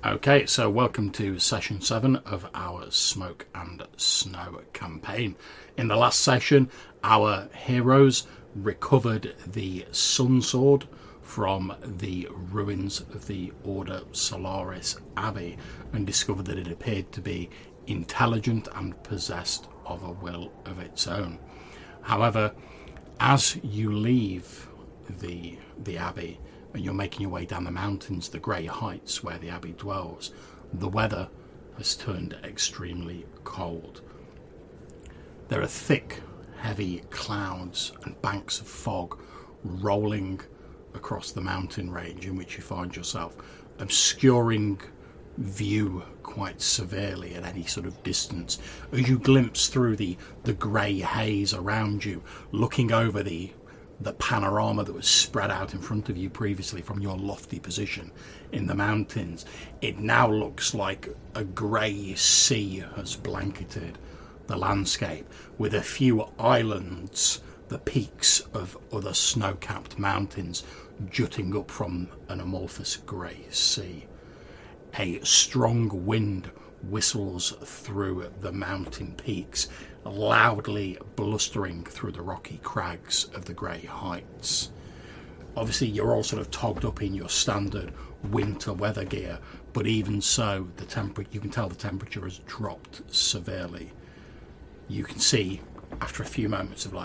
Okay, so welcome to session 7 of our Smoke and Snow campaign. In the last session, our heroes recovered the Sun Sword from the ruins of the Order Solaris Abbey and discovered that it appeared to be intelligent and possessed of a will of its own. However, as you leave the Abbey, and you're making your way down the mountains, the grey heights where the Abbey dwells, the weather has turned extremely cold. There are thick, heavy clouds and banks of fog rolling across the mountain range in which you find yourself, obscuring view quite severely at any sort of distance as you glimpse through the grey haze around you, looking over the panorama that was spread out in front of you previously from your lofty position in the mountains. It now looks like a grey sea has blanketed the landscape, with a few islands, the peaks of other snow-capped mountains, jutting up from an amorphous grey sea. A strong wind whistles through the mountain peaks, loudly blustering through the rocky crags of the grey heights. Obviously, you're all sort of togged up in your standard winter weather gear, but even so, you can tell the temperature has dropped severely. You can see, after a few moments of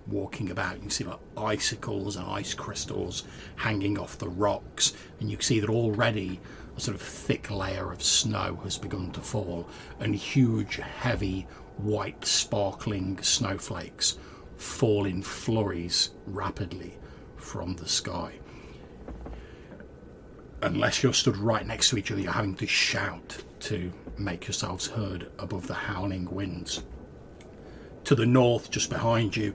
walking about, you can see icicles and ice crystals hanging off the rocks, and you can see that already a sort of thick layer of snow has begun to fall, and huge, heavy, white, sparkling snowflakes fall in flurries rapidly from the sky. Unless you're stood right next to each other, you're having to shout to make yourselves heard above the howling winds. To the north, just behind you,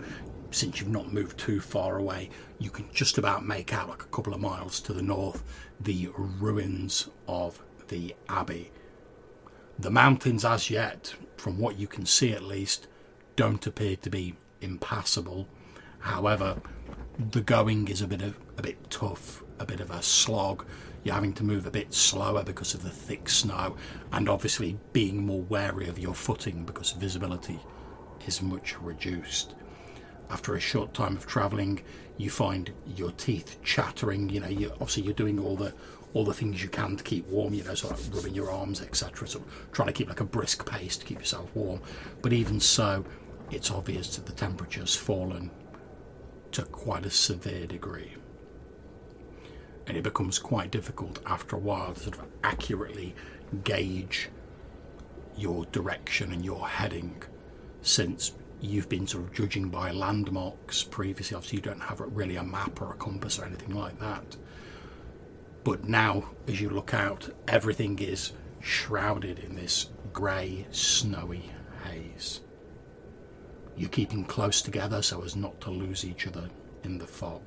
since you've not moved too far away, you can just about make out, a couple of miles to the north, the ruins of the Abbey. The mountains, as yet, from what you can see at least, don't appear to be impassable. However, the going is a bit tough, a bit of a slog. You're having to move a bit slower because of the thick snow, and obviously being more wary of your footing because visibility is much reduced. After a short time of travelling, you find your teeth chattering. You're doing all the things you can to keep warm, sort of rubbing your arms, etc. So trying to keep a brisk pace to keep yourself warm. But even so, it's obvious that the temperature's fallen to quite a severe degree. And it becomes quite difficult after a while to sort of accurately gauge your direction and your heading, since you've been sort of judging by landmarks previously. Obviously, you don't have really a map or a compass or anything like that. But now, as you look out, everything is shrouded in this grey, snowy haze. You're keeping close together so as not to lose each other in the fog.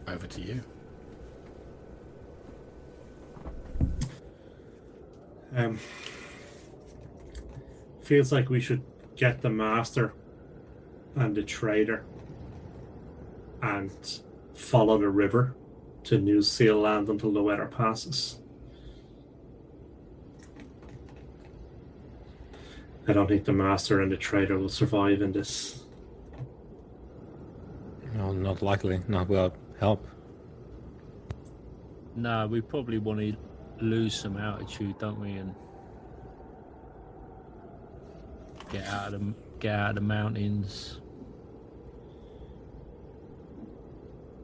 Over to you. Feels like we should get the master and the trader and follow the river to New Seal Land until the weather passes. I don't think the master and the trader will survive in this. No, not likely. Not without help. No, we probably want to lose some altitude, don't we, and get out of the mountains.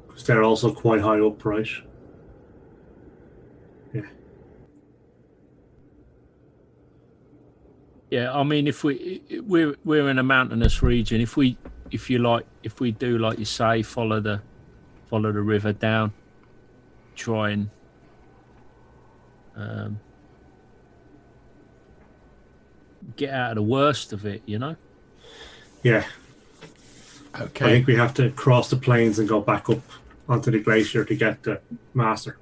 Because they're also quite high up, right? Yeah. Yeah, I mean, if we're in a mountainous region, if we do like you say, follow the river down, try and get out of the worst of it, Yeah. Okay. I think we have to cross the plains and go back up onto the glacier to get the master.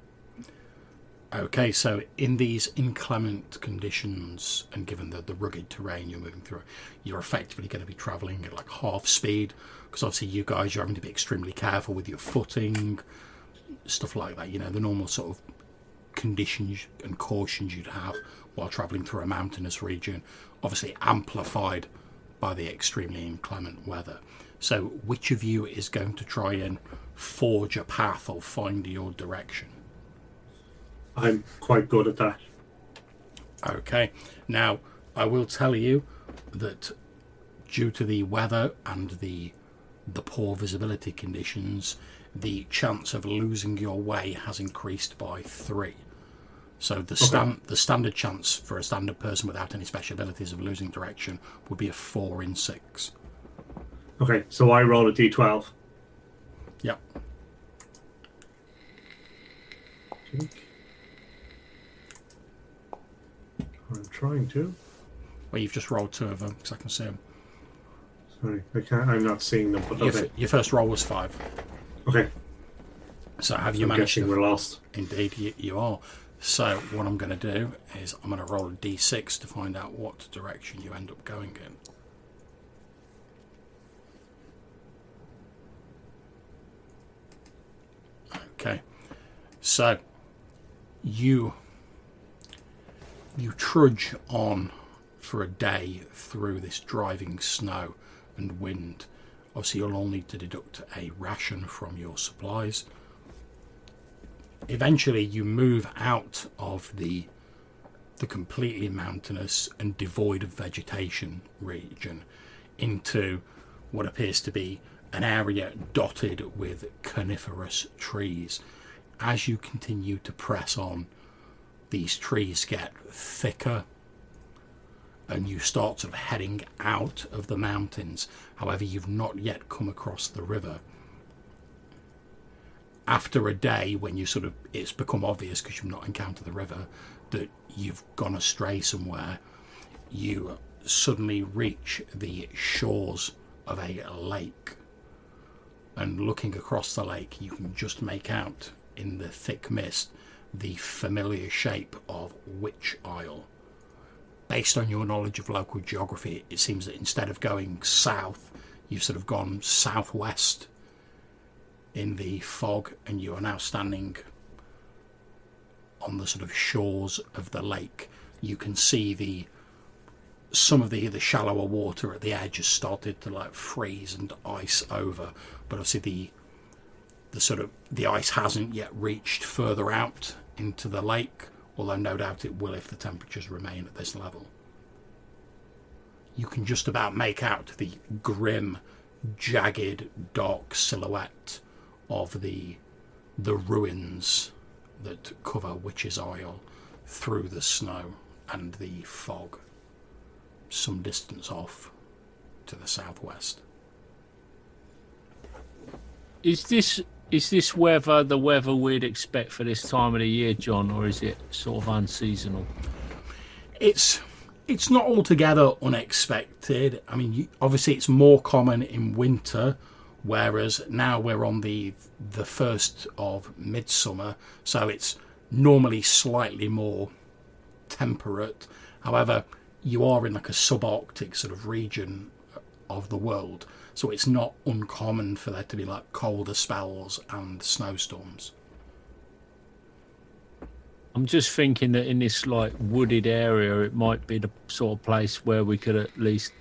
Okay, so in these inclement conditions, and given the rugged terrain you're moving through, you're effectively going to be travelling at half speed, because obviously you guys are having to be extremely careful with your footing, stuff like that. The normal sort of conditions and cautions you'd have while travelling through a mountainous region, obviously amplified by the extremely inclement weather. So which of you is going to try and forge a path or find your direction? I'm quite good at that. Okay, now I will tell you that due to the weather and the poor visibility conditions, the chance of losing your way has increased by 3. So the standard chance for a standard person without any special abilities of losing direction would be a 4 in 6. Okay, so I roll a d12. Yep. I'm trying to. Well, you've just rolled 2 of them because I can see them. Sorry, I can't. I'm not seeing them. But okay. Your first roll was 5. Okay. So have you managed to? We're lost. Indeed, you are. So what I'm going to do is I'm going to roll a d6 to find out what direction you end up going in. Okay, so you trudge on for a day through this driving snow and wind. Obviously you'll all need to deduct a ration from your supplies. Eventually you move out of the completely mountainous and devoid of vegetation region into what appears to be an area dotted with coniferous trees. As you continue to press on, these trees get thicker and you start sort of heading out of the mountains. However, you've not yet come across the river. After a day when it's become obvious because you've not encountered the river that you've gone astray somewhere, you suddenly reach the shores of a lake. And looking across the lake, you can just make out in the thick mist the familiar shape of Witch Isle. Based on your knowledge of local geography, it seems that instead of going south, you've sort of gone southwest in the fog, and you are now standing on the sort of shores of the lake. You can see some of the shallower water at the edge has started to like freeze and ice over, but obviously the ice hasn't yet reached further out into the lake, although no doubt it will if the temperatures remain at this level. You can just about make out the grim, jagged, dark silhouette of the ruins that cover Witch's Isle through the snow and the fog, some distance off to the southwest. Is this weather the weather we'd expect for this time of the year, John, or is it sort of unseasonal? It's not altogether unexpected. I mean, obviously it's more common in winter, whereas now we're on the 1st of midsummer, so it's normally slightly more temperate. However, you are in like a subarctic sort of region of the world, so it's not uncommon for there to be like colder spells and snowstorms. I'm just thinking that in this like wooded area, it might be the sort of place where we could at least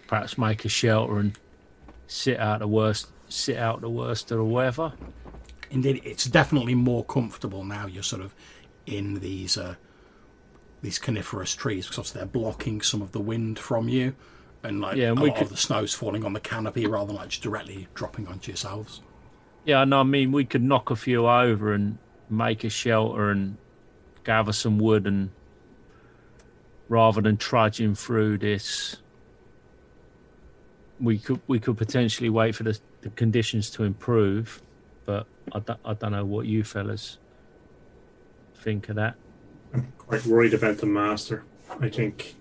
perhaps make a shelter and sit out the worst of the weather. Indeed, it's definitely more comfortable now. You're sort of in these coniferous trees because obviously they're blocking some of the wind from you, and like a lot of the snow's falling on the canopy rather than like just directly dropping onto yourselves. Yeah, no, I mean we could knock a few over and make a shelter and gather some wood, and rather than trudging through this, we could potentially wait for the conditions to improve. But I don't know what you fellas think of that. I'm quite worried about the master. I think,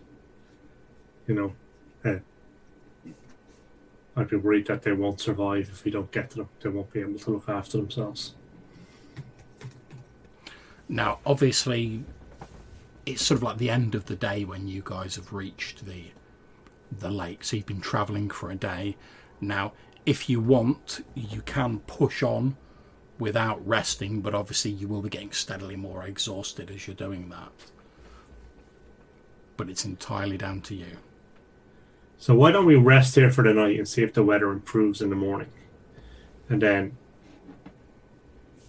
I'd be worried that they won't survive if we don't get to them. They won't be able to look after themselves. Now, obviously, it's sort of like the end of the day when you guys have reached the lake. So you've been travelling for a day. Now, if you want, you can push on without resting, but obviously you will be getting steadily more exhausted as you're doing that. But it's entirely down to you. So why don't we rest here for the night and see if the weather improves in the morning? And then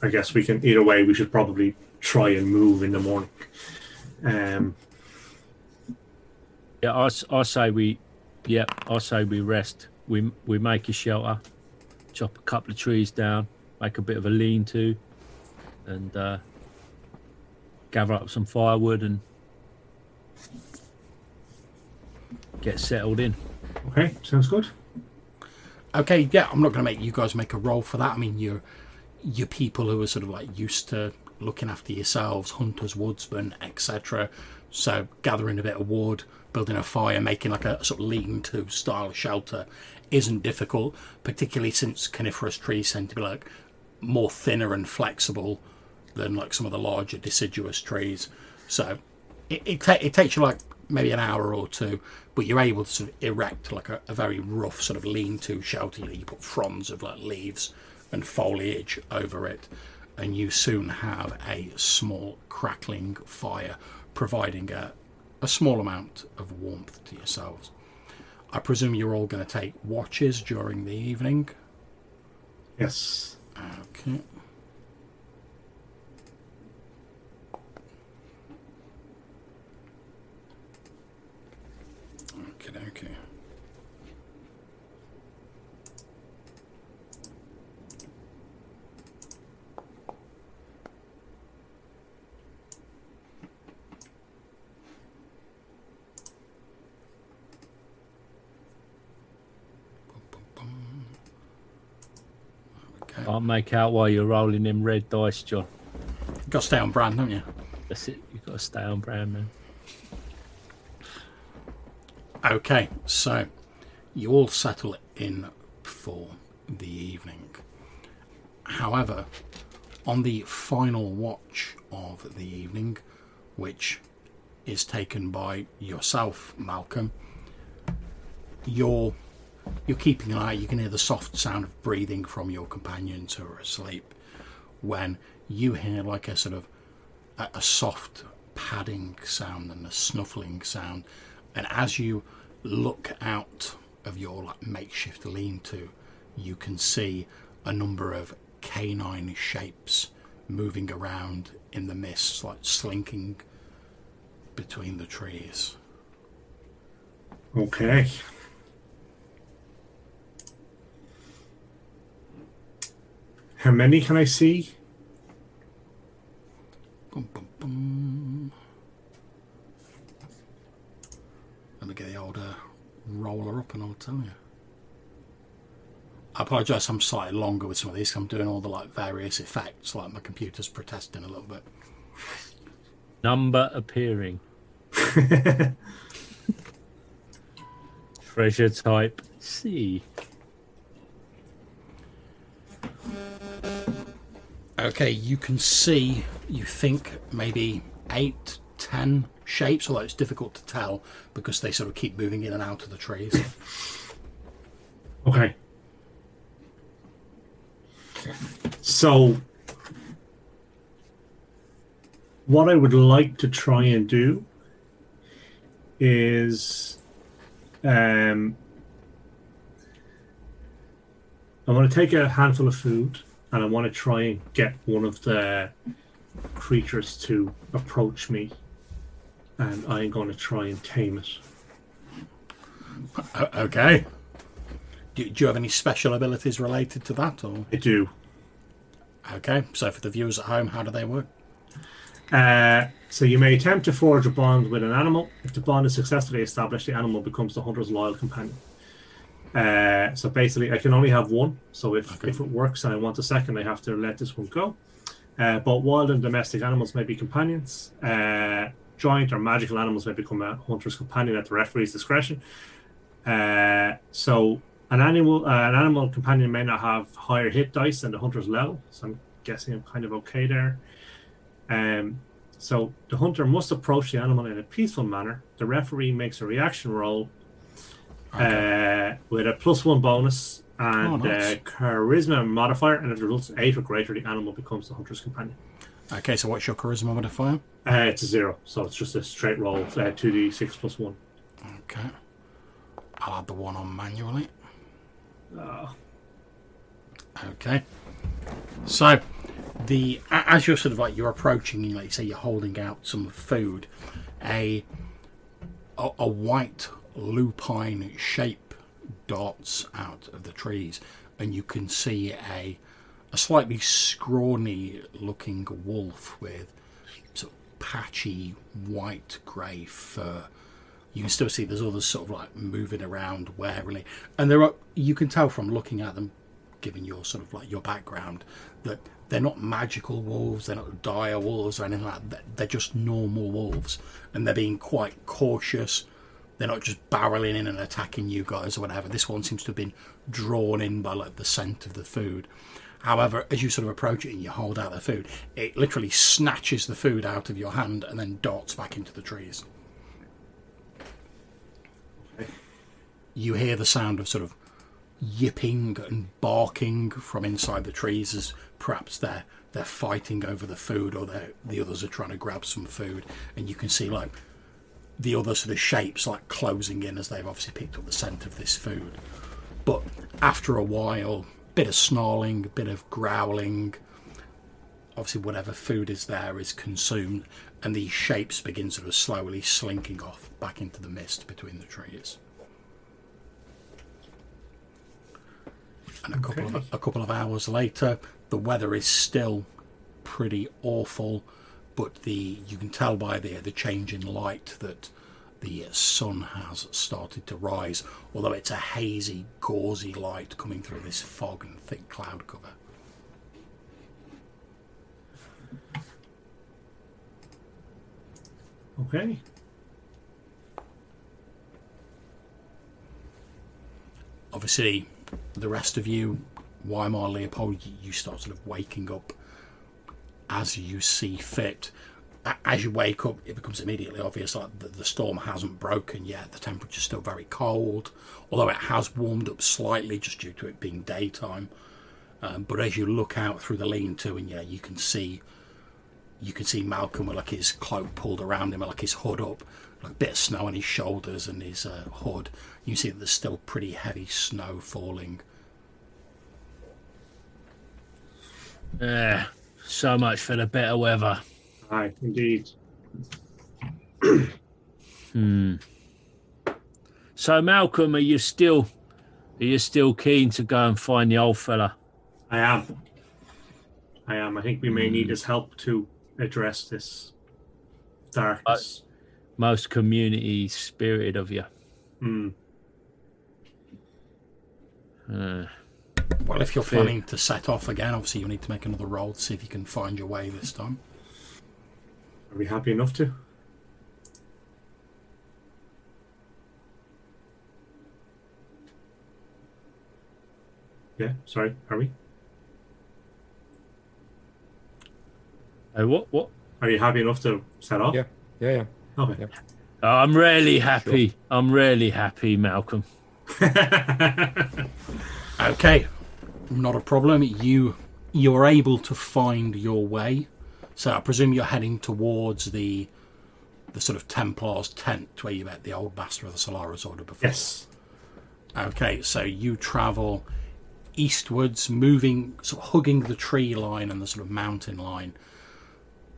I guess we can, either way, we should probably try and move in the morning. Yeah, I say we rest. We make a shelter, chop a couple of trees down, make a bit of a lean-to, and gather up some firewood and get settled in. Okay, sounds good. Okay, yeah, I'm not going to make you guys make a roll for that. I mean, you're people who are sort of like used to looking after yourselves, hunters, woodsmen, etc. So gathering a bit of wood, building a fire, making like a sort of lean-to style shelter isn't difficult, particularly since coniferous trees tend to be like more thinner and flexible than like some of the larger deciduous trees. So it takes you like maybe an hour or two, but you're able to sort of erect like a very rough sort of lean-to shelter. You put fronds of like leaves and foliage over it, and you soon have a small crackling fire, providing a small amount of warmth to yourselves. I presume you're all going to take watches during the evening? Yes. Okay. Okay. I'll make out while you're rolling them red dice, John. You've got to stay on brand, haven't you? That's it. You've got to stay on brand, man. Okay, so you all settle in for the evening. However, on the final watch of the evening, which is taken by yourself, Malcolm, you're keeping an eye. You can hear the soft sound of breathing from your companions who are asleep, when you hear like a sort of a soft padding sound and a snuffling sound. And as you look out of your like makeshift lean-to, you can see a number of canine shapes moving around in the mist, like slinking between the trees. Okay. How many can I see? Bum, bum, bum. Let me get the old roller up and I'll tell you. I apologise, I'm slightly longer with some of these. I'm doing all the like various effects, like my computer's protesting a little bit. Number appearing. Treasure type C. Okay, you can see, you think maybe 8, 10 shapes, although it's difficult to tell because they sort of keep moving in and out of the trees. Okay. So, what I would like to try and do is I want to take a handful of food and I want to try and get one of the creatures to approach me, and I'm going to try and tame it. Okay. Do you have any special abilities related to that? Or I do. Okay, so for the viewers at home, how do they work? So you may attempt to forge a bond with an animal. If the bond is successfully established, the animal becomes the hunter's loyal companion. So basically, I can only have one. So if it works and I want a second, I have to let this one go. But wild and domestic animals may be companions. Giant or magical animals may become a hunter's companion at the referee's discretion. So an animal companion may not have higher hit dice than the hunter's level. So I'm guessing I'm kind of okay there. So the hunter must approach the animal in a peaceful manner. The referee makes a reaction roll with a +1 bonus and nice. charisma modifier, and if the results 8 or greater, the animal becomes the hunter's companion. Okay, so what's your charisma modifier? It's a 0, so it's just a straight roll, 2d6 plus 1. Okay. I'll add the 1 on manually. Okay. So, as you're sort of like you're approaching, like you say, you're holding out some food, a white lupine shape darts out of the trees, and you can see a slightly scrawny looking wolf with sort of patchy white grey fur. You can still see there's others sort of like moving around warily, and you can tell from looking at them, given your sort of like your background, that they're not magical wolves, they're not dire wolves or anything like that. They're just normal wolves, and they're being quite cautious. They're not just barreling in and attacking you guys or whatever. This one seems to have been drawn in by like the scent of the food. However, as you sort of approach it and you hold out the food, it literally snatches the food out of your hand and then darts back into the trees. You hear the sound of sort of yipping and barking from inside the trees, as perhaps they're fighting over the food, or the others are trying to grab some food, and you can see like the other sort of shapes like closing in as they've obviously picked up the scent of this food. But after a while, bit of snarling, a bit of growling, obviously whatever food is there is consumed, and these shapes begin sort of slowly slinking off back into the mist between the trees. And a couple of hours later, the weather is still pretty awful, but you can tell by the change in light that the sun has started to rise, although it's a hazy, gauzy light coming through this fog and thick cloud cover. Okay. Obviously, the rest of you, Weimar, Leopold, you start sort of waking up as you see fit. As you wake up, it becomes immediately obvious that the storm hasn't broken yet. The temperature's still very cold, although it has warmed up slightly just due to it being daytime. But as you look out through the lean-to, and you can see Malcolm with like his cloak pulled around him, like his hood up, like a bit of snow on his shoulders and his hood. You see that there's still pretty heavy snow falling. So much for the better weather. Aye, indeed. So Malcolm, are you still keen to go and find the old fella? I am. I think we may need his help to address this darkness. Most community spirited of you. Well, if you're planning to set off again, obviously you'll need to make another roll to see if you can find your way this time. Are we happy enough to? Yeah, sorry, are we? What? Are you happy enough to set off? Yeah. Okay. Yep. I'm really happy. Sure. I'm really happy, Malcolm. Okay, not a problem. You're able to find your way. So I presume you're heading towards the sort of Templar's tent where you met the old master of the Solaris Order before. Yes. Okay, so you travel eastwards, moving, sort of hugging the tree line and the sort of mountain line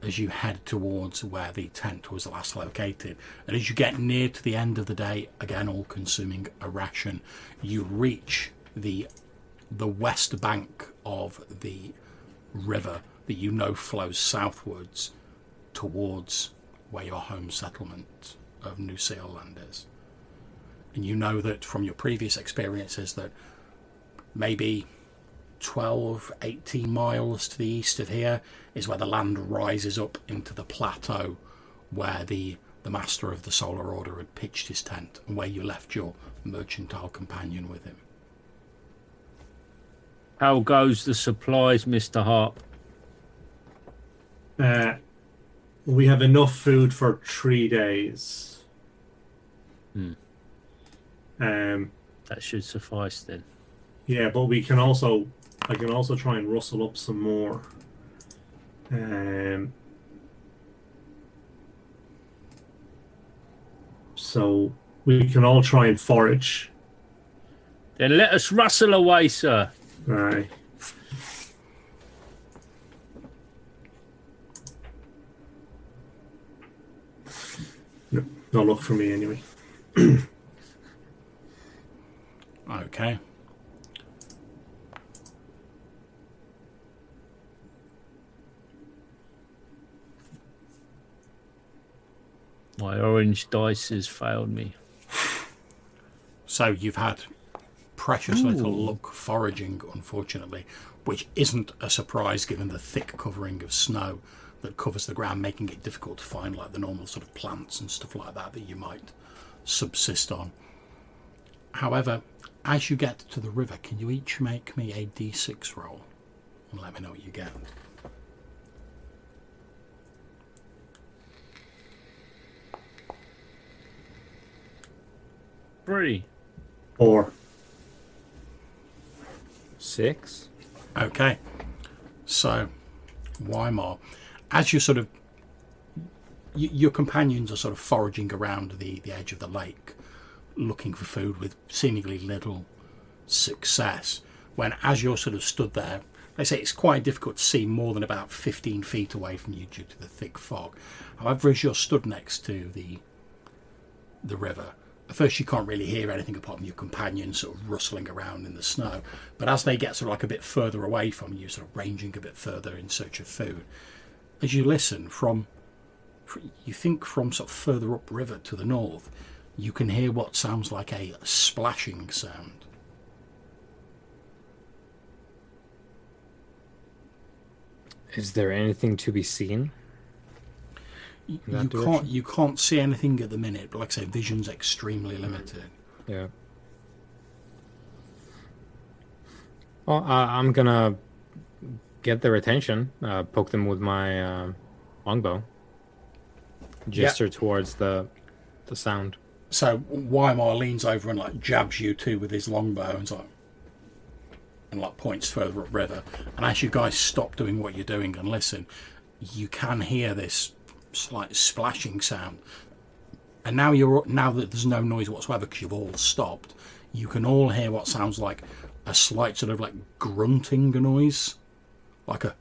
as you head towards where the tent was last located. And as you get near to the end of the day, again all consuming a ration, you reach the west bank of the river that you know flows southwards towards where your home settlement of New Seal Land is. And you know that from your previous experiences that maybe 12, 18 miles to the east of here is where the land rises up into the plateau where the master of the Solar Order had pitched his tent and where you left your mercantile companion with him. How goes the supplies, Mr. Harp? We have enough food for 3 days. That should suffice then. Yeah, but we can also, I can also try and rustle up some more. So we can all try and forage. Then let us rustle away, sir. Aye. No luck for me anyway. Okay. My orange dice has failed me. So you've had precious little luck foraging, unfortunately, which isn't a surprise given the thick covering of snow that covers the ground, making it difficult to find like the normal sort of plants and stuff like that that you might subsist on. However, as you get to the river, can you each make me a d6 roll and let me know what you get? Three. 4. 6. Okay, so Weimar, as you sort of, your companions are sort of foraging around the edge of the lake, looking for food with seemingly little success. When, as you're sort of stood there, they say it's quite difficult to see more than about 15 feet away from you due to the thick fog. However, as you're stood next to the river, at first you can't really hear anything apart from your companions sort of rustling around in the snow. But as they get sort of like a bit further away from you, sort of ranging a bit further in search of food, as you listen you think from sort of further upriver to the north, you can hear what sounds like a splashing sound. Is there anything to be seen? You can't see anything at the minute, but like I say, vision's extremely limited. Yeah. Well, I'm gonna get their attention, poke them with my longbow, gesture towards the sound. So Weimar leans over and like jabs you two with his longbow and like points further upriver. And as you guys stop doing what you're doing and listen, you can hear this slight splashing sound. And now that there's no noise whatsoever because you've all stopped, you can all hear what sounds like a slight sort of like grunting noise, like a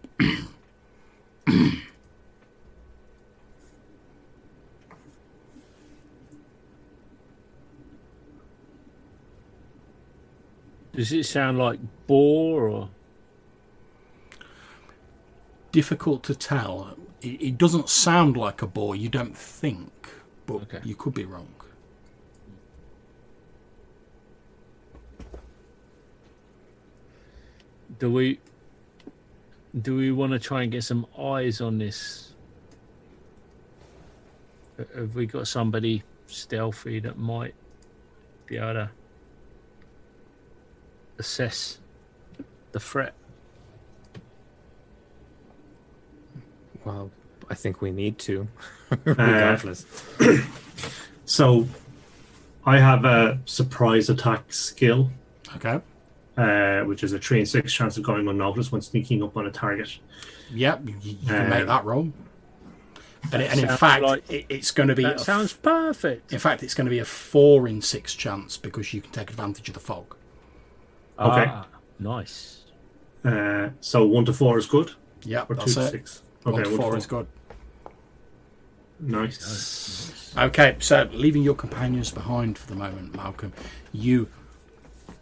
Does it sound like boar or? difficult to tell. It doesn't sound like a boar, you don't think, but Okay. you could be wrong. Do we want to try and get some eyes on this? Have we got somebody stealthy that might be able to assess the threat? Well, I think we need to, regardless. So I have a surprise attack skill, Okay. which is a 3 and 6 chance of going unnoticed when sneaking up on a target. Yep, you can make that roll. And in Sounds fact, like- it's going to be That sounds perfect. in fact, it's going to be a 4 in 6 chance because you can take advantage of the fog. Okay. Nice. So 1 to 4 is good, Yep, or 2 that's to it. 6. 1 Okay, to 4 is good. Nice. Okay, so leaving your companions behind for the moment, Malcolm, you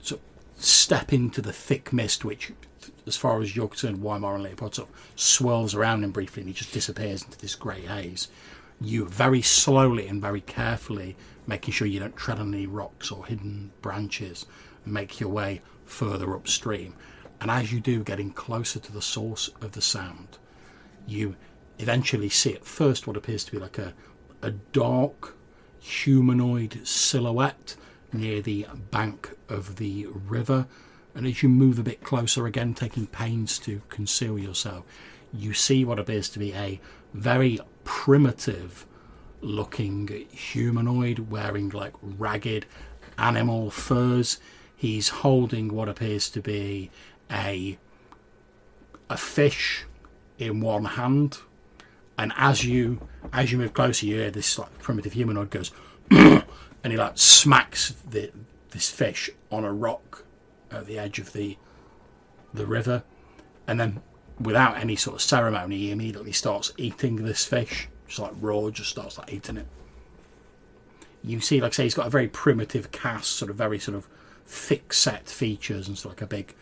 sort of step into the thick mist, which, as far as you're concerned, Weimar and Leopold sort of swirls around him briefly and he just disappears into this grey haze. You very slowly and very carefully, making sure you don't tread on any rocks or hidden branches, make your way further upstream. And as you do, getting closer to the source of the sound, you eventually see at first what appears to be like a dark humanoid silhouette near the bank of the river. And as you move a bit closer, again taking pains to conceal yourself, you see what appears to be a very primitive looking humanoid wearing like ragged animal furs. He's holding what appears to be a fish in one hand, and as you move closer, you hear this like primitive humanoid goes, and he like smacks this fish on a rock at the edge of the river, and then without any sort of ceremony, he immediately starts eating this fish, just like raw, just starts like eating it. You see, like I say, he's got a very primitive cast, sort of very sort of thick set features, and sort of like a big,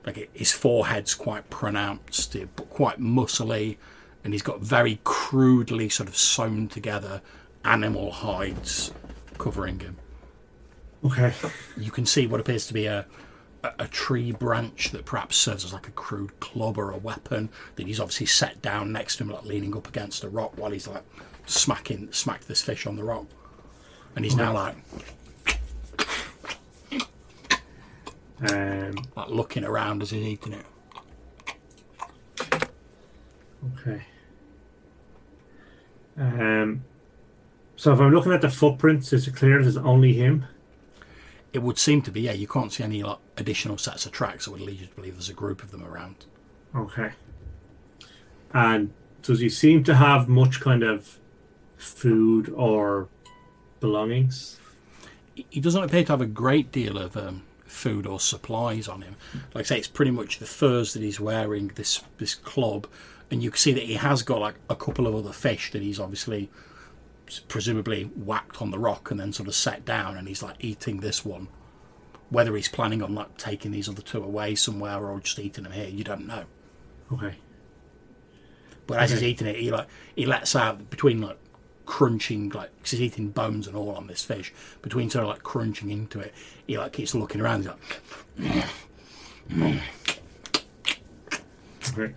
like his forehead's quite pronounced, but quite muscly, and he's got very crudely sort of sewn together animal hides covering him. Okay. You can see what appears to be a tree branch that perhaps serves as like a crude club or a weapon that he's obviously set down next to him, like leaning up against a rock while he's like smacked this fish on the rock, and he's now like looking around as he's eating it. Okay. So if I'm looking at the footprints, is it clear that it's only him? It would seem to be, yeah. You can't see any like additional sets of tracks that would lead you to believe there's a group of them around. Okay. And does he seem to have much kind of food or belongings? He doesn't appear to have a great deal of food or supplies on him. Like I say, it's pretty much the furs that he's wearing, this club, and you can see that he has got like a couple of other fish that he's obviously presumably whacked on the rock and then sort of set down, and he's like eating this one. Whether he's planning on like taking these other two away somewhere or just eating them here, you don't know. Okay. But as he's eating it, he lets out between like crunching, like, because he's eating bones and all on this fish, between sort of like crunching into it, he like keeps looking around. He's like, okay.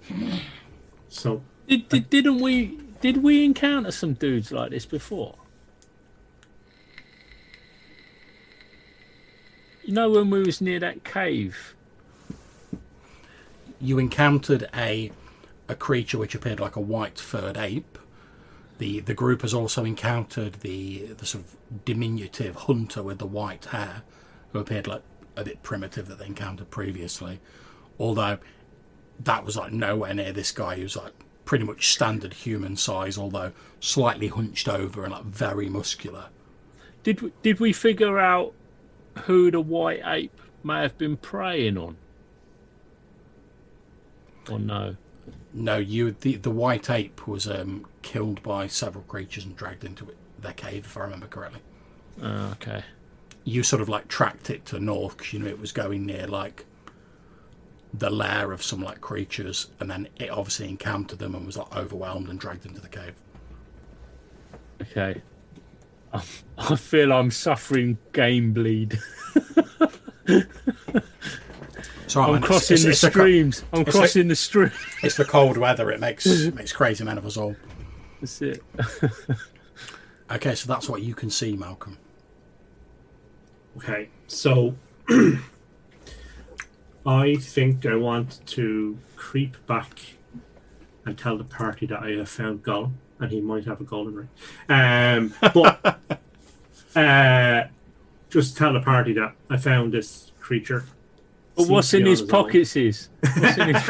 So did we encounter some dudes like this before? You know, when we was near that cave, you encountered a creature which appeared like a white furred ape. The group has also encountered the sort of diminutive hunter with the white hair, who appeared like a bit primitive that they encountered previously. Although that was like nowhere near this guy, who's like pretty much standard human size, although slightly hunched over and like very muscular. did we figure out who the white ape may have been preying on? Or no? No, the white ape was killed by several creatures and dragged into their cave, if I remember correctly. Okay. You sort of like tracked it to north because you knew it was going near like the lair of some like creatures, and then it obviously encountered them and was like overwhelmed and dragged into the cave. Okay. I feel I'm suffering game bleed. So I'm crossing the streams. I'm crossing the stream. It's the cold weather. It makes crazy men of us all. That's it. Okay, so that's what you can see, Malcolm. okay, so I think I want to creep back and tell the party that I have found Gollum, and he might have a golden ring. But just tell the party that I found this creature. But what's in his pockets is? What's in his...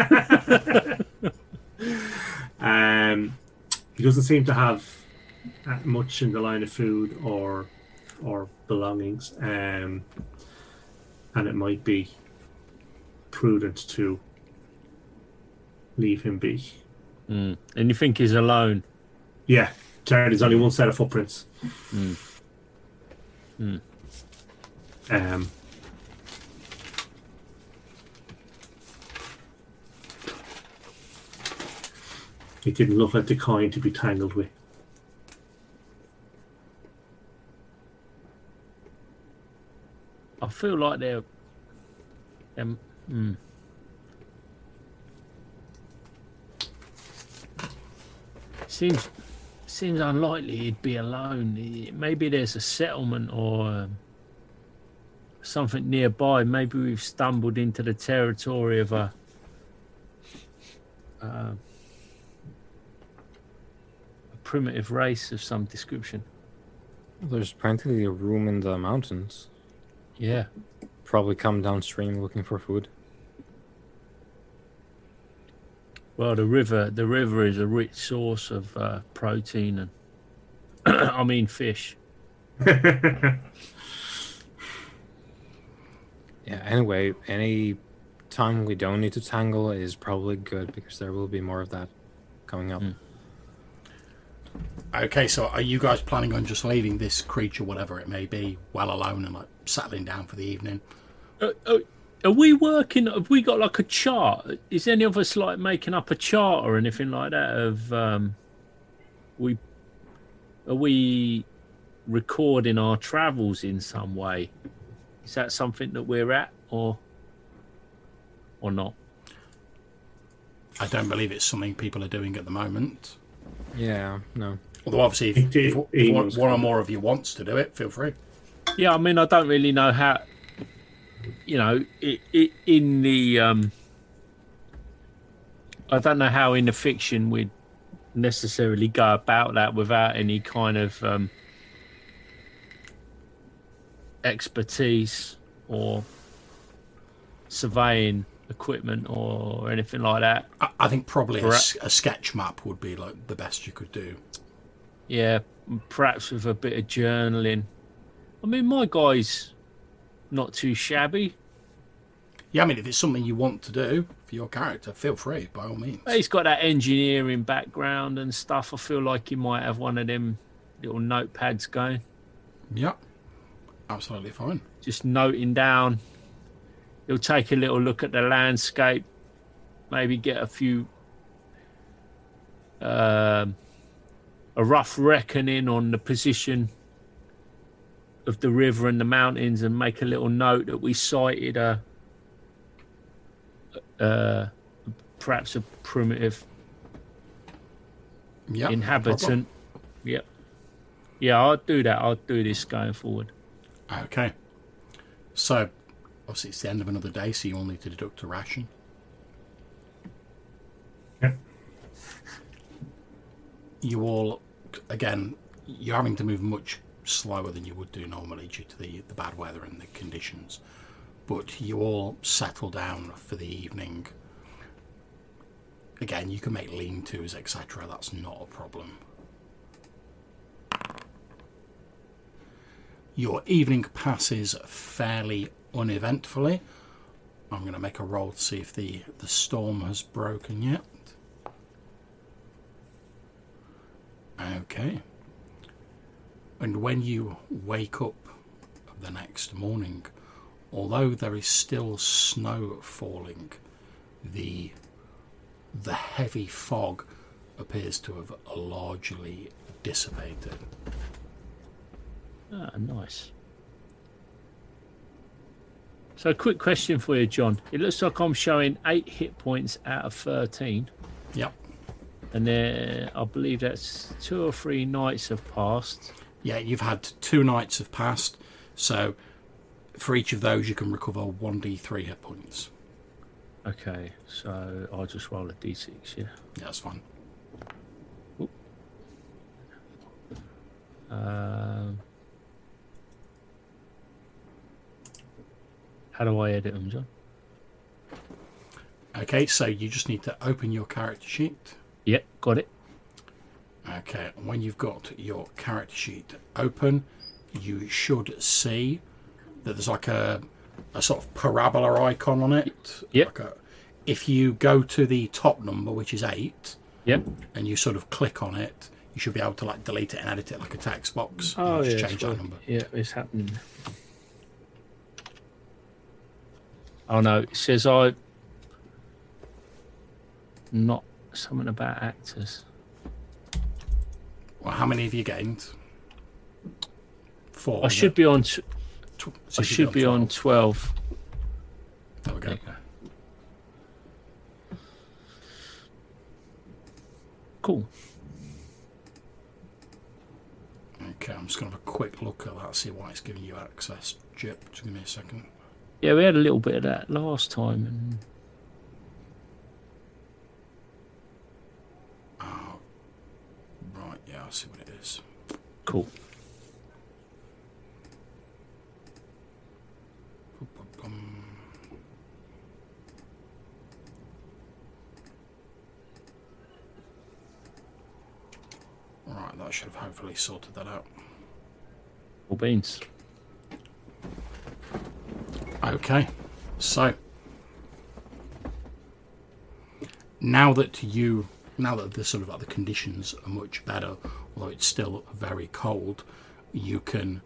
He doesn't seem to have much in the line of food or belongings, and it might be prudent to leave him be. And you think he's alone? Yeah, there's only one set of footprints. It didn't look like the kind to be tangled with. I feel like they're... Seems unlikely he'd be alone. Maybe there's a settlement or something nearby. Maybe we've stumbled into the territory of a primitive race of some description. There's practically a room in the mountains. Yeah. probably come downstream looking for food. Well, the river is a rich source of protein and I mean fish. Yeah, anyway, any time we don't need to tangle is probably good because there will be more of that coming up. Okay, so are you guys planning on just leaving this creature, whatever it may be, well alone and like settling down for the evening? Are we working? Have we got like a chart? Is any of us like making up a chart or anything like that? Are we recording our travels in some way? Is that something that we're at or not? I don't believe it's something people are doing at the moment. Yeah, no. Although obviously, if one or more of you wants to do it, feel free. Yeah, I mean, I don't really know how. You know, in the I don't know how in the fiction we'd necessarily go about that without any kind of expertise or surveying equipment or anything like that. I think probably a sketch map would be like the best you could do. Yeah, perhaps with a bit of journaling. I mean, my guy's not too shabby. Yeah, I mean, if it's something you want to do for your character, feel free, by all means. He's got that engineering background and stuff. I feel like he might have one of them little notepads going. Yeah, absolutely fine. Just noting down. He'll take a little look at the landscape, maybe get a few, a rough reckoning on the position of the river and the mountains, and make a little note that we sighted perhaps a primitive inhabitant. Yep. Yeah, I'll do that. I'll do this going forward. Okay. So, obviously, it's the end of another day, so you all need to deduct a ration. Yep. You all, again, you're having to move much slower than you would do normally due to the bad weather and the conditions. But you all settle down for the evening. Again, you can make lean-tos, etc. That's not a problem. Your evening passes fairly uneventfully. I'm going to make a roll to see if the storm has broken yet. Okay. And when you wake up the next morning, although there is still snow falling, the heavy fog appears to have largely dissipated. Ah, nice. So, quick question for you, John. It looks like I'm showing 8 hit points out of 13. Yep. And then I believe that's 2 or 3 nights have passed. Yeah, you've had 2 nights have passed, so for each of those you can recover 1d3 hit points. Okay, so I'll just roll a d6, yeah? Yeah, that's fine. How do I edit them, John? Okay, so you just need to open your character sheet. Yep, got it. Okay, when you've got your character sheet open, you should see that there's like a sort of parabola icon on it. Yep. Like if you go to the top number, which is 8, yep, and you sort of click on it, you should be able to like delete it and edit it like a text box. Oh, and yeah, just change that number. Yeah, it's happening. Oh no, it says not something about actors. Well, how many have you gained? 4. I should be on. So I should be on 12. There we go. Okay. Cool. Okay, I'm just going to have a quick look at that, see why it's giving you access. Jip, just give me a second. Yeah, we had a little bit of that last time. And... Oh, right, yeah, I see what it is. Cool. Right, that should have hopefully sorted that out. Or beans. Okay, so now that the sort of like the conditions are much better, although it's still very cold, you can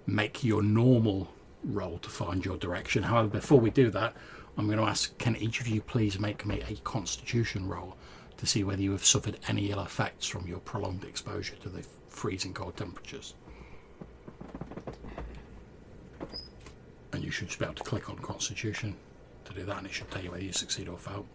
make your normal roll to find your direction. However, before we do that, I'm going to ask, can each of you please make me a constitution roll to see whether you have suffered any ill effects from your prolonged exposure to the freezing cold temperatures. And you should just be able to click on constitution to do that, and it should tell you whether you succeed or fail.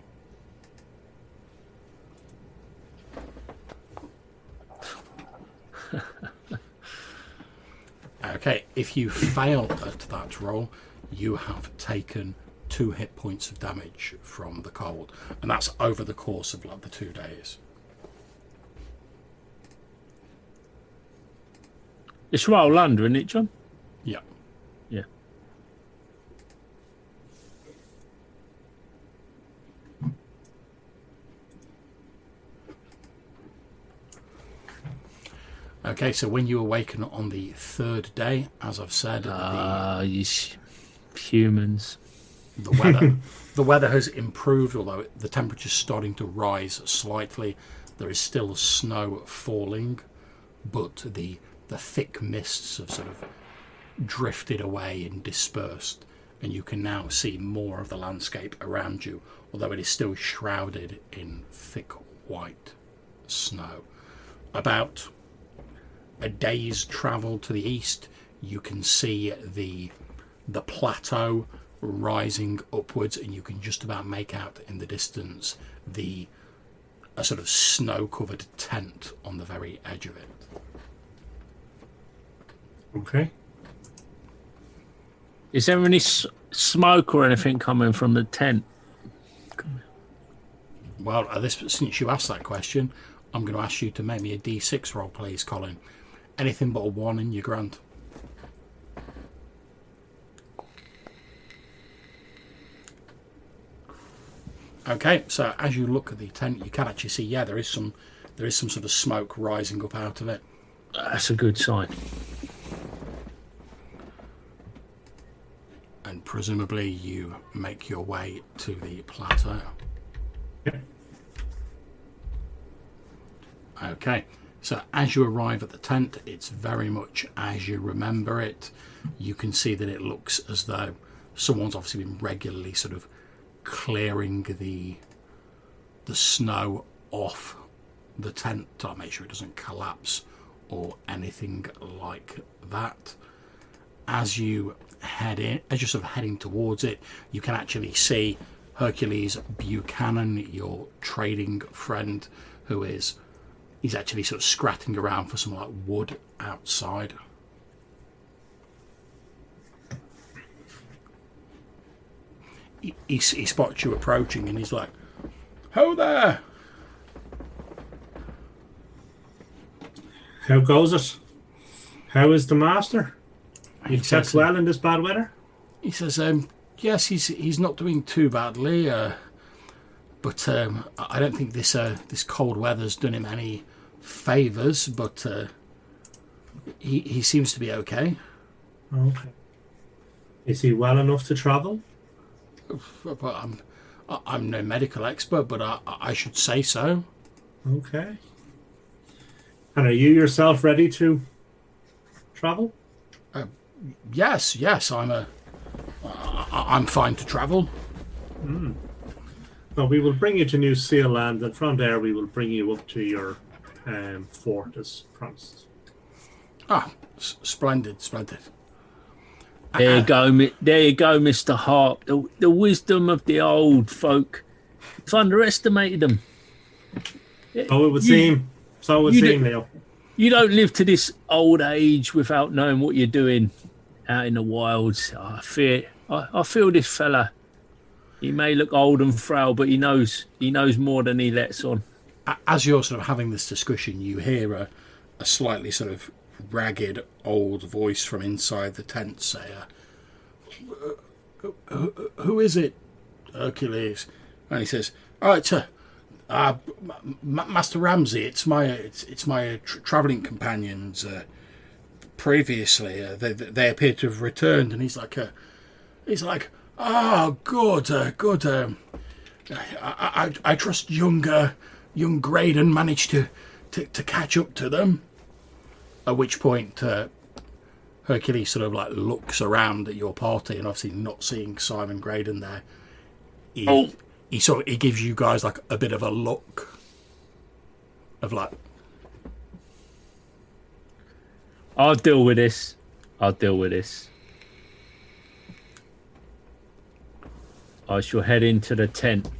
Okay, if you fail at that roll, you have taken 2 hit points of damage from the cold, and that's over the course of like the 2 days. It's roll under, isn't it, John? Yeah. Yeah. Okay, so when you awaken on the 3rd day, as I've said, You humans. the weather has improved, although the temperature's starting to rise slightly. There is still snow falling, but the thick mists have sort of drifted away and dispersed, and you can now see more of the landscape around you, although it is still shrouded in thick white snow. About a day's travel to the east, you can see the plateau rising upwards, and you can just about make out in the distance a sort of snow-covered tent on the very edge of it. Okay. Is there any smoke or anything coming from the tent? Well, since you asked that question, I'm going to ask you to make me a D6 roll, please, Colin. Anything but a 1 in your grant. Okay, so as you look at the tent, you can actually see, there is some sort of smoke rising up out of it. That's a good sign. And presumably you make your way to the plateau. Yep. Okay, so as you arrive at the tent, it's very much as you remember it. You can see that it looks as though someone's obviously been regularly sort of clearing the snow off the tent to make sure it doesn't collapse or anything like that. As you're sort of heading towards it, you can actually see Hercules Buchanan, your trading friend, he's actually sort of scratching around for some like wood outside. He spots you approaching, and he's like, "Ho there!" How goes it? How is the master? He He's kept says, well in this bad weather? He says, "Yes, he's not doing too badly, but I don't think this cold weather's done him any favours. But he seems to be okay." Okay. Is he well enough to travel? But I'm no medical expert, but I should say so. Okay. And are you yourself ready to travel? Yes, I'm fine to travel. Well, we will bring you to New Seal Land, and from there we will bring you up to your fort as promised. Splendid. There you go, Mr. Hart. The wisdom of the old folk. I've underestimated them. So it would seem, Leo. You don't live to this old age without knowing what you're doing out in the wilds. I feel this fella. He may look old and frail, but he knows more than he lets on. As you're sort of having this discussion, you hear a slightly sort of ragged old voice from inside the tent say, "Who is it, Hercules?" And he says, "All right, sir, Master Ramsey, it's my travelling companions. Previously, they appear to have returned, and he's like, oh, good, good. I trust young Graydon managed to catch up to them. At which point, Hercules sort of like looks around at your party, and obviously not seeing Simon Graydon there, he gives you guys like a bit of a look of like, I'll deal with this. I shall head into the tent.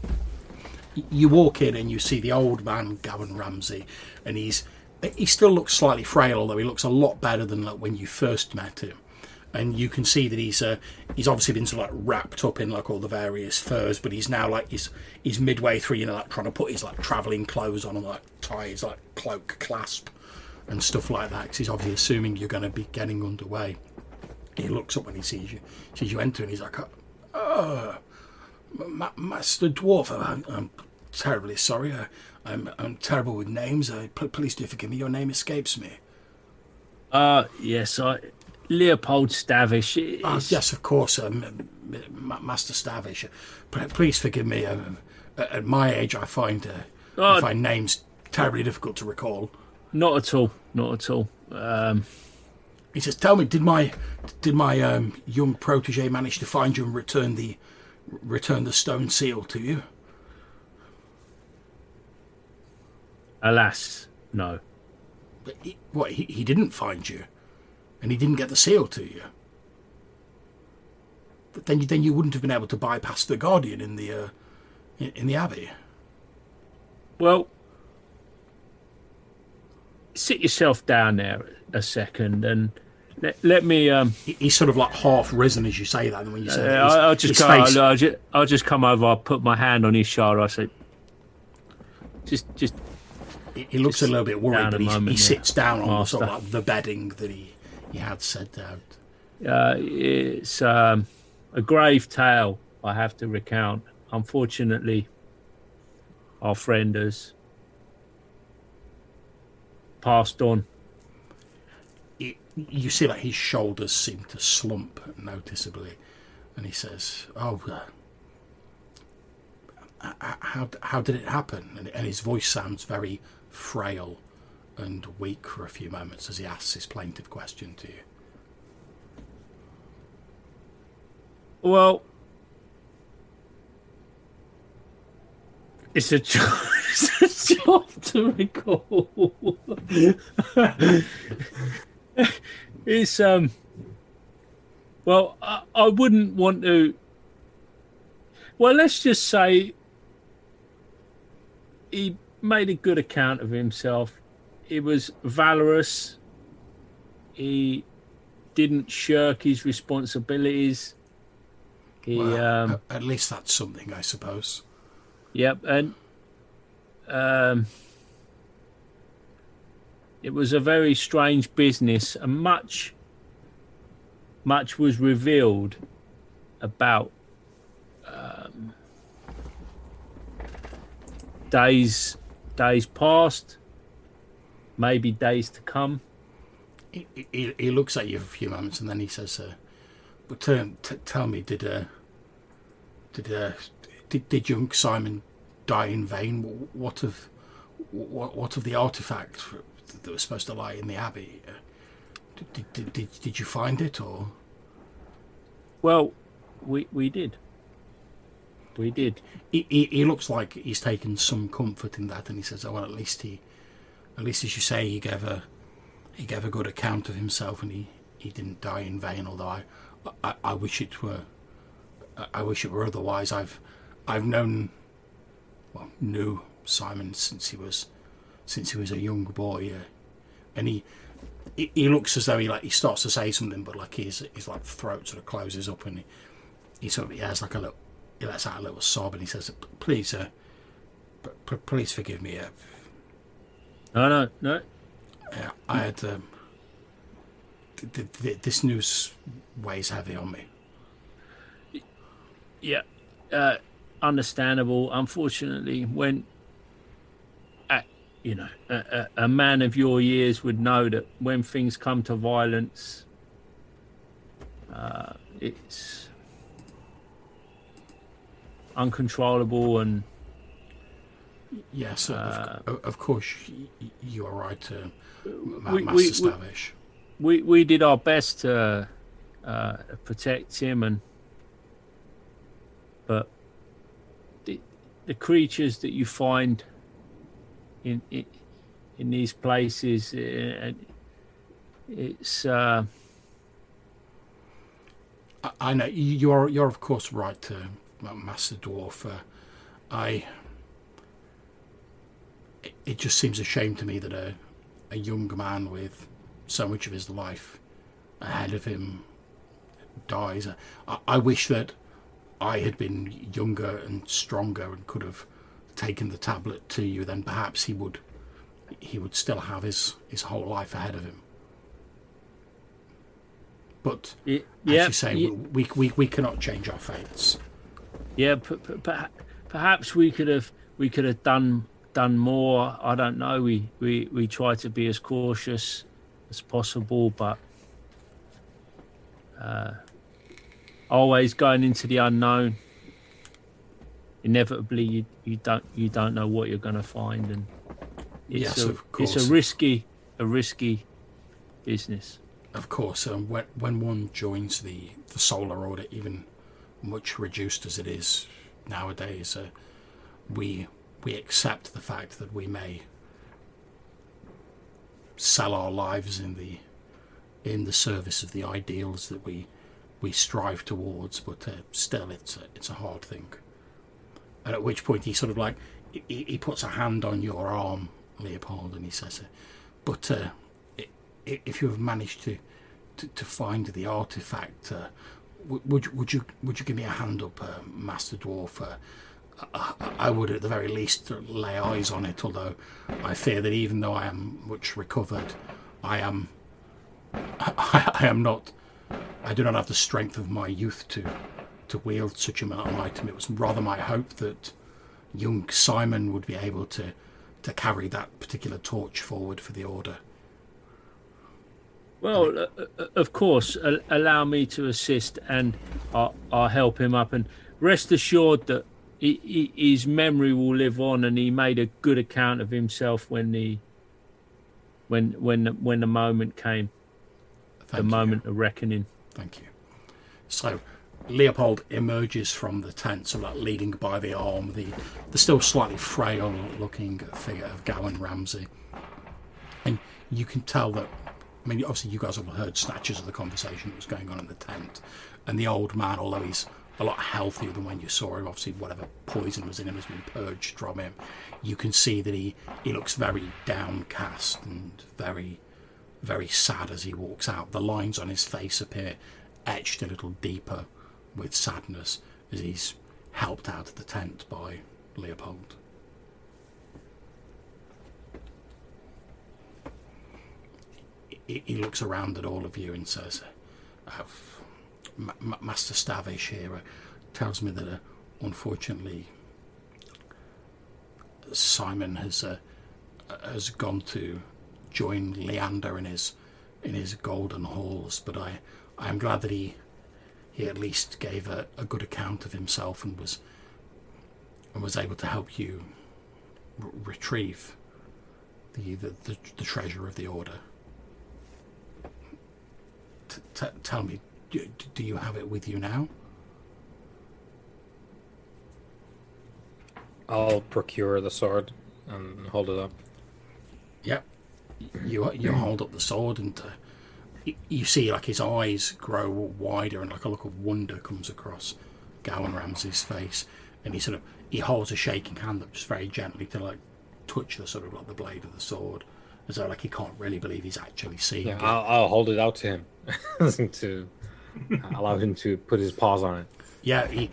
you walk in and you see the old man Gavin Ramsey, and he still looks slightly frail, although he looks a lot better than like when you first met him. And you can see that he's obviously been sort of like wrapped up in like all the various furs, but he's now like he's midway through, you know, like trying to put his like travelling clothes on and like tie his like cloak clasp and stuff like that, because he's obviously assuming you're going to be getting underway. He looks up when he sees you enter, and he's like, "Oh, Master Dwarf, I'm terribly sorry. I'm terrible with names. Please do forgive me. Your name escapes me." Yes, Leopold Stavish. Yes, of course, Master Stavish. Please forgive me. At my age, I find names terribly difficult to recall. Not at all. He says, "Tell me, did my young protege manage to find you and return the stone seal to you?" Alas, no. But he didn't find you, and he didn't get the seal to you. But then you wouldn't have been able to bypass the Guardian in the Abbey. Well, sit yourself down there a second and let me. He's sort of like half risen as you say that, and when you say that, I'll just come over. I'll put my hand on his shoulder. I say, just. He looks a little bit worried, but he sits down on Master. sort of like the bedding that he had set out. It's a grave tale I have to recount. Unfortunately, our friend has passed on. You see that his shoulders seem to slump noticeably, and he says, "Oh, how did it happen?" And his voice sounds very frail and weak for a few moments as he asks his plaintive question to you. Well, it's a job to recall. It's well, I wouldn't want to. Well, let's just say he made a good account of himself. He was valorous. He didn't shirk his responsibilities. At least that's something, I suppose. Yep, and it was a very strange business, and much was revealed about days past, maybe days to come. He looks at you for a few moments, and then he says, "But tell me, did young Simon die in vain? What of the artifact that was supposed to lie in the abbey? Did you find it, or?" Well, we did. We did. He looks like he's taken some comfort in that, and he says, "Oh well, at least as you say, he gave a good account of himself, and he didn't die in vain. Although I wish it were otherwise. I've knew Simon since he was a young boy, and he looks as though he starts to say something, but like his like throat sort of closes up, and he has like he lets out a little sob, and he says, "Please, please forgive me. No. I had this news weighs heavy on me." Yeah, understandable. Unfortunately, when you know, a man of your years would know that when things come to violence, it's uncontrollable and yes, of course, you are right, we, Master Stavish. we did our best to protect him, but the creatures that you find in these places, it's I know you're of course right, Master Dwarf. It just seems a shame to me that a young man with so much of his life ahead of him dies. I wish that I had been younger and stronger and could have taken the tablet to you. Then perhaps he would still have his whole life ahead of him. But as you say, we cannot change our fates. Yeah, perhaps we could have done more. I don't know. We try to be as cautious as possible, but always going into the unknown. Inevitably, you don't know what you're going to find, and it's a risky business. Of course, when one joins the Solar Order, even much reduced as it is nowadays, we accept the fact that we may sell our lives in the service of the ideals that we strive towards, but still it's a hard thing. And at which point he sort of like he puts a hand on your arm, Leopold, and he says, but if you have managed to find the artifact, would you give me a hand up, Master Dwarf? I would at the very least lay eyes on it, although I fear that even though I am much recovered, I do not have the strength of my youth to wield such an item. It was rather my hope that young Simon would be able to carry that particular torch forward for the Order. Well, of course, allow me to assist, and I'll help him up. And rest assured that his memory will live on, and he made a good account of himself when the moment came, the moment of reckoning. Thank you. So, Leopold emerges from the tent, so like leading by the arm the still slightly frail-looking figure of Gowan Ramsay, and you can tell that. I mean, obviously, you guys have heard snatches of the conversation that was going on in the tent, and the old man, although he's a lot healthier than when you saw him, obviously whatever poison was in him has been purged from him. You can see that he looks very downcast and very, very sad as he walks out. The lines on his face appear etched a little deeper with sadness as he's helped out of the tent by Leopold. He looks around at all of you and says, Master Stavish here tells me that unfortunately Simon has gone to join Leander in his golden halls, but I am glad that he at least gave a good account of himself and was able to help you retrieve the treasure of the Order. Tell me, do you have it with you now? I'll procure the sword and hold it up. Yep. You hold up the sword, and you see like his eyes grow wider, and like a look of wonder comes across Gowan Ramsay's face, and he holds a shaking hand up just very gently to like touch the sort of like the blade of the sword, as though like he can't really believe he's actually seeing it. I'll hold it out to him to allow him to put his paws on it. Yeah, he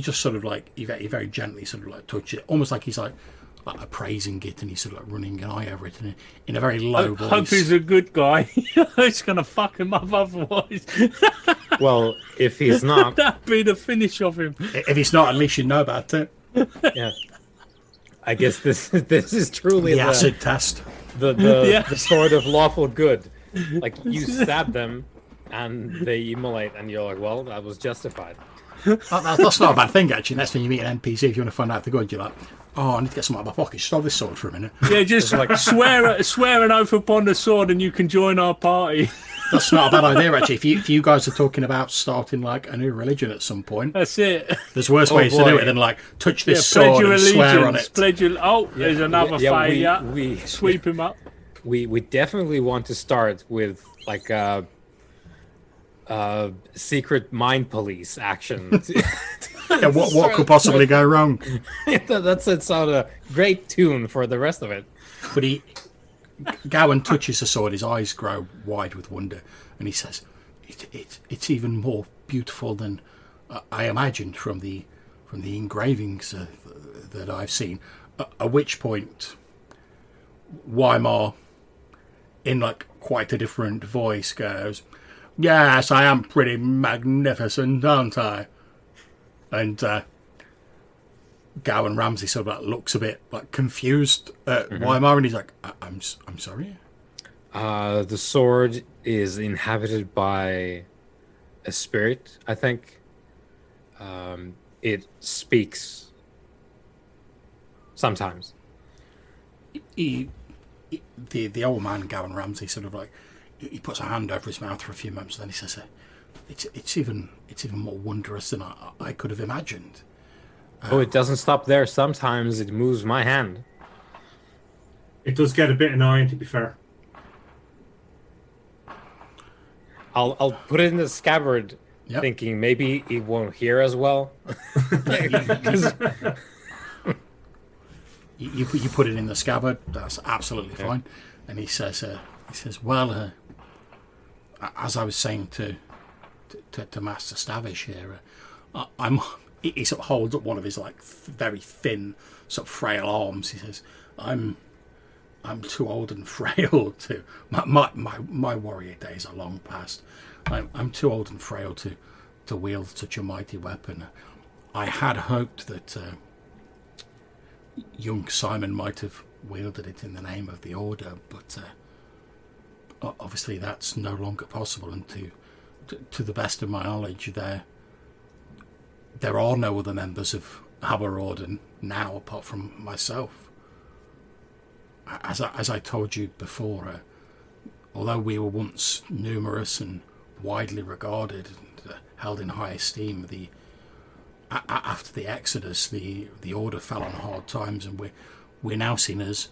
just sort of like he very gently sort of like touches it, almost like he's like appraising it, and he's sort of like running an eye over it, and in a very low voice. Hope he's a good guy. It's gonna fuck him up otherwise. Well, if he's not, that'd be the finish of him. If he's not, at least you know about it. Yeah. I guess this is truly The acid test. the sword of lawful good. Like you stab them, and they immolate, and you're like, well, that was justified. That's not a bad thing, actually. Next time you meet an NPC, if you want to find out the good, you're like, oh, I need to get some out of my pocket. Stole this sword for a minute. Yeah, just like swear an oath upon the sword, and you can join our party. That's not a bad idea, actually. If you guys are talking about starting like a new religion at some point, That's it. there's worse ways to do it than like touch this pledge sword your and swear on it. Pledge your. Oh, there's another failure. We Sweep him up. we definitely want to start with like secret mind police action. Yeah, what could possibly go wrong? That sets out a great tune for the rest of it. But Gowan touches the sword. His eyes grow wide with wonder, and he says, "It's even more beautiful than I imagined from the engravings that I've seen." At which point, Weimar, in like quite a different voice, goes, "Yes, I am pretty magnificent, aren't I?" And Gowan Ramsey sort of like looks a bit like confused at Weimar, and he's like, I'm sorry." The sword is inhabited by a spirit, I think. It speaks sometimes. The old man, Gowan Ramsey, sort of like he puts a hand over his mouth for a few moments, and then he says, "It's even more wondrous than I could have imagined." Oh, it doesn't stop there. Sometimes it moves my hand. It does get a bit annoying, to be fair. I'll put it in the scabbard, Yep. thinking maybe it won't hear as well. You put it in the scabbard. That's absolutely fine. And he says, "Well, as I was saying to Master Stavish here, I'm." He sort of holds up one of his like very thin, sort of frail arms. He says, "I'm too old and frail to my warrior days are long past. I'm too old and frail to wield such a mighty weapon. I had hoped that young Simon might have wielded it in the name of the Order, but obviously that's no longer possible. And to the best of my knowledge, there are no other members of our Order now apart from myself. As I told you before, although we were once numerous and widely regarded and held in high esteem, after the Exodus, the Order fell on hard times, and we're now seen as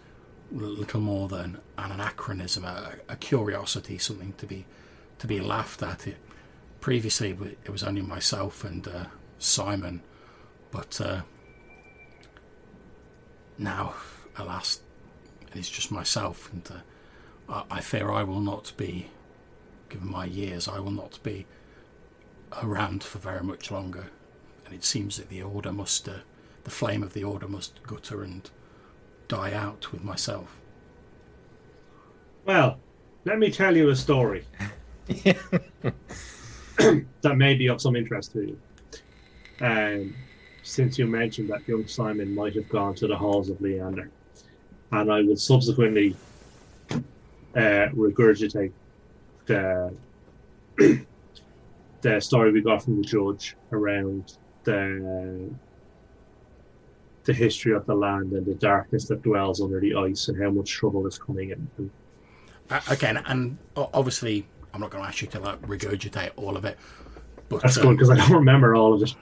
little more than an anachronism, a curiosity, something to be laughed at. Previously, it was only myself and Simon, but now, alas, it is just myself, and I fear I will not be, given my years, I will not be around for very much longer. And it seems that the Order must, the flame of the Order must gutter and die out with myself. Well, let me tell you a story that may be of some interest to you. Since you mentioned that young Simon might have gone to the halls of Leander, and I will subsequently regurgitate the story we got from the judge around the history of the land and the darkness that dwells under the ice and how much trouble is coming in. Again, and obviously, I'm not going to ask you to like regurgitate all of it. But that's good because I don't remember all of it.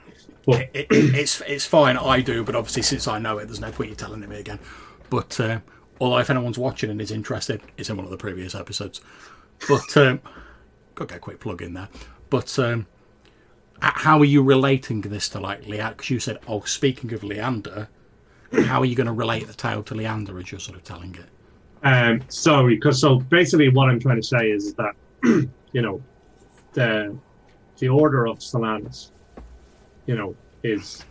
But it's fine, I do, but obviously since I know it, there's no point you telling me again. But although if anyone's watching and is interested, it's in one of the previous episodes. But got to get a quick plug in there. But how are you relating this to like Leander? Because you said, oh, speaking of Leander, how are you going to relate the tale to Leander as you're sort of telling it? So basically what I'm trying to say is that the Order of Solanus, is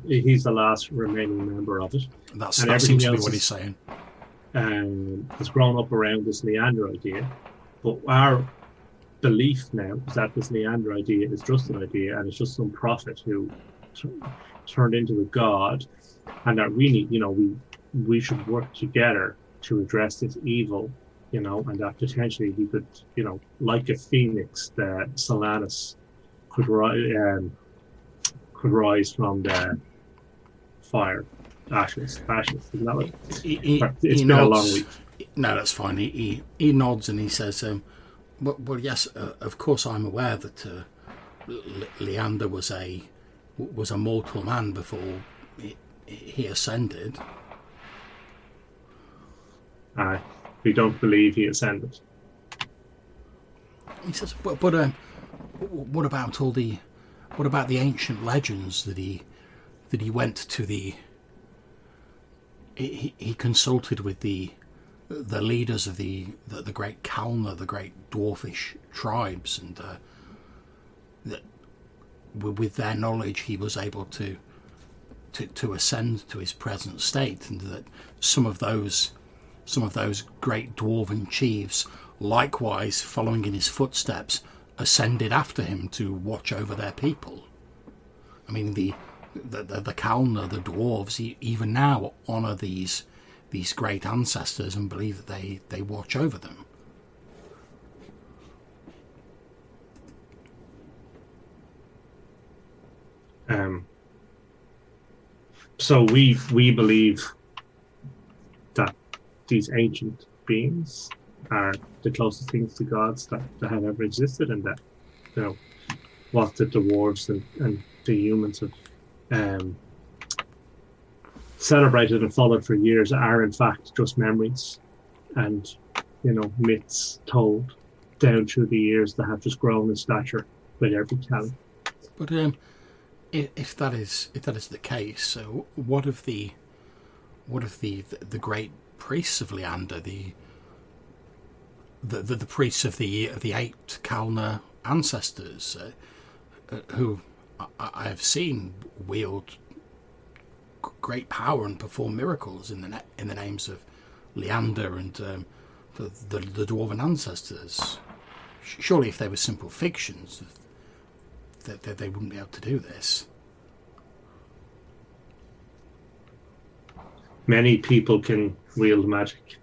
he's the last remaining member of it. That seems to be what he's saying. Has grown up around this Leander idea, but our belief now is that this Leander idea is just an idea, and it's just some prophet who turned into a god, and that we need, we should work together to address this evil, and that potentially we could, like a phoenix, that Solanus could rise from the fire, ashes. Isn't that right? It's been a long week. No, that's fine. He nods and he says, well, yes, of course I'm aware that Leander was a mortal man before he ascended. We don't believe he ascended. He says, but what about the ancient legends that he went to he consulted with the leaders of the great Kalna, the great dwarfish tribes, and that with their knowledge he was able to ascend to his present state, and that some of those great dwarven chiefs, likewise following in his footsteps, ascended after him to watch over their people. I mean, the Kalna, the dwarves, even now honour these great ancestors and believe that they watch over them. So we believe that these ancient beings are the closest things to gods that have ever existed, and that what the dwarves and the humans have celebrated and followed for years are in fact just memories and myths told down through the years that have just grown in stature with every telling. But if that is the case, so what of the great priests of Leander, the priests of the 8 Kalna ancestors, who I have seen wield great power and perform miracles in the names of Leander and the dwarven ancestors? Surely, if they were simple fictions, that they wouldn't be able to do this. Many people can wield magic.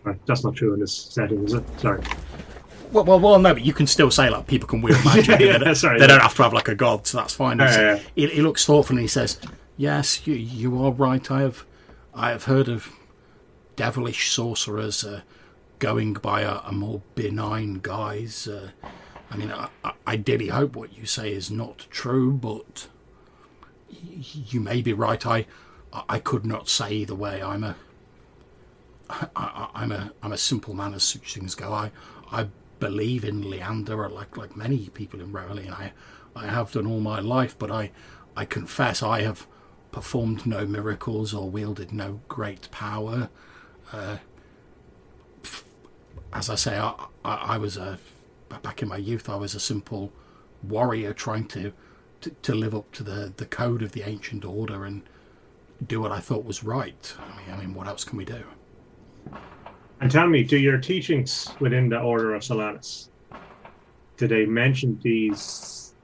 Sorry, that's not true in this setting, is it? Sorry. Well, no, but you can still say like people can wield magic. They don't have to have like a god, so that's fine. He looks thoughtful and he says, "Yes, you are right. I have heard of devilish sorcerers going by a more benign guise. I mean, I ideally hope what you say is not true, but you may be right. I could not say either way. I'm a simple man as such things go. I believe in Leander like many people in Rowley, and I have done all my life, but I confess I have performed no miracles or wielded no great power. As I say, I was back in my youth, I was a simple warrior trying to live up to the code of the ancient order and do what I thought was right. I mean, what else can we do? And tell me, do your teachings within the Order of Solanus, do they mention these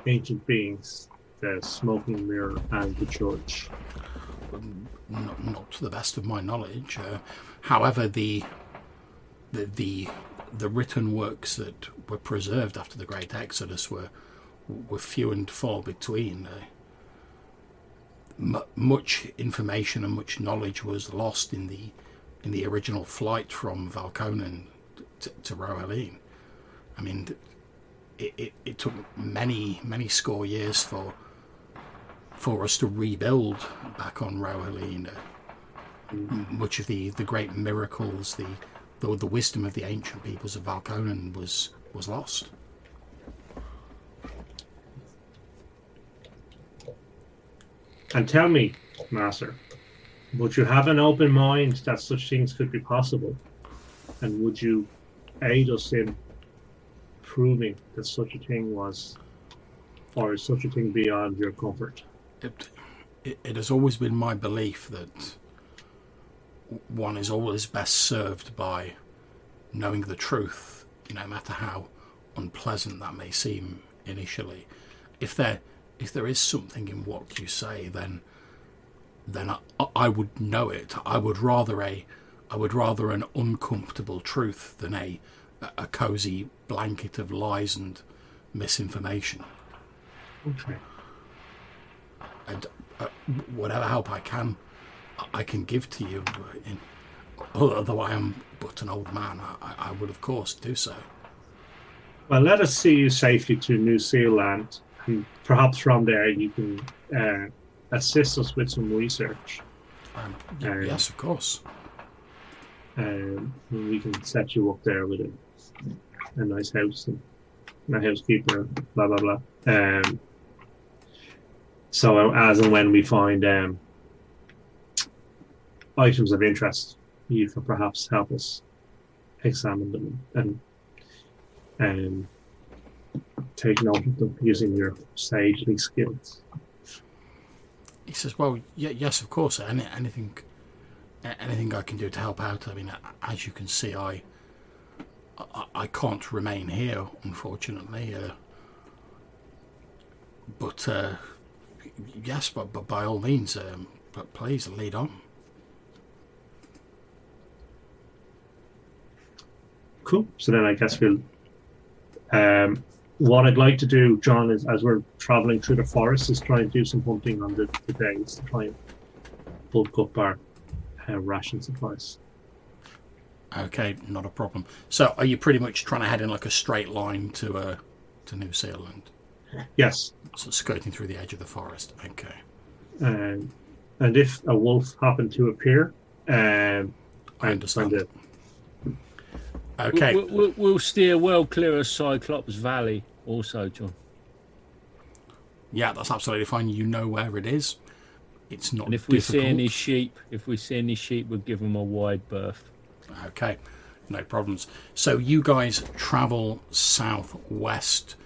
ancient beings, the smoking mirror and the church? Not to the best of my knowledge. However, the written works that were preserved after the Great Exodus were few and far between. Much information and much knowledge was lost in the original flight from Valconen to Rohaleen. I mean, it took many score years for us to rebuild back on Rohaleen. Much of the great miracles, the wisdom of the ancient peoples of Valconen was lost. And tell me, Master, would you have an open mind that such things could be possible? And would you aid us in proving that such a thing was, or is such a thing beyond your comfort? It has always been my belief that one is always best served by knowing the truth, no matter how unpleasant that may seem initially. if there is something in what you say, then I would know it. I would rather an uncomfortable truth than a cosy blanket of lies and misinformation. Okay. And whatever help I can give to you. Although I am but an old man, I would of course do so. Well, let us see you safely to New Zealand, and perhaps from there you can assist us with some research. Yes, of course. We can set you up there with a nice house and a housekeeper, blah blah blah. So as and when we find items of interest, you can perhaps help us examine them and take note of them using your sagely skills. He says, "Well, yes, of course. Anything I can do to help out. I mean, as you can see, I can't remain here, unfortunately. But yes, but by all means, but please lead on." Cool. So then I guess we'll. What I'd like to do, John, is as we're traveling through the forest, is try and do some hunting on the days to try and bulk up our ration supplies. Okay, not a problem. So, are you pretty much trying to head in like a straight line to New Zealand? Yes. So skirting through the edge of the forest. Okay. And if a wolf happened to appear, I understand. Okay. We'll steer well clear of Cyclops Valley, also, John. Yeah, that's absolutely fine. You know where it is. It's not. And if we difficult. see any sheep, we'll give them a wide berth. Okay, no problems. So you guys travel southwest,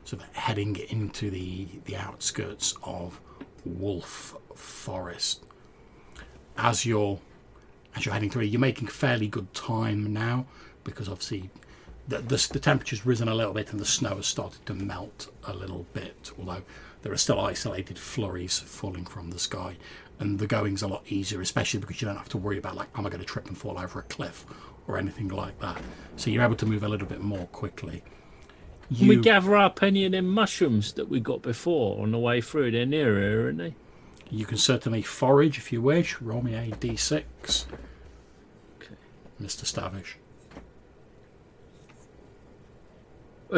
sort of heading into the outskirts of Wolf Forest. As you're heading through, you're making fairly good time now, because obviously the temperature's risen a little bit and the snow has started to melt a little bit, although there are still isolated flurries falling from the sky, and the going's a lot easier, especially because you don't have to worry about, like, am I going to trip and fall over a cliff or anything like that. So you're able to move a little bit more quickly. Can we gather up any of them mushrooms that we got before on the way through? They're near here, aren't they? You can certainly forage if you wish. Roll me a d6. Okay. Mr. Stavish.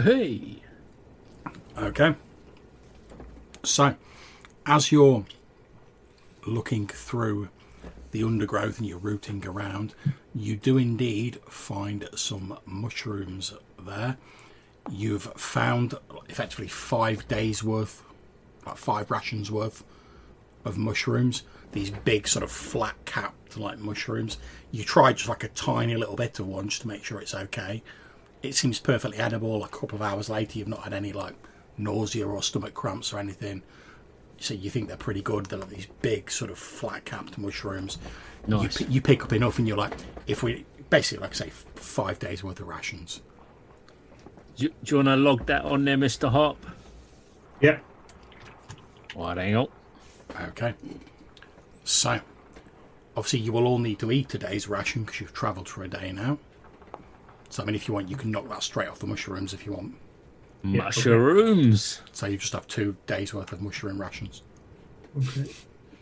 Hey. Okay. So, as you're looking through the undergrowth and you're rooting around, you do indeed find some mushrooms there. You've found effectively 5 days worth, like 5 rations worth of mushrooms. These big sort of flat capped like mushrooms. You try just like a tiny little bit of one just to make sure it's okay. It seems perfectly edible. A couple of hours later, you've not had any like nausea or stomach cramps or anything. So you think they're pretty good. They're like these big sort of flat capped mushrooms. Nice. You pick up enough and you're like, if we basically, like I say, 5 days worth of rations. Do you want to log that on there, Mr. Hop? Yeah. Right, hang on. Okay. So, obviously you will all need to eat today's ration because you've travelled for a day now. So, I mean, if you want, you can knock that straight off the mushrooms if you want. Yeah, Mushrooms. okay. So you just have 2 days worth of mushroom rations. Okay.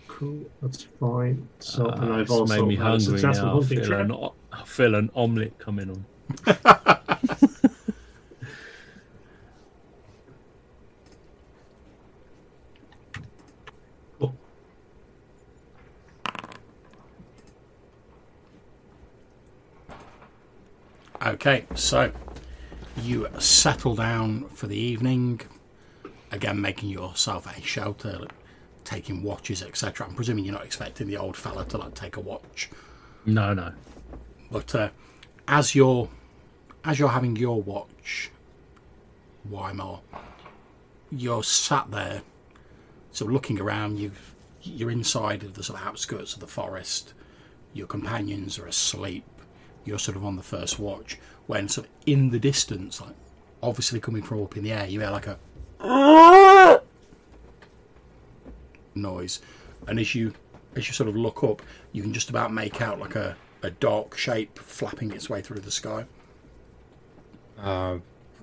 Cool. That's fine. So, and I've It's also made me had a hungry successful now. hunting trip. I feel an omelette coming on. Cool. Okay, so you settle down for the evening, again making yourself a shelter, taking watches, etc. I'm presuming you're not expecting the old fella to like take a watch. No. But as you're having your watch, Weimar, you're sat there, so looking around. You're inside of the sort of outskirts of the forest. Your companions are asleep. You're sort of on the first watch, when sort of in the distance, like obviously coming from up in the air, you hear like a noise, and as you sort of look up, you can just about make out like a dark shape flapping its way through the sky.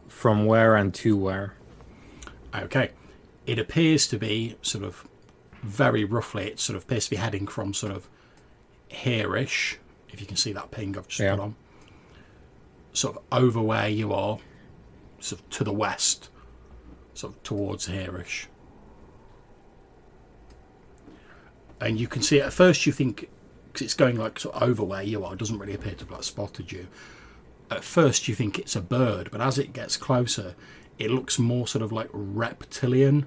From where and to where? Okay, it appears to be sort of very roughly. It sort of appears to be heading from sort of here-ish, if you can see that ping I've just put on, sort of over where you are, sort of to the west, sort of towards here-ish. And you can see it at first, you think, because it's going like sort of over where you are, it doesn't really appear to have like spotted you. At first you think it's a bird, but as it gets closer, it looks more sort of like reptilian.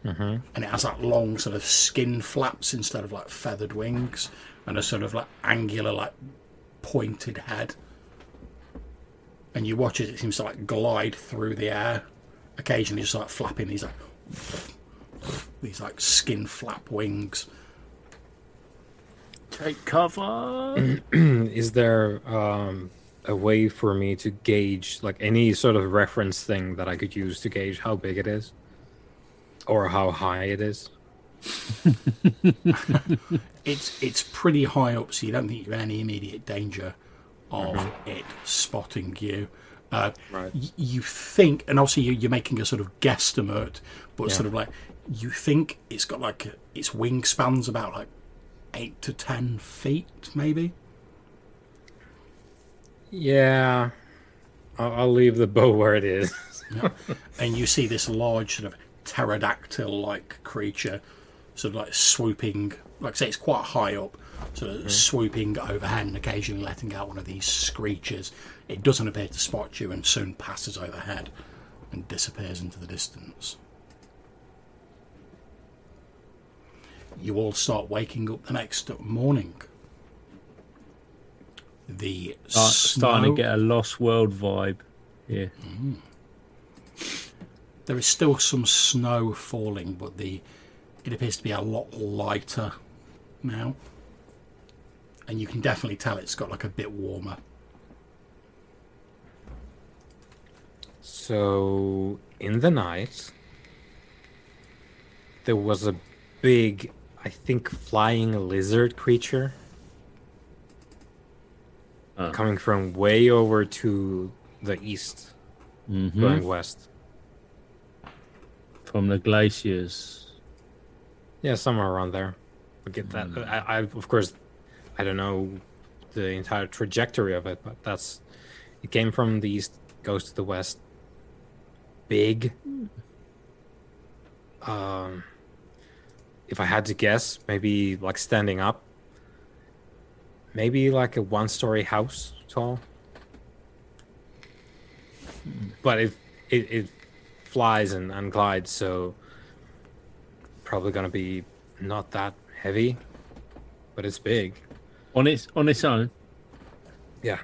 And it has that long sort of skin flaps instead of like feathered wings, and a sort of like angular, like pointed head. And you watch it seems to like glide through the air, occasionally just like flapping these like skin flap wings. Take cover. Is there a way for me to gauge, like any sort of reference thing that I could use to gauge how big it is? Or how high it is? It's pretty high up, so you don't think you're in any immediate danger of it spotting you. Right. You think, and obviously you're making a sort of guesstimate, but sort of like you think it's got like its wingspan's about like 8 to 10 feet, maybe. Yeah, I'll leave the bow where it is. And you see this large sort of pterodactyl-like creature, sort of like swooping. Like I say, it's quite high up, sort of swooping overhead and occasionally letting out one of these screeches. It doesn't appear to spot you and soon passes overhead and disappears into the distance. You all start waking up the next morning. The Starting to get a Lost World vibe here. There is still some snow falling, but it appears to be a lot lighter now. And you can definitely tell it's got like a bit warmer. So, in the night, there was a big, I think, flying lizard creature coming from way over to the east, going west. From the glaciers. Yeah, somewhere around there. I get that. I of course, I don't know the entire trajectory of it, but it came from the east, goes to the west. Big. If I had to guess, maybe like standing up. Maybe like a one-story house tall. But it flies and glides, so probably gonna be not that heavy, but it's big. On its own? Yeah.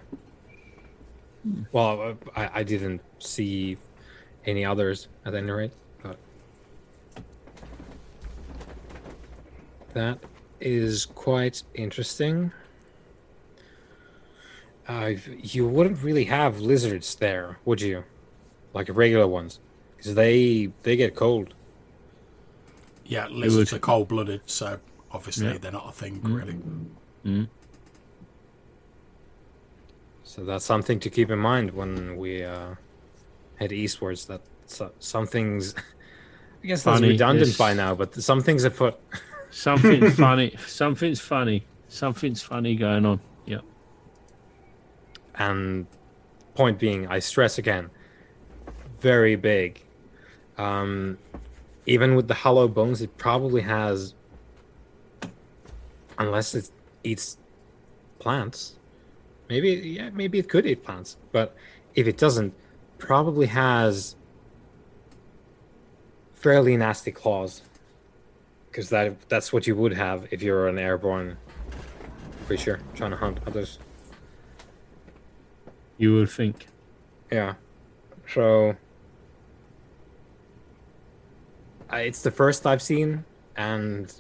Well, I didn't see any others at any rate, but that is quite interesting. You wouldn't really have lizards there, would you? Like regular ones, because they get cold. Yeah, lizards are cold-blooded, so obviously they're not a thing, really. So that's something to keep in mind when we head eastwards. That some things, I guess that's redundant by now, but something's afoot. Something's funny. Something's funny going on. Yeah. And point being, I stress again, very big. Even with the hollow bones, it probably has, unless it eats plants. Maybe it could eat plants. But if it doesn't, probably has fairly nasty claws. Because that's what you would have if you're an airborne creature trying to hunt others. You would think. Yeah. So it's the first I've seen, and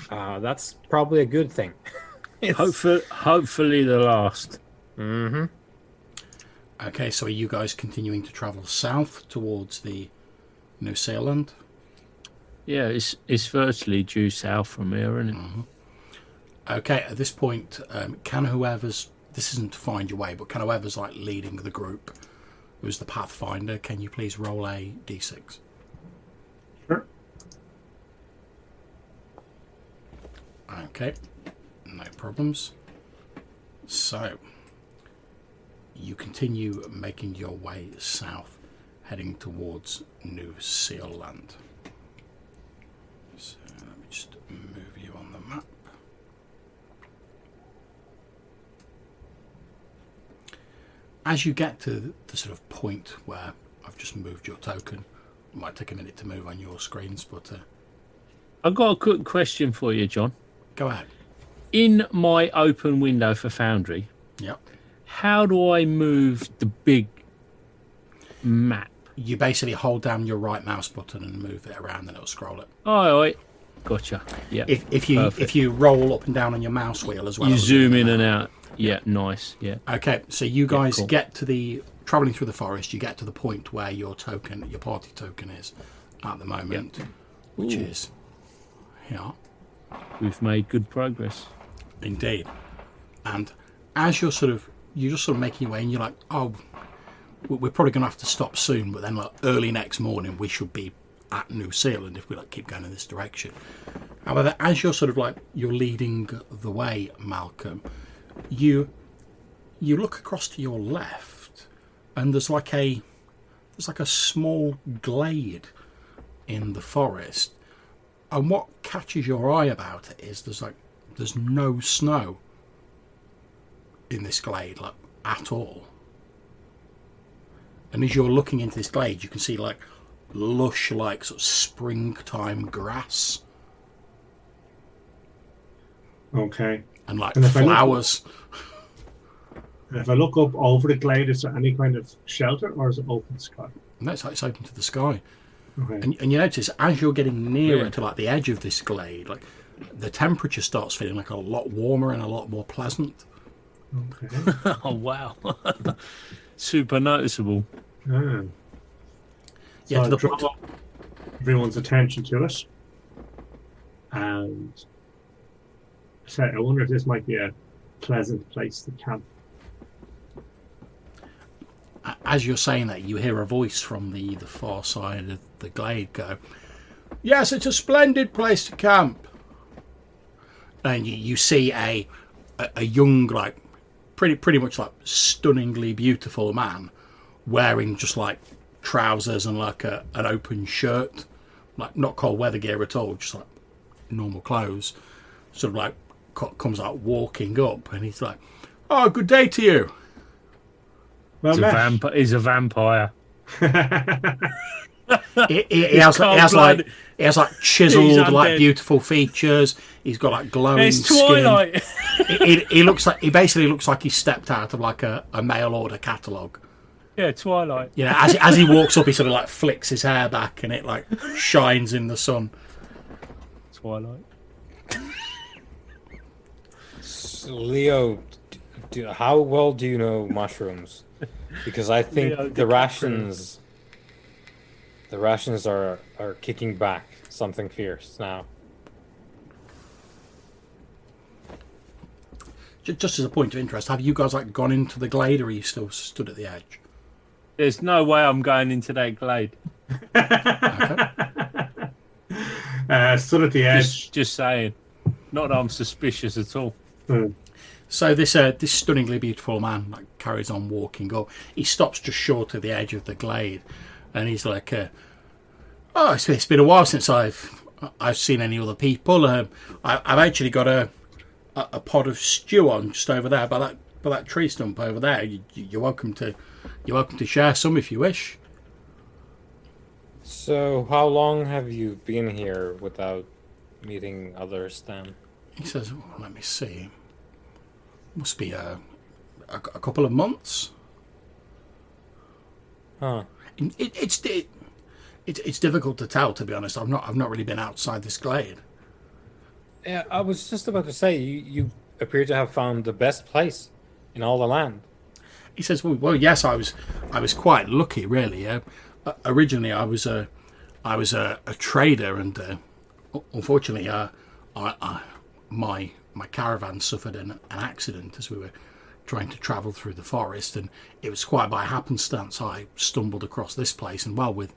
that's probably a good thing. Hopefully the last. Okay, so are you guys continuing to travel south towards the New Zealand? Yeah, it's virtually due south from here, isn't it? Okay, at this point, can whoever's... This isn't to find your way, but can whoever's like leading the group, who's the Pathfinder, can you please roll a d6? Sure. Okay, no problems. So, you continue making your way south, heading towards New Seal Land. So, let me just move you on the map. As you get to the sort of point where I've just moved your token, it might take a minute to move on your screens, but I've got a quick question for you, John. go ahead. In my open window for Foundry, Yep. how do I move the big map? You basically hold down your right mouse button and move it around, and it'll scroll it. Oh, right. Gotcha. Yeah. If you roll up and down on your mouse wheel as well, You it'll zoom in and out. Yeah, nice. Yeah. Okay, so you guys cool. get to the traveling through the forest. You get to the point where your token, your party token, is at the moment, which Ooh. is here. We've made good progress. Indeed. And as you're just sort of making your way, and you're like, oh, we're probably going to have to stop soon. But then, like early next morning, we should be at New Zealand if we like keep going in this direction. However, as you're sort of like you're leading the way, Malcolm, you look across to your left, and there's like a small glade in the forest. And what catches your eye about it is there's no snow in this glade, like at all. And as you're looking into this glade, you can see like lush, like sort of springtime grass Okay. and like And if I look- flowers. And if I look up over the glade, is there any kind of shelter, or is it open sky? No, it's open to the sky. Okay. And you notice as you're getting nearer Yeah. to like the edge of this glade, like the temperature starts feeling like a lot warmer and a lot more pleasant. Okay. Oh, wow. Super noticeable. Ah. Yeah, So to I the draw point. everyone's attention to it, and say, I wonder if this might be a pleasant place to camp. As you're saying that, you hear a voice from the far side of the glade go, "Yes, it's a splendid place to camp." And you see a young, like pretty much like stunningly beautiful man wearing just like trousers and like an open shirt, like not cold weather gear at all, just like normal clothes. Sort of like comes out walking up, and he's like, "Oh, good day to you." Well, He's a vampire. He has like chiseled He's like undead. beautiful features. He's got like glowing It's skin. Twilight. He basically looks like he stepped out of like a mail order catalogue. Yeah, Twilight. You know, as he walks up, he sort of like flicks his hair back, and it like shines in the sun. Twilight. So, Leo, how well do you know mushrooms? Because I think Leo, the rations are kicking back something fierce now. Just as a point of interest, have you guys like gone into the glade, or are you still stood at the edge? There's no way I'm going into that glade. Stood at the edge. Just saying. Not that I'm suspicious at all. So this stunningly beautiful man like carries on walking up. He stops just short of the edge of the glade, and he's like, "Oh, it's been a while since I've seen any other people. I've actually got a pot of stew on just over there by that tree stump over there. You're welcome to share some if you wish." So, how long have you been here without meeting others then? He says, "Oh, let me see. Must be a couple of months." Huh. It's difficult to tell, to be honest. I've not really been outside this glade. Yeah, I was just about to say, you appear to have found the best place in all the land. He says, "Well, yes, I was quite lucky, really. Originally, I I was a trader, and unfortunately, my caravan suffered an accident as we were trying to travel through the forest, and it was quite by happenstance I stumbled across this place. And well, with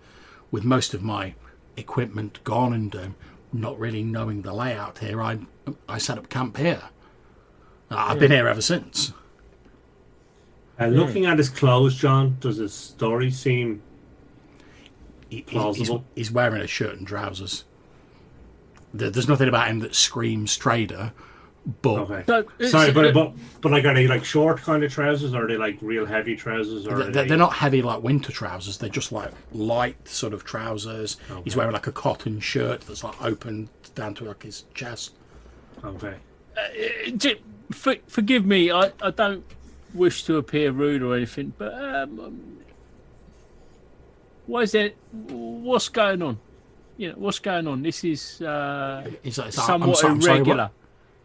most of my equipment gone and not really knowing the layout here, I set up camp here. I've been here ever since. Looking at his clothes, John, does his story seem plausible? He's wearing a shirt and trousers. There's nothing about him that screams trader, but okay. Sorry, but like, are they like short kind of trousers, or are they like real heavy trousers? Or they're not heavy like winter trousers. They're just like light sort of trousers. Okay. He's wearing like a cotton shirt that's like open down to like his chest. Okay. Forgive me, I don't wish to appear rude or anything, but what's going on? What's going on? This is somewhat irregular.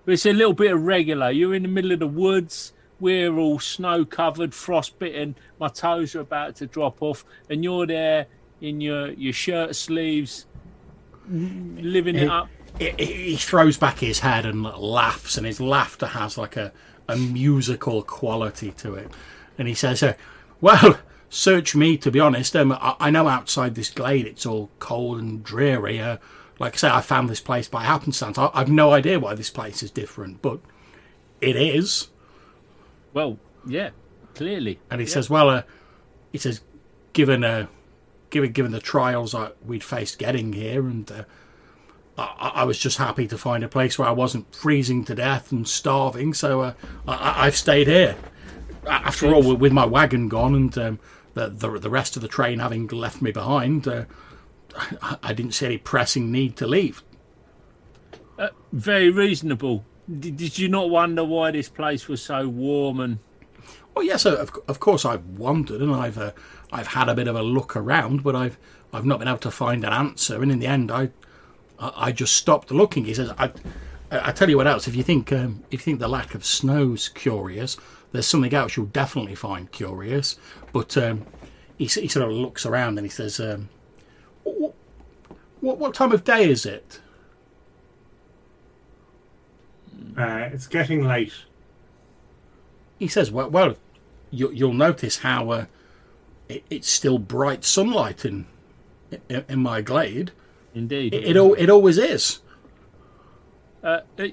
It's a little bit irregular. You're in the middle of the woods. We're all snow covered, frostbitten. My toes are about to drop off, and you're there in your shirt sleeves, living it up. He throws back his head and laughs, and his laughter has like a musical quality to it. And he says, well, search me, to be honest. I know outside this glade it's all cold and dreary. Like I say, I found this place by happenstance. I've no idea why this place is different, but it is. Well, yeah, clearly. And he says, well, he says, given the trials we'd faced getting here, and I was just happy to find a place where I wasn't freezing to death and starving, so I've stayed here. After all, with my wagon gone and the rest of the train having left me behind, I didn't see any pressing need to leave. Very reasonable. Did you not wonder why this place was so warm and? Well, yes, of course I've wondered, and I've had a bit of a look around, but I've not been able to find an answer. And in the end, I just stopped looking. He says, I tell you what else. If you think the lack of snow's curious, there's something else you'll definitely find curious. But he sort of looks around and he says, what time of day is it? It's getting late. He says, well, you'll notice how it's still bright sunlight in my glade. Indeed, it always is. It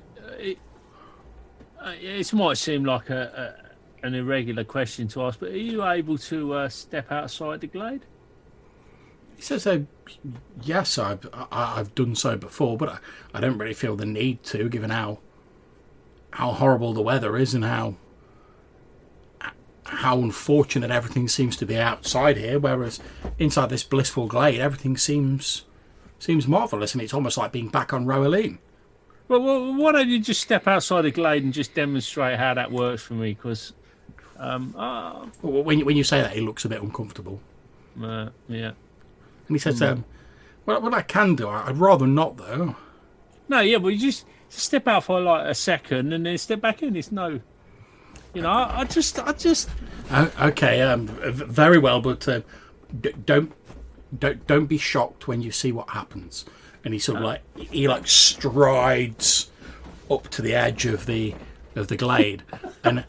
might seem like an irregular question to ask, but are you able to step outside the glade? He says, yes, I've done so before, but I don't really feel the need to, given how horrible the weather is and how unfortunate everything seems to be outside here, whereas inside this blissful glade everything seems marvellous, and it's almost like being back on Roeline. Well, why don't you just step outside the glade and just demonstrate how that works for me? Because when you say that, he looks a bit uncomfortable. Yeah. And he says, well, what I can do, I'd rather not, though. No, yeah, but you just step out for like a second and then step back in. It's no, I just. Okay, very well, but don't be shocked when you see what happens. And he sort of he strides up to the edge of the glade, and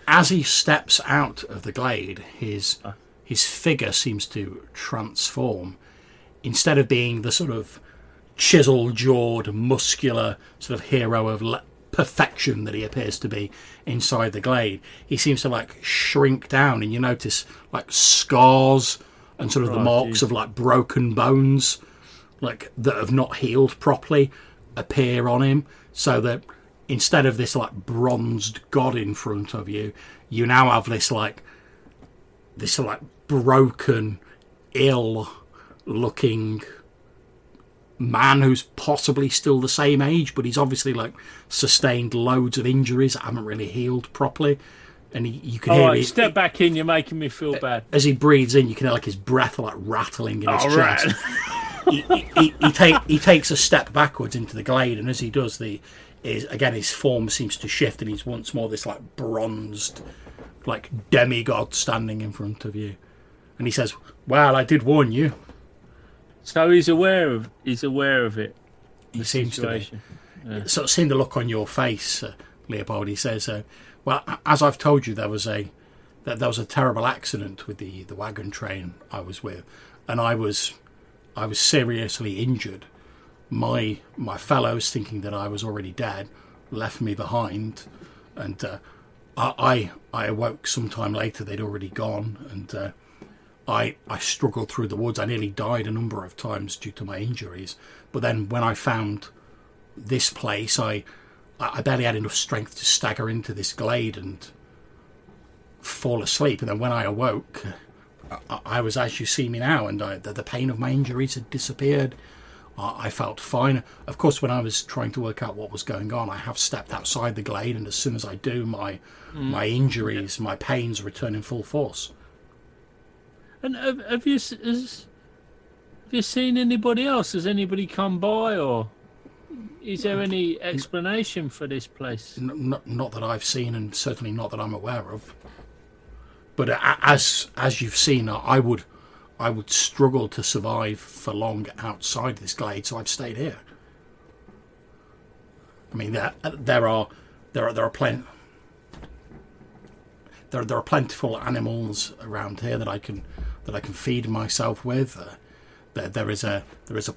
as he steps out of the glade, his figure seems to transform. Instead of being the sort of chisel-jawed, muscular sort of hero of perfection that he appears to be inside the glade, he seems to shrink down, and you notice scars and sort of the marks of broken bones that have not healed properly appear on him, so that instead of this bronzed god in front of you, you now have this broken, ill looking man who's possibly still the same age, but he's obviously sustained loads of injuries that haven't really healed properly, and you can hear step back in, you're making me feel bad. As he breathes in, you can hear his breath rattling in his chest. He takes a step backwards into the glade, and as he does, his form seems to shift, and he's once more this bronzed demigod standing in front of you. And he says, well, I did warn you. So he's aware of it. He The seems to be. situation. Yeah. Sort of seeing the look on your face, Leopold. He says, "Well, as I've told you, there was a terrible accident with the wagon train I was with, and I was seriously injured. My fellows, thinking that I was already dead, left me behind, and I awoke some time later. They'd already gone, and I struggled through the woods. I nearly died a number of times due to my injuries. But then when I found this place, I barely had enough strength to stagger into this glade and fall asleep. And then when I awoke, I was as you see me now, and the pain of my injuries had disappeared. I felt fine. Of course, when I was trying to work out what was going on, I have stepped outside the glade, and as soon as I do, my injuries, my pains return in full force." And have you seen anybody else? Has anybody come by, or is there any explanation for this place? Not that I've seen, and certainly not that I'm aware of. But as you've seen, I would struggle to survive for long outside this glade, so I've stayed here. I mean, there are plentiful animals around here that I can feed myself with. There is a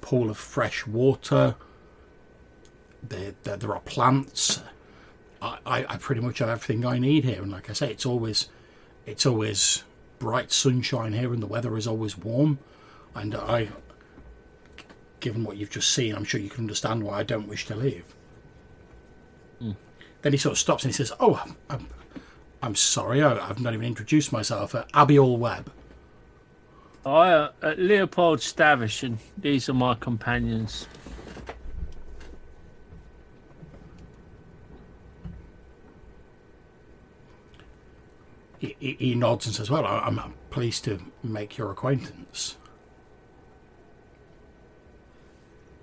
pool of fresh water. There are plants. I pretty much have everything I need here, and like I say, it's always bright sunshine here, and the weather is always warm. And given what you've just seen, I'm sure you can understand why I don't wish to leave. Then he sort of stops and he says, "Oh, I'm sorry, I've not even introduced myself. Abiel Webb." Leopold Stavish, and these are my companions. He nods and says, "Well, I'm pleased to make your acquaintance."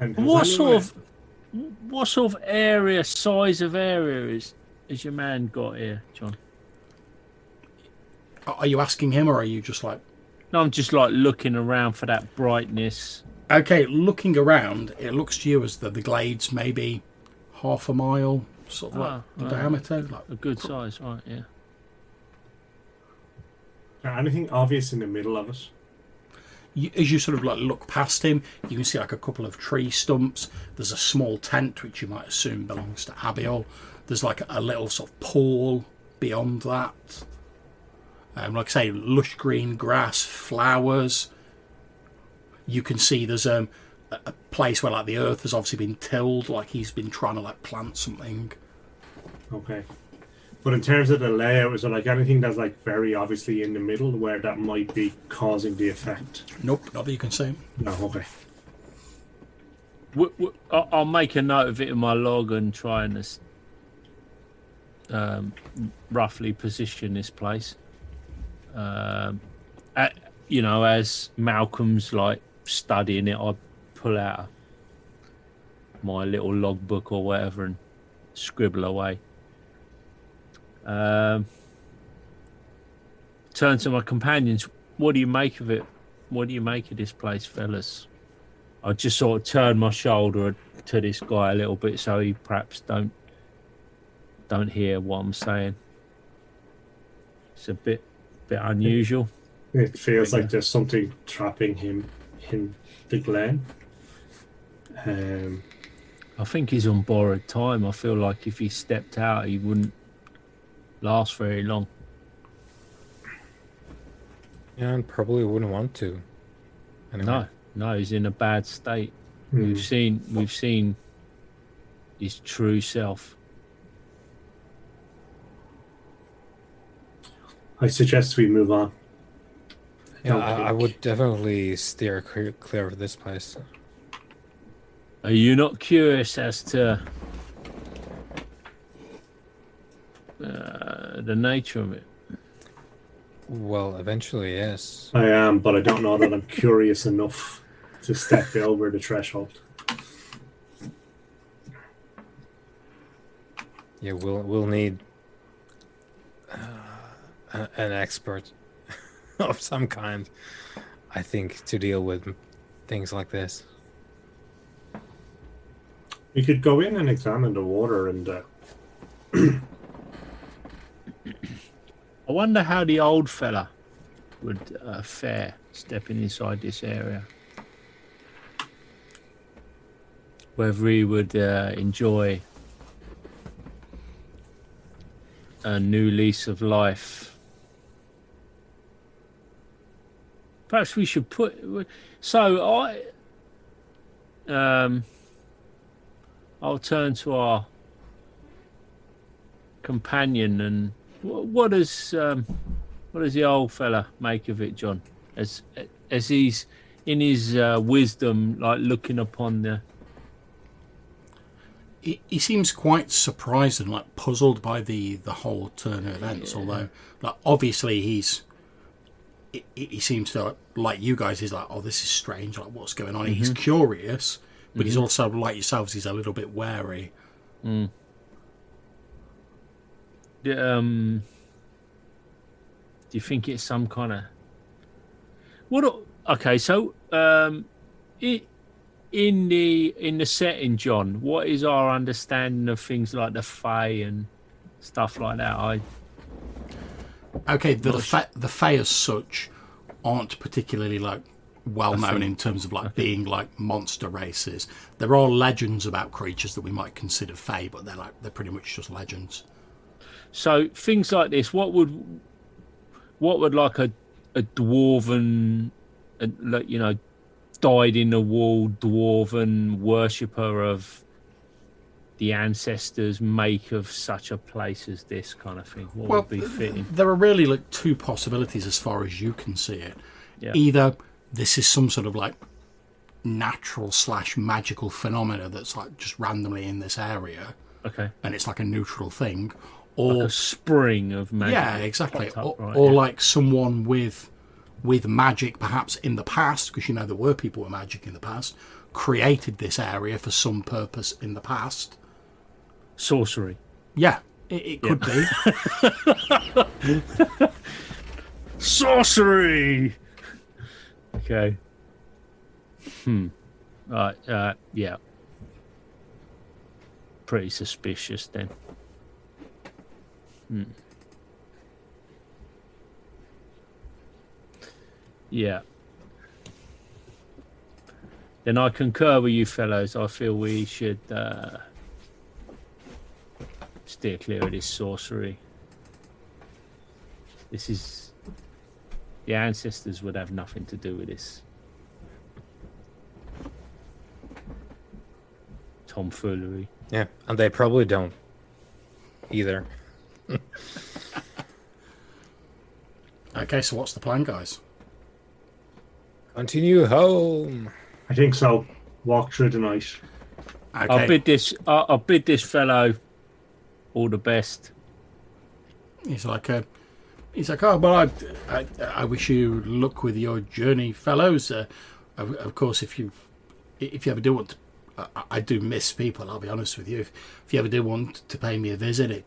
And What sort of area, size of area is your man got here, John? Are you asking him, or are you just like... No, I'm just like looking around for that brightness. Okay, looking around, it looks to you as though the glade's maybe half a mile, sort of in diameter. Like A good size, right? Yeah. anything obvious in the middle of it? As you sort of like look past him, you can see like a couple of tree stumps. There's a small tent which you might assume belongs to Abiel. There's like a little sort of pool beyond that. Like I say, lush green grass, flowers. You can see there's a place where like the earth has obviously been tilled, like he's been trying to like plant something. Okay. But in terms of the layout, is there like anything that's like very obviously in the middle where that might be causing the effect? Nope, not that you can see. No, okay. I'll make a note of it in my log and try and roughly position this place. As Malcolm's like studying it, I pull out my little logbook or whatever and scribble away. Turn to my companions. What do you make of it? What do you make of this place, fellas? I just sort of turn my shoulder to this guy a little bit so he perhaps don't hear what I'm saying. It's a bit unusual. It feels like there's something trapping him in the glen. I think he's on borrowed time. I feel like if he stepped out, he wouldn't last very long. Yeah, and probably wouldn't want to. Anyway. No, he's in a bad state. We've seen his true self. I suggest we move on. Yeah, I would definitely steer clear of this place. Are you not curious as to the nature of it? Well, eventually, yes. I am, but I don't know that I'm curious enough to step over the threshold. Yeah, we'll need an expert of some kind, I think, to deal with things like this. We could go in and examine the water and I wonder how the old fella would fare stepping inside this area. Whether he would enjoy a new lease of life. Perhaps we should put. So I'll turn to our companion and what does the old fella make of it, John? As he's in his wisdom, like looking upon the. He seems quite surprised and like puzzled by the whole turn of events. Yeah. Although, like, obviously he seems to, like you guys. He's like, oh, this is strange. Like, what's going on? Mm-hmm. He's curious, but he's also like yourselves. He's a little bit wary. Mm. Do you think it's some kind of what? Okay, so in the setting, John, what is our understanding of things like the Fae and stuff like that? The Fae as such aren't particularly like well known in terms of like being like monster races. There are legends about creatures that we might consider Fae, but they're pretty much just legends. So things like this, what would like a dwarven, like, you know, dyed in the wall dwarven worshipper of the ancestors make of such a place as this kind of thing? What would be fitting? There are really like two possibilities as far as you can see it. Yeah. Either this is some sort of like natural / magical phenomena that's like just randomly in this area. Okay. And it's like a neutral thing. Or like a spring of magic. Yeah, exactly. Like someone with magic perhaps in the past, because you know there were people with magic in the past, created this area for some purpose in the past. Sorcery. Yeah, it could be. Sorcery! Okay. Right, yeah. Pretty suspicious then. Yeah. Then I concur with you fellows. I feel we should steer clear of this sorcery. This is... The ancestors would have nothing to do with this. Tomfoolery. Yeah, and they probably don't either. Okay, so what's the plan, guys? Continue home. I think so. Walk through the night. Okay. I'll bid this fellow all the best. He's like, oh well, I wish you luck with your journey, fellows. Of course, if you ever do want to, I do miss people. I'll be honest with you. If you ever do want to pay me a visit,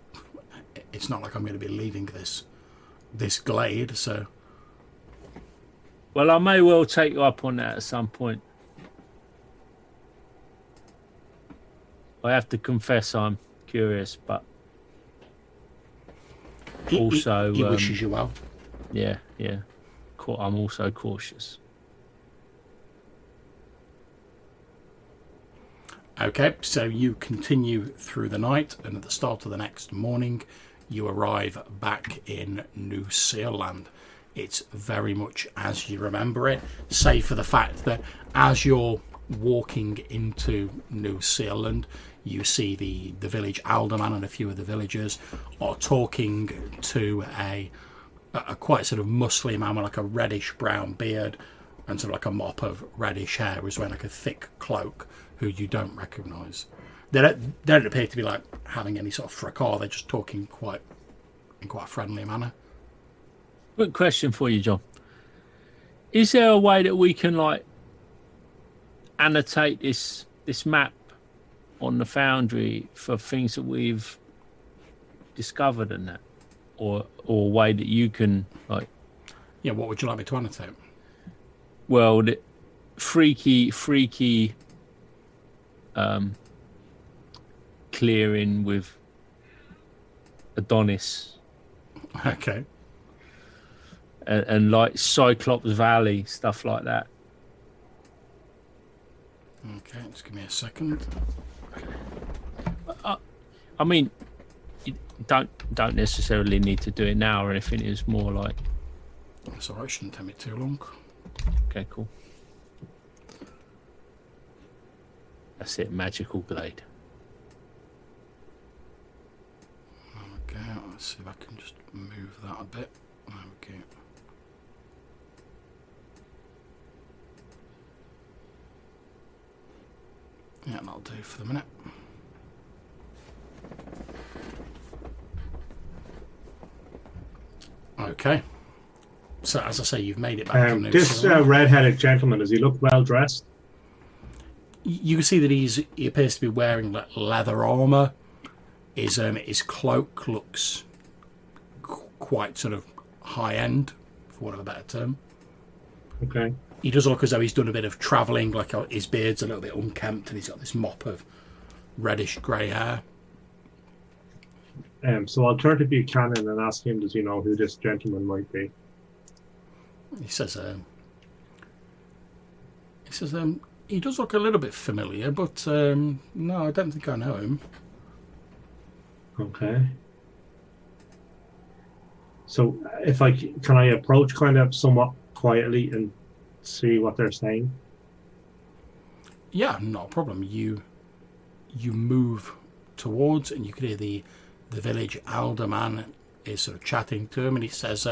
it's not like I'm going to be leaving this glade. So, well, I may well take you up on that at some point. I have to confess, I'm curious, but also he wishes you well. Yeah. I'm also cautious. Okay, so you continue through the night, and at the start of the next morning, you arrive back in New Zealand. It's very much as you remember it, save for the fact that as you're walking into New Zealand, you see the village alderman and a few of the villagers are talking to a quite sort of muscly man with like a reddish brown beard and sort of like a mop of reddish hair, who's wearing like a thick cloak, who you don't recognise. They don't appear to be like having any sort of fracas. They're just talking in quite a friendly manner. Quick question for you, John. Is there a way that we can like annotate this map on the Foundry for things that we've discovered in that, or a way that you can like? Yeah, what would you like me to annotate? Well, freaky clearing with Adonis Okay. and like Cyclops Valley, stuff like that. Okay, just give me a second. I mean, you don't necessarily need to do it now or anything. It's more like, That's alright, shouldn't take me too long. okay, cool. That's it, magical glade. Okay, let's see if I can just move that a bit. There we go. Yeah, that'll do for the minute. Okay. So, as I say, you've made it back to New This Zealand. red-headed gentleman, does he look well dressed? You can see that he appears to be wearing like leather armor. His cloak looks quite sort of high end, for want of a better term. Okay. He does look as though he's done a bit of travelling, like his beard's a little bit unkempt, and he's got this mop of reddish grey hair. So I'll turn to Buchanan and ask him, does he know who this gentleman might be? He says, he does look a little bit familiar, but no, I don't think I know him. Okay. So if can I approach kind of somewhat quietly and see what they're saying? Yeah, not a problem. You move towards, and you can hear the village alderman is sort of chatting to him, and he says,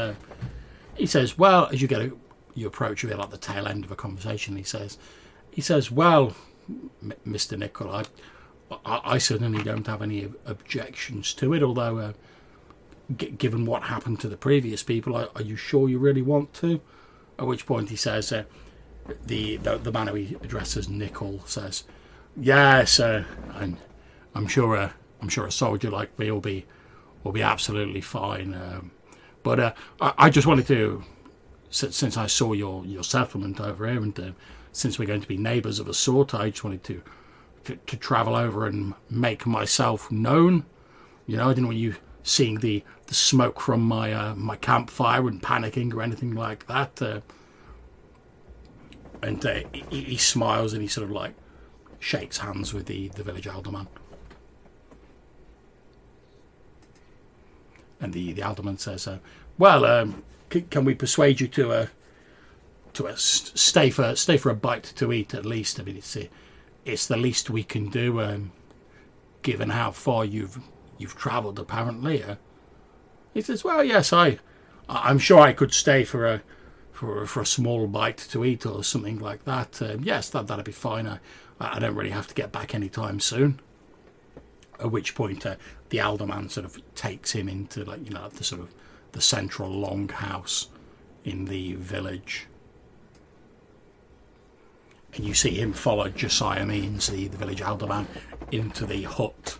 well, as you approach a bit like the tail end of a conversation, he says, well, Mr. Nichol, I certainly don't have any objections to it, although given what happened to the previous people, are you sure you really want to? At which point he says, the man who he addresses, Nichol, says, yes, I'm sure a soldier like me will be absolutely fine. But I just wanted to, since I saw your settlement over here, and since we're going to be neighbours of a sort, I just wanted to travel over and make myself known. You know, I didn't want you seeing the smoke from my campfire and panicking or anything like that. And he smiles and he sort of like shakes hands with the village alderman. And the alderman says, well, can we persuade you to stay for a bite to eat at least? I mean, it's the least we can do, given how far you've travelled apparently. He says, well, yes, I'm sure I could stay for a small bite to eat or something like that. Yes, that'd be fine. I don't really have to get back anytime soon. At which point the alderman sort of takes him into the sort of the central longhouse in the village. And you see him follow Josiah Means, the village alderman, into the hut.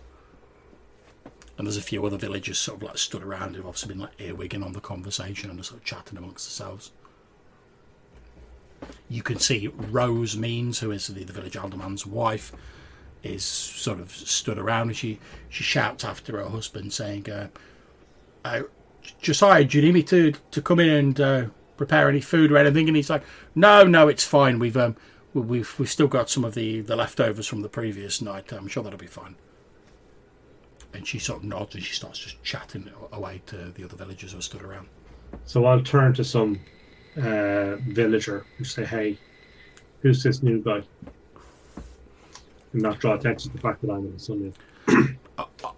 And there's a few other villagers sort of like stood around who've obviously been like earwigging on the conversation and sort of chatting amongst themselves. You can see Rose Means, who is the village alderman's wife, is sort of stood around, and she shouts after her husband saying, Josiah, do you need me to come in and prepare any food or anything? And he's like, no, it's fine. We've still got some of the leftovers from the previous night. I'm sure that'll be fine. And she sort of nods and she starts just chatting away to the other villagers who are stood around. So I'll turn to some villager and say, hey, who's this new guy? And not draw attention to the fact that I'm in Sunday.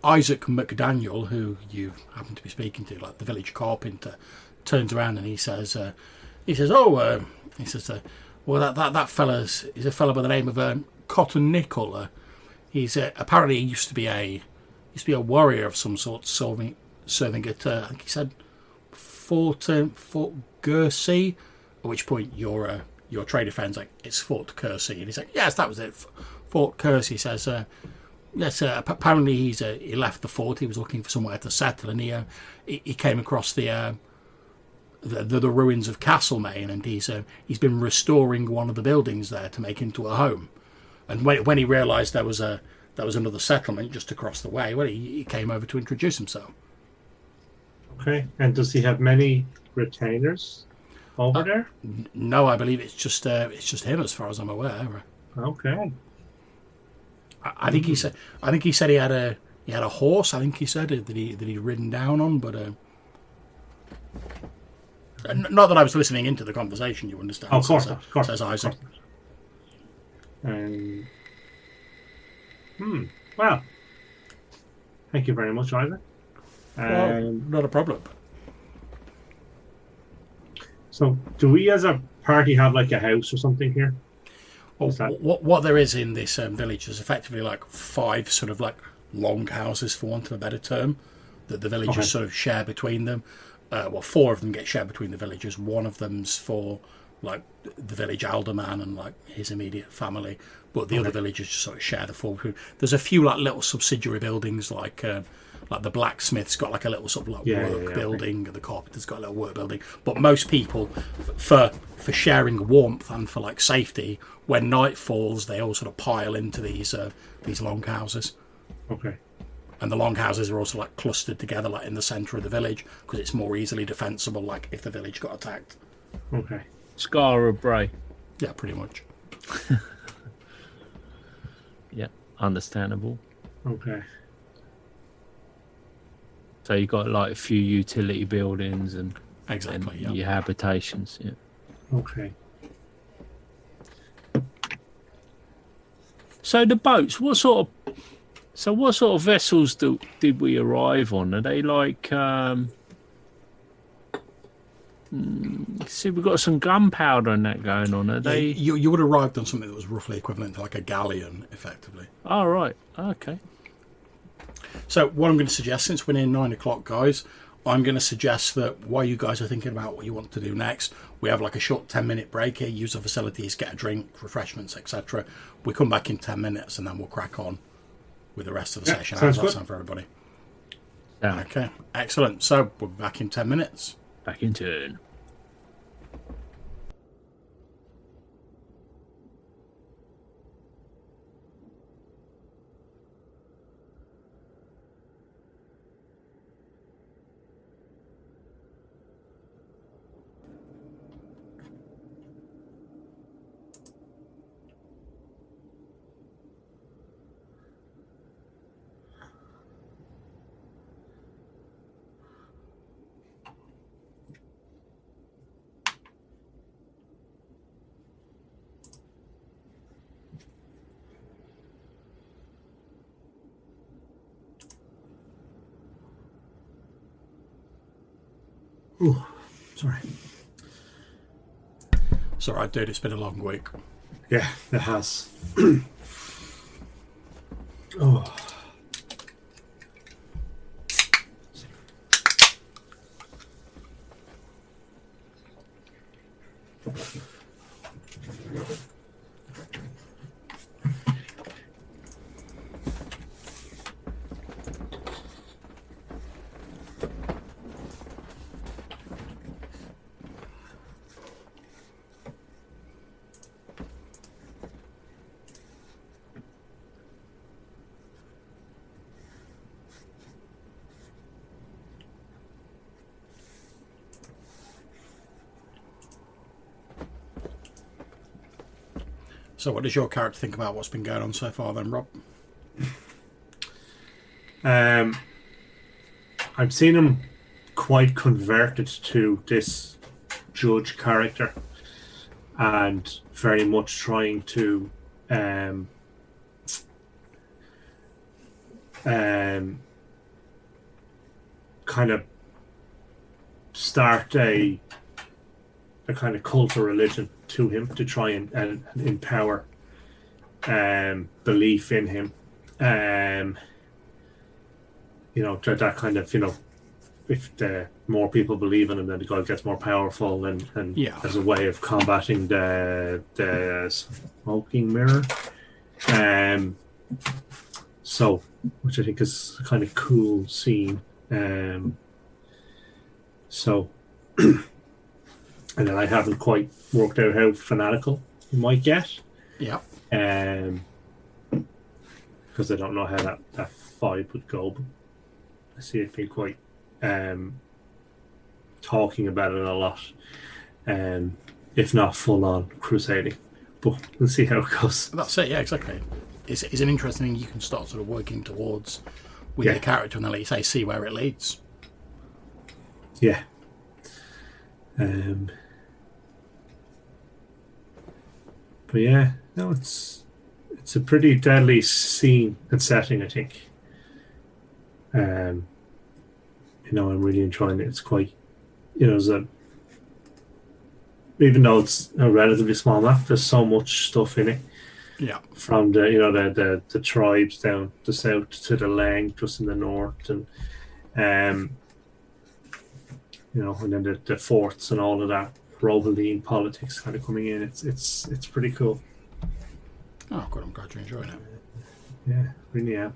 Isaac McDaniel, who you happen to be speaking to, like the village carpenter, turns around and he says, well, that fella's is a fella by the name of Cotton Nichol. He's apparently he used to be a warrior of some sort, serving at I think he said Fort Gersey. At which point your trader friend's like, it's Fort Kersey, and he's like, yes, that was it, Fort Kersey. Says, yes, apparently he left the fort. He was looking for somewhere to settle, and he came across the the ruins of Castlemaine, and he's been restoring one of the buildings there to make into a home. And when he realised there was another settlement just across the way, well, he came over to introduce himself. Okay. And does he have many retainers over there? No, I believe it's just him, as far as I'm aware. Okay. I think he said he had a horse. I think he said that he'd ridden down on, but not that I was listening into the conversation. You understand? Oh, of course, of course. Says Isaac. Well, thank you very much, Isaac. Not a problem. So, do we as a party have like a house or something here? Well, what there is in this village is effectively like 5 sort of like long houses, for want of a better term, that the villagers sort of share between them. 4 of them get shared between the villagers. One of them's for like the village alderman and like his immediate family, but the other villagers just sort of share the 4. There's a few like little subsidiary buildings, like the blacksmith's got like a little sort of like work building, and the carpenter's got a little work building. But most people, for sharing warmth and for like safety, when night falls, they all sort of pile into these long houses. Okay. And the long houses are also like clustered together, like in the centre of the village, because it's more easily defensible, like if the village got attacked. Okay. Scar or Bray. Yeah, pretty much. Yeah, understandable. Okay. So you got like a few utility buildings and Exactly. your habitations. Yeah. Okay. So the boats, what sort of vessels did we arrive on? Are they like? See, we've got some gunpowder and that going on. Are they? You would have arrived on something that was roughly equivalent to like a galleon, effectively. Oh, right. Okay. So what I'm going to suggest, since we're near 9 o'clock, guys, I'm going to suggest that while you guys are thinking about what you want to do next, we have like a short 10-minute break here, use the facilities, get a drink, refreshments, etc. We come back in 10 minutes and then we'll crack on with the rest of the session. How does that sound for everybody? Yeah. Okay, excellent. So we'll be back in 10 minutes. Back in turn. Ooh, sorry. It's all right, dude. It's been a long week. Yeah, it has. Oh. So what does your character think about what's been going on so far then, Rob? I've seen him quite converted to this judge character and very much trying to kind of start a kind of cult or religion to him to try and empower belief in him. You know, that kind of, you know, if the more people believe in him, then the god gets more powerful, and as a way of combating the smoking mirror. So, which I think is a kind of cool scene. So, and then I haven't quite worked out how fanatical you might get. Yeah. Because I don't know how that vibe would go. But I see it being quite talking about it a lot, if not full on crusading. But we'll see how it goes. That's it, yeah, exactly. It's an interesting thing you can start sort of working towards with your character, and then, like you say, see where it leads. Yeah. But yeah, no, it's a pretty deadly scene and setting, I think. I'm really enjoying it. It's quite, even though it's a relatively small map, there's so much stuff in it. Yeah. From the tribes down the south to the Lang just in the north, and and then the forts and all of that Rovaline politics kind of coming in. It's pretty cool. Oh, good. I'm glad you're enjoying it. Yeah, really am.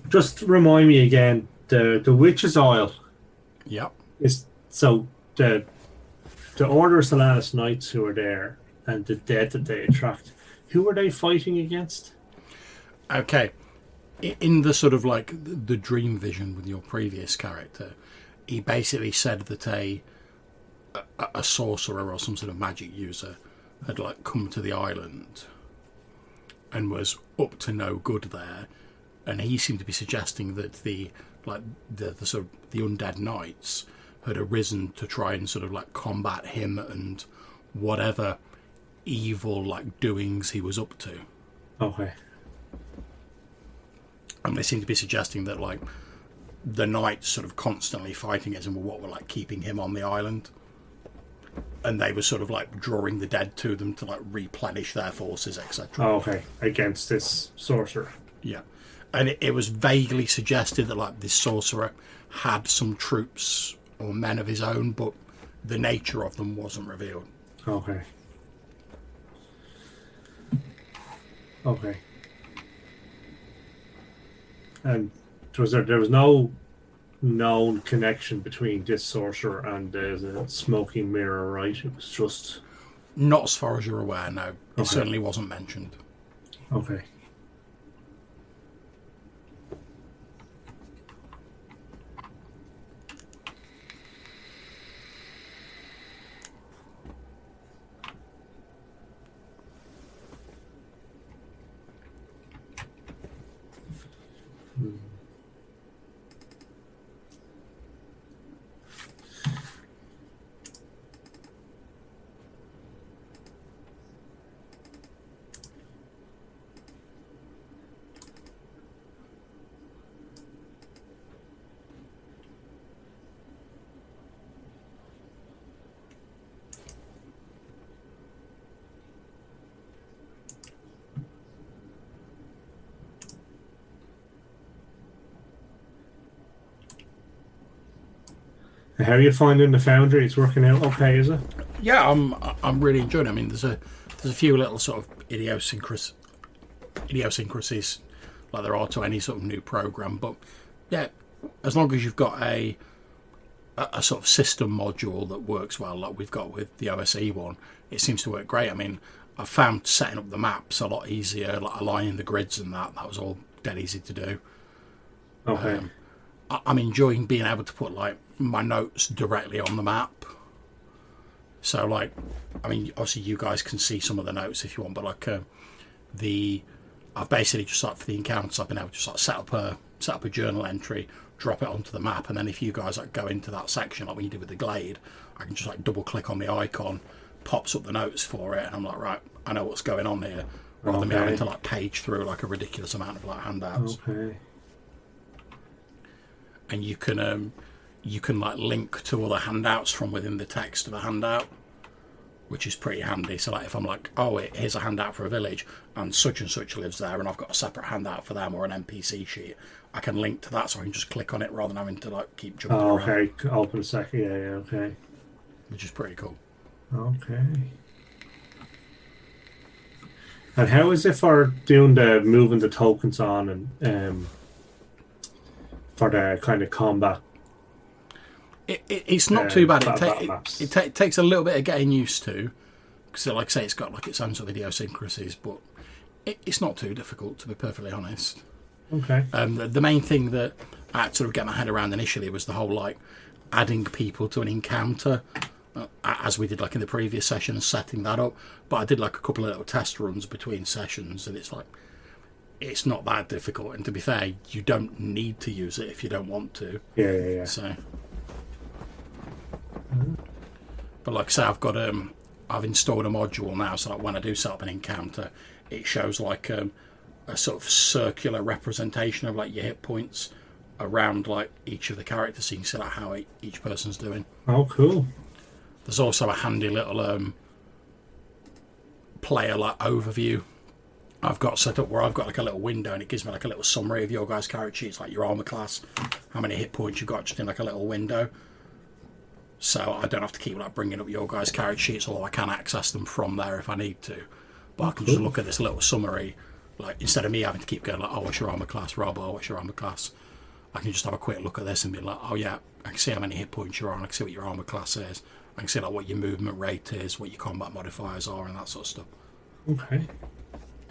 Just remind me again, the witch's oil Yep. is so the Order of Solaris Knights who are there and the dead that they attract. Who are they fighting against? Okay. In the sort of like the dream vision with your previous character, he basically said that a sorcerer or some sort of magic user had like come to the island and was up to no good there, and he seemed to be suggesting that the sort of the undead knights had arisen to try and sort of like combat him and whatever evil like doings he was up to. Okay. And they seem to be suggesting that like the knights sort of constantly fighting against him were what were like keeping him on the island, and they were sort of like drawing the dead to them to like replenish their forces, etc. Oh, okay. Against this sorcerer. Yeah. And it was vaguely suggested that like this sorcerer had some troops or men of his own, but the nature of them wasn't revealed. Okay. Okay. And there was no known connection between this sorcerer and the smoking mirror, right? It was just... Not as far as you're aware, no. It Okay. certainly wasn't mentioned. Okay. How are you finding the Foundry? It's working out okay, is it? Yeah, I'm really enjoying it. I mean, there's a few little sort of idiosyncrasies like there are to any sort of new program, but yeah, as long as you've got a sort of system module that works well, like we've got with the OSE one, it seems to work great. I mean, I found setting up the maps a lot easier, like aligning the grids and that was all dead easy to do. Okay. I'm enjoying being able to put like my notes directly on the map. So like, I mean, obviously you guys can see some of the notes if you want, but like I've basically just like for the encounters I've been able to just like set up a journal entry, drop it onto the map, and then if you guys like go into that section like when you did with the glade, I can just like double click on the icon, pops up the notes for it, and I'm like, right, I know what's going on here, rather than me having to like page through like a ridiculous amount of like handouts. Okay. and you can like link to other handouts from within the text of a handout, which is pretty handy. So like if I'm like, oh, here's a handout for a village and such lives there, and I've got a separate handout for them or an NPC sheet, I can link to that, so I can just click on it rather than having to like keep jumping around. Okay, open a second. Yeah, okay. Which is pretty cool. Okay. And how is it for doing the moving the tokens on and for the kind of combat? It's not too bad. It Takes a little bit of getting used to, because like I say, it's got like its own sort of idiosyncrasies, but it's not too difficult, to be perfectly honest. Okay. The main thing that I had to sort of get my head around initially was the whole like adding people to an encounter, as we did like in the previous session, setting that up. But I did like a couple of little test runs between sessions, and it's like it's not that difficult. And to be fair, you don't need to use it if you don't want to. Yeah. So, but like I say, I've installed a module now, so like when I do set up an encounter, it shows like a sort of circular representation of like your hit points around like each of the characters, so you can see like how each person's doing. Oh, cool. There's also a handy little player like overview I've got set up where I've got like a little window, and it gives me like a little summary of your guys' character sheets, like your armor class, how many hit points you've got, just in like a little window. So I don't have to keep like bringing up your guys' character sheets, although I can access them from there if I need to. But I can just look at this little summary, like instead of me having to keep going like, oh, what's your armor class, Rob? Oh, what's your armor class? I can just have a quick look at this and be like, oh yeah, I can see how many hit points you're on, I can see what your armor class is, I can see like what your movement rate is, what your combat modifiers are, and that sort of stuff. Okay.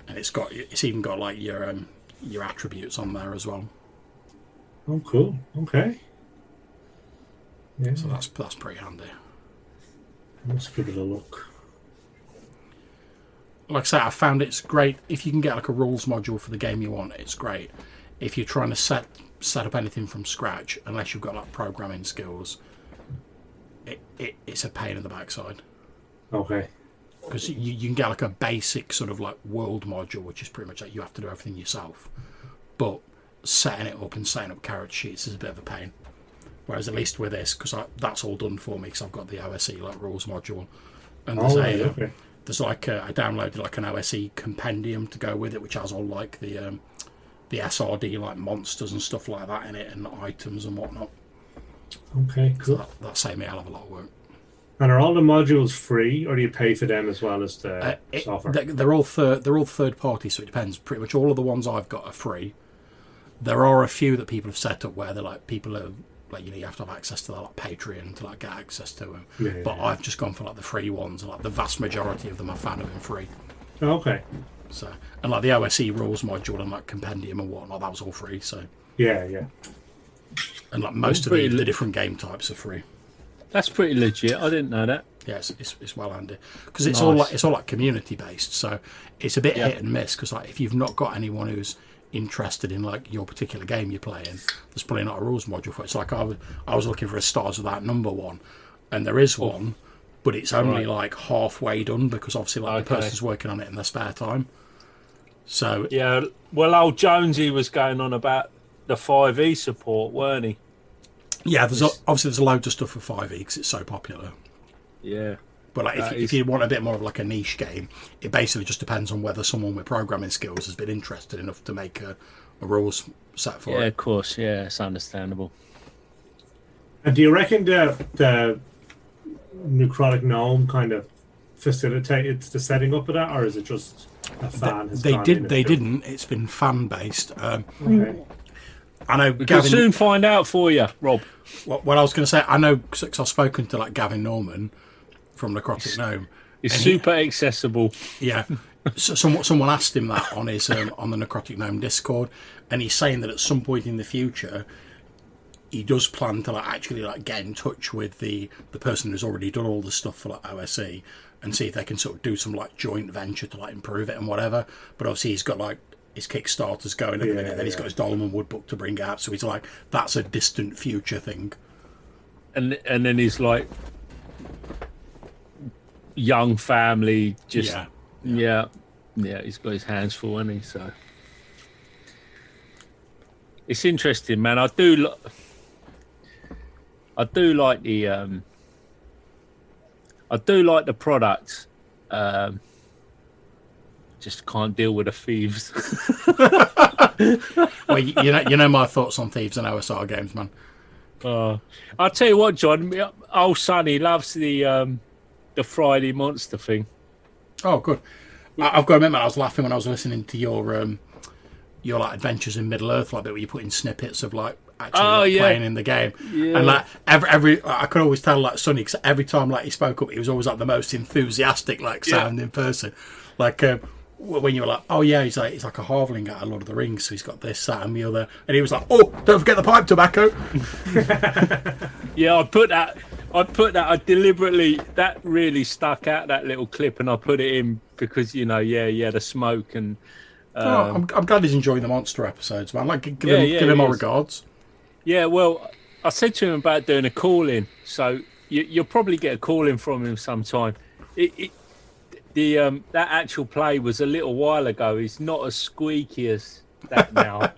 And it's even got like your attributes on there as well. Oh, cool. Okay. Yeah. So that's pretty handy. Let's give it a look. Like I say, I found it's great if you can get like a rules module for the game you want. It's great. If you're trying to set up anything from scratch, unless you've got like programming skills, it's a pain in the backside. Okay. Because you can get like a basic sort of like world module, which is pretty much like you have to do everything yourself. But setting it up and setting up character sheets is a bit of a pain. Whereas at least with this, because that's all done for me, because I've got the OSE like rules module, and there's like I downloaded like an OSE compendium to go with it, which has all like the SRD like monsters and stuff like that in it, and items and whatnot. Okay, cool. So that saved me a hell of a lot of work. And are all the modules free, or do you pay for them as well as the software? They're all third party, so it depends. Pretty much all of the ones I've got are free. There are a few that people have set up where they're like people are like, you know, you have to have access to their like Patreon to like get access to them. Yeah, but I've just gone for like the free ones, and like the vast majority of them I found have been free. Okay. So, and like the OSE rules module and like compendium and whatnot, that was all free. So yeah. And like most of the different game types are free. That's pretty legit. I didn't know that. Yeah, it's well handy because it's all like community based. So it's a bit hit and miss, because like if you've not got anyone who's interested in like your particular game you're playing, there's probably not a rules module for it. It's like I was looking for a Stars Without Number one, and there is one, but it's only like halfway done, because obviously like the person's working on it in their spare time. So yeah, well, old Jonesy was going on about the 5e support, weren't he? Yeah, there's loads of stuff for 5e because it's so popular. Yeah. But like, if you want a bit more of like a niche game, it basically just depends on whether someone with programming skills has been interested enough to make a rules set for it. Yeah, of course. Yeah, it's understandable. And do you reckon the Necrotic Gnome kind of facilitated the setting up of that, or is it just a fan? They didn't. It's been fan based. Okay. I know. We can soon find out for you, Rob. What I was going to say, I know because I've spoken to like Gavin Norman from Necrotic Gnome. It's super accessible. Yeah. So someone asked him that on his on the Necrotic Gnome Discord, and he's saying that at some point in the future, he does plan to like actually like get in touch with the person who's already done all the stuff for like OSE and see if they can sort of do some like joint venture to like improve it and whatever. But obviously he's got like his Kickstarter's going at the minute, then he's got his Dolman Wood book to bring out, so he's like, that's a distant future thing. And then he's like, young family, just yeah, he's got his hands full, hasn't he? So it's interesting, man. I do I do like the products. Just can't deal with the thieves. Well, you know my thoughts on thieves and OSR games, man. I'll tell you what, John. Old Sonny loves the Friday Monster thing. Oh, good. I've got to admit, man, I was laughing when I was listening to your like adventures in Middle Earth, like that, where you put in snippets of like actually playing in the game, and like every I could always tell like Sonny, because every time like he spoke up, he was always like the most enthusiastic like sounding person, like. When you were like, oh yeah, he's like a halfling out of Lord of the Rings, so he's got this, that, and the other, and he was like, oh, don't forget the pipe tobacco. Yeah, I put that. I deliberately, that really stuck out, that little clip, and I put it in because the smoke and. I'm glad he's enjoying the monster episodes, man. Like, give him my regards. Yeah, well, I said to him about doing a call in, so you'll probably get a call in from him sometime. That actual play was a little while ago. He's not as squeaky as that now.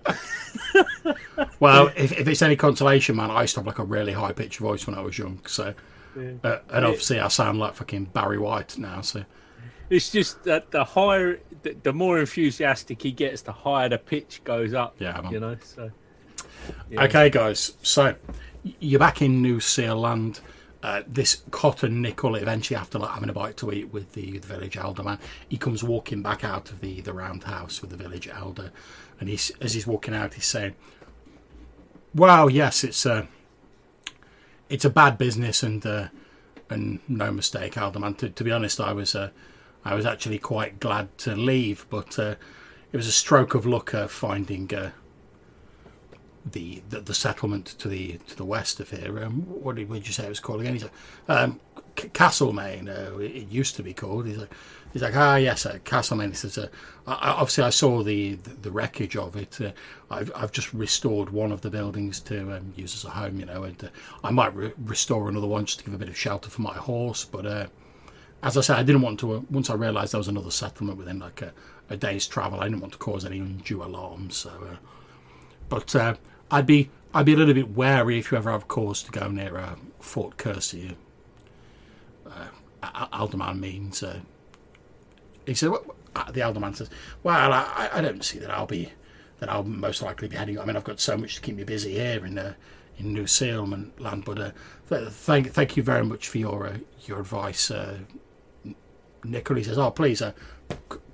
Well, if it's any consolation, man, I used to have like a really high pitched voice when I was young. So, and obviously I sound like fucking Barry White now. So it's just that the more enthusiastic he gets, the higher the pitch goes up. Yeah, man. So. Yeah. Okay, guys. So you're back in New Seal Land. This cotton nickel, eventually after like having a bite to eat with the village elder man, he comes walking back out of the roundhouse with the village elder, and as he's walking out, he's saying, "Well, yes, it's a bad business and no mistake, Alderman. To be honest, I was actually quite glad to leave, but it was a stroke of luck finding." The settlement to the west of here. What did you say it was called again? He's like, Castlemaine. It used to be called. He's like, yes, Castlemaine. He says, obviously I saw the wreckage of it. I've just restored one of the buildings to use as a home, and I might restore another one just to give a bit of shelter for my horse. But as I said, I didn't want to. Once I realised there was another settlement within like a day's travel, I didn't want to cause any undue alarm. So, but. I'd be a little bit wary if you ever have cause to go near Fort Kersey. Alderman means. He said, the Alderman says, "Well, I don't see that I'll most likely be heading. I mean, I've got so much to keep me busy here in New Seal Land. But thank you very much for your advice, Nicola." He says, "Oh, please,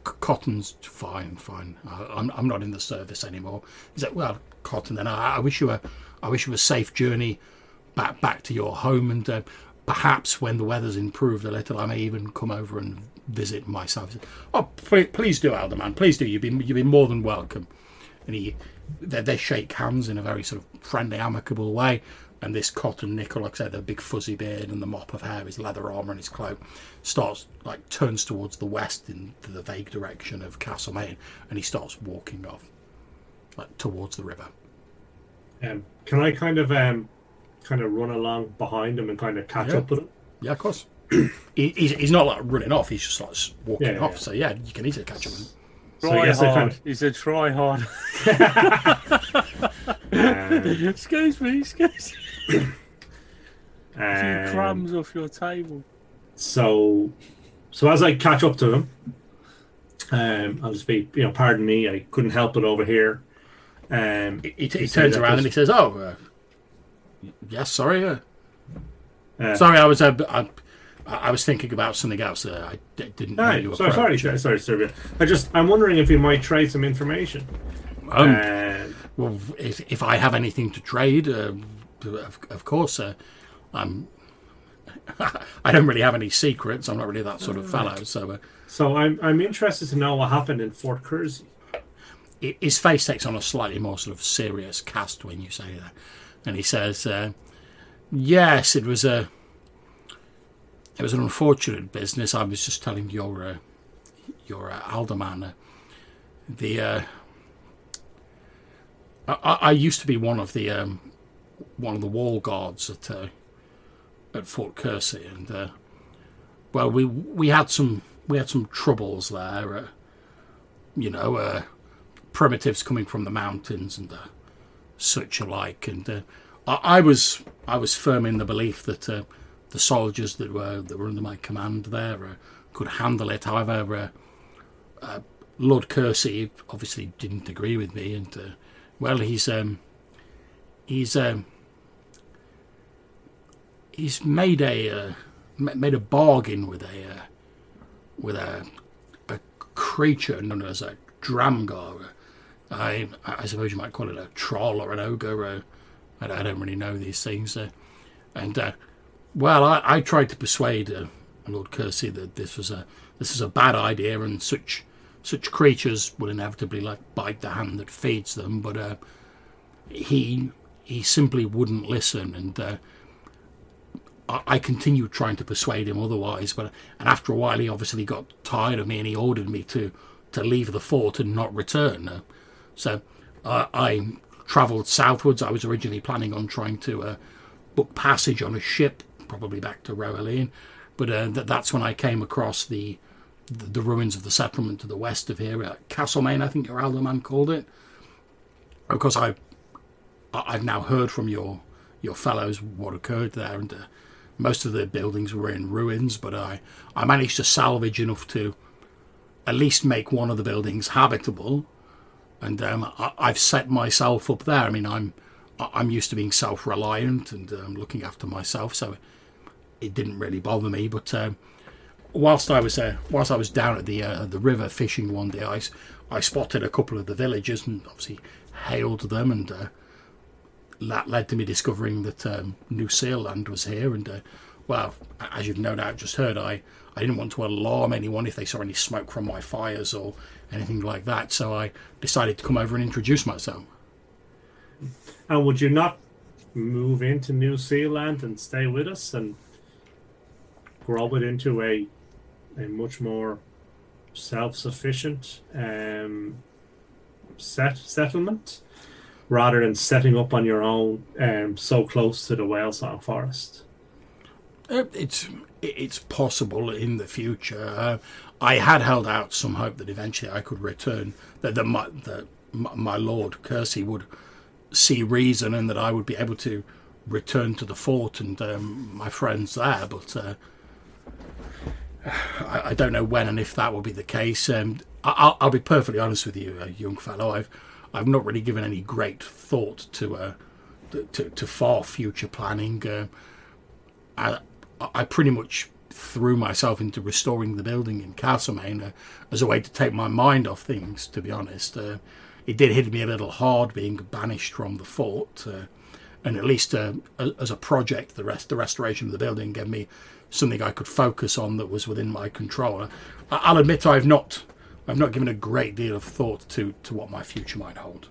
cotton's fine. I'm not in the service anymore." He's like, "Well, Cotton, then I wish you a safe journey back to your home, and perhaps when the weather's improved a little, I may even come over and visit myself." "Oh, please do, Alderman. Please do. You've been more than welcome." And they shake hands in a very sort of friendly, amicable way. And this Cotton Nickel, like I said, the big fuzzy beard and the mop of hair, his leather armour and his cloak, turns towards the west into the vague direction of Castlemaine, and he starts walking off, like towards the river. Can I kind of run along behind him and kind of catch up with him? Yeah, of course. he's not like running off; he's just like walking off. So yeah, you can easily catch up with him. Try hard. He's a try hard. Excuse me. A few crumbs off your table. So as I catch up to him, I'll just be, pardon me, I couldn't help it over here. He turns around and he says, "Oh, yes, sorry. Sorry, I was thinking about something else. I didn't know you were sorry, Sylvia. I'm wondering if you might trade some information." Well, if I have anything to trade, of course. I don't really have any secrets. I'm not really that sort of fellow. So I'm interested to know what happened in Fort Kersey. His face takes on a slightly more sort of serious cast when you say that, and he says, "Yes, it was an unfortunate business. I was just telling your alderman. I used to be one of the wall guards at Fort Kersey, and we had some troubles there. Primitives coming from the mountains and such alike, and I was firm in the belief that the soldiers that were under my command there could handle it. However, Lord Kersey obviously didn't agree with me, and well, he's made a bargain with a creature known as a Dramgar. I suppose you might call it a troll or an ogre. I don't really know these things. Well, I tried to persuade Lord Kersey that this was a bad idea, and such creatures will inevitably bite the hand that feeds them. But he simply wouldn't listen, and I continued trying to persuade him otherwise. And after a while, he obviously got tired of me, and he ordered me to leave the fort and not return. So I travelled southwards. I was originally planning on trying to book passage on a ship, probably back to Roeline, but that's when I came across the ruins of the settlement to the west of here, Castlemaine, I think your alderman called it. Of course, I've now heard from your fellows what occurred there, and most of the buildings were in ruins, but I managed to salvage enough to at least make one of the buildings habitable. And I've set myself up there. I mean, I'm used to being self-reliant and looking after myself, so it didn't really bother me. But whilst I was down at the river fishing one day, I spotted a couple of the villagers and obviously hailed them, and that led to me discovering that New Seal Land was here. And well, as you've no doubt just heard, I didn't want to alarm anyone if they saw any smoke from my fires or anything like that, so I decided to come over and introduce myself. And would you not move into New Seal Land and stay with us and grow it into a much more self-sufficient settlement, rather than setting up on your own so close to the Whalesong Forest? It's possible in the future. I had held out some hope that eventually I could return, that my Lord Kersey would see reason, and that I would be able to return to the fort and my friends there. But I don't know when and if that will be the case. I'll be perfectly honest with you, young fellow. I've not really given any great thought to far future planning. I pretty much threw myself into restoring the building in Castlemaine as a way to take my mind off things, to be honest. It did hit me a little hard being banished from the fort, and at least as a project, the restoration of the building gave me something I could focus on that was within my control. I'll admit I've not given a great deal of thought to what my future might hold.